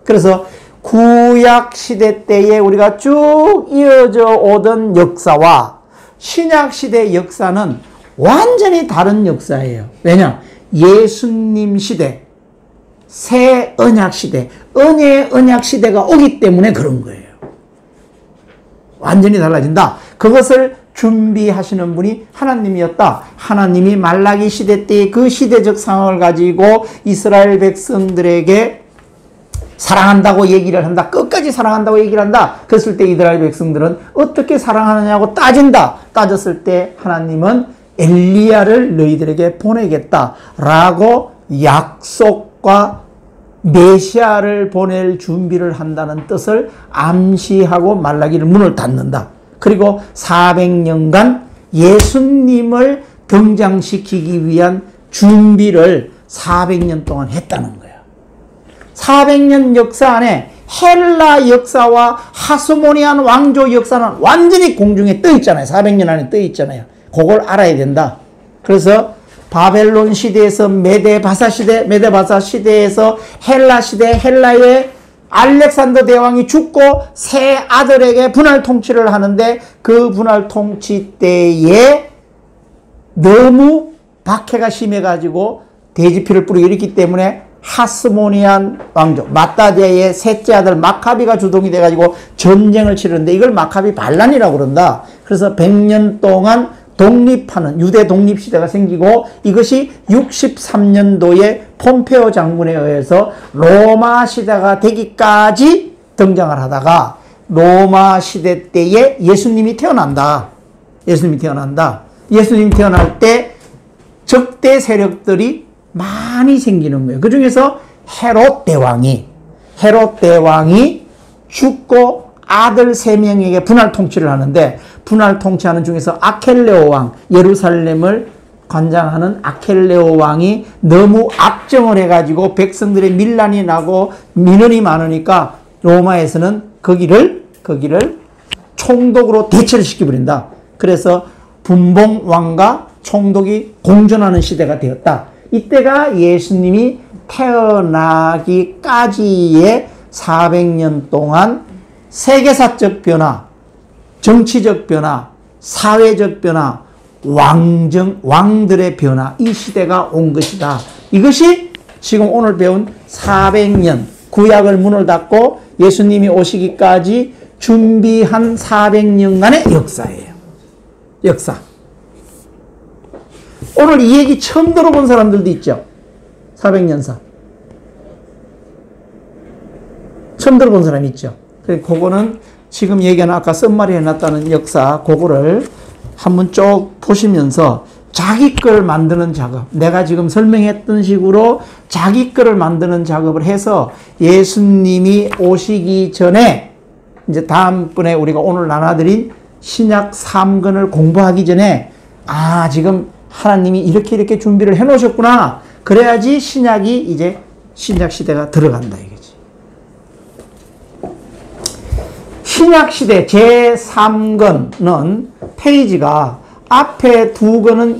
그래서 구약 시대 때에 우리가 쭉 이어져 오던 역사와 신약 시대 역사는 완전히 다른 역사예요. 왜냐? 예수님 시대, 새 언약 시대, 은혜의 언약 시대가 오기 때문에 그런 거예요. 완전히 달라진다. 그것을 준비하시는 분이 하나님이었다. 하나님이 말라기 시대 때의 그 시대적 상황을 가지고 이스라엘 백성들에게 사랑한다고 얘기를 한다. 끝까지 사랑한다고 얘기를 한다. 그랬을 때 이스라엘 백성들은 어떻게 사랑하느냐고 따진다. 따졌을 때 하나님은 엘리야를 너희들에게 보내겠다라고 약속과 메시아를 보낼 준비를 한다는 뜻을 암시하고 말라기를 문을 닫는다. 그리고 400년간 예수님을 등장시키기 위한 준비를 400년 동안 했다는 거예요. 400년 역사 안에 헬라 역사와 하스모니안 왕조 역사는 완전히 공중에 떠 있잖아요. 400년 안에 떠 있잖아요. 그걸 알아야 된다. 그래서 바벨론 시대에서 메데바사 시대에서 헬라 시대, 헬라의 알렉산더 대왕이 죽고 새 아들에게 분할 통치를 하는데 그 분할 통치 때에 너무 박해가 심해가지고 돼지피를 뿌리고 이랬기 때문에 하스모니안 왕조, 마따디아의 셋째 아들 마카비가 주동이 돼가지고 전쟁을 치르는데 이걸 마카비 반란이라고 그런다. 그래서 100년 동안 독립하는 유대 독립시대가 생기고 이것이 63년도에 폼페오 장군에 의해서 로마 시대가 되기까지 등장을 하다가 로마 시대 때에 예수님이 태어난다. 예수님이 태어날 때 적대 세력들이 많이 생기는 거예요. 그 중에서 헤롯 대왕이 죽고 아들 3명에게 분할 통치를 하는데 분할 통치하는 중에서 아켈레오 왕, 예루살렘을 관장하는 아켈레오 왕이 너무 악정을 해가지고 백성들의 밀란이 나고 민원이 많으니까 로마에서는 거기를 총독으로 대체를 시켜버린다. 그래서 분봉 왕과 총독이 공존하는 시대가 되었다. 이때가 예수님이 태어나기까지의 400년 동안 세계사적 변화, 정치적 변화, 사회적 변화, 왕들의 변화, 이 시대가 온 것이다. 이것이 지금 오늘 배운 400년, 구약을 문을 닫고 예수님이 오시기까지 준비한 400년간의 역사예요. 역사. 오늘 이 얘기 처음 들어본 사람들도 있죠. 400년사. 처음 들어본 사람이 있죠. 그거는 지금 얘기하는 아까 썸마리 해놨다는 역사, 그거를 한번 쭉 보시면서 자기 걸 만드는 작업, 내가 지금 설명했던 식으로 자기 거를 만드는 작업을 해서 예수님이 오시기 전에 이제 다음번에 우리가 오늘 나눠드린 신약 3권을 공부하기 전에 지금 하나님이 이렇게 준비를 해 놓으셨구나. 그래야지 신약이 이제 신약 시대가 들어간다 이거지. 신약 시대 제3권은 페이지가 앞에 2권은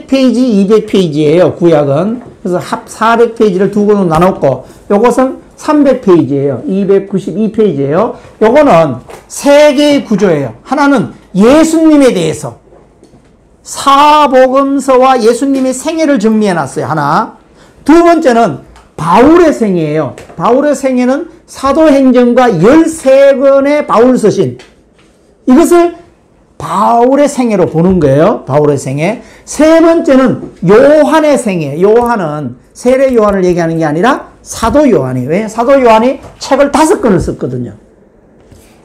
200페이지예요. 구약은. 그래서 합 400페이지를 2권으로 나눴고 요것은 300페이지예요. 292페이지예요. 요거는 세 개의 구조예요. 하나는 예수님에 대해서 사복음서와 예수님의 생애를 정리해 놨어요. 하나. 두 번째는 바울의 생애예요. 바울의 생애는 사도행전과 13권의 바울 서신. 이것을 바울의 생애로 보는 거예요. 바울의 생애. 세 번째는 요한의 생애. 요한은 세례 요한을 얘기하는 게 아니라 사도 요한이에요. 왜? 사도 요한이 책을 5권을 썼거든요.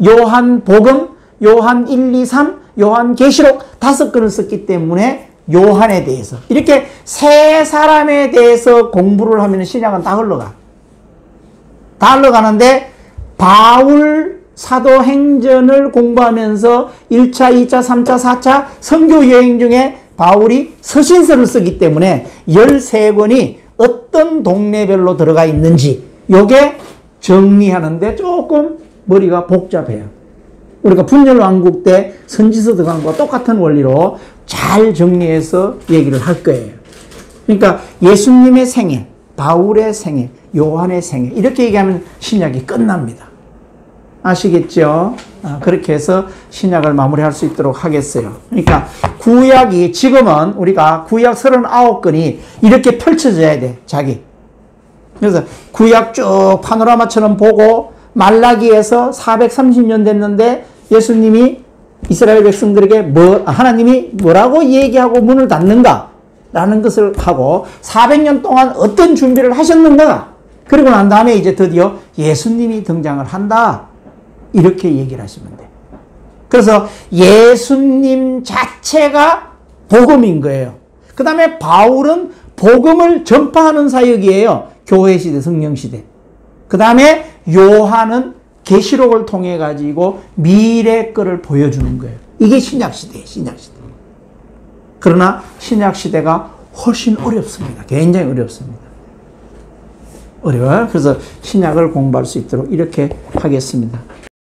요한 복음, 요한 1, 2, 3, 요한 계시록 5권을 썼기 때문에 요한에 대해서 이렇게 세 사람에 대해서 공부를 하면 신약은 다 흘러가. 다 흘러가는데 바울 사도행전을 공부하면서 1차, 2차, 3차, 4차 선교 여행 중에 바울이 서신서를 쓰기 때문에 13권이 어떤 동네별로 들어가 있는지 요게 정리하는데 조금 머리가 복잡해요. 우리가 분열왕국 때 선지서 들어간 거와 똑같은 원리로 잘 정리해서 얘기를 할 거예요. 그러니까 예수님의 생애, 바울의 생애, 요한의 생애 이렇게 얘기하면 신약이 끝납니다. 아시겠죠? 그렇게 해서 신약을 마무리할 수 있도록 하겠어요. 그러니까 구약이 지금은 우리가 구약 39권이 이렇게 펼쳐져야 돼. 자기. 그래서 구약 쭉 파노라마처럼 보고 말라기에서 430년 됐는데 예수님이 이스라엘 백성들에게 하나님이 뭐라고 얘기하고 문을 닫는가? 라는 것을 하고 400년 동안 어떤 준비를 하셨는가? 그리고 난 다음에 이제 드디어 예수님이 등장을 한다. 이렇게 얘기를 하시면 돼요. 그래서 예수님 자체가 복음인 거예요. 그 다음에 바울은 복음을 전파하는 사역이에요. 교회 시대, 성령 시대. 그 다음에 요한은 계시록을 통해 가지고 미래 거를 보여주는 거예요. 이게 신약 시대예요. 신약 시대. 그러나 신약 시대가 훨씬 어렵습니다. 굉장히 어렵습니다. 어려워요. 그래서 신약을 공부할 수 있도록 이렇게 하겠습니다.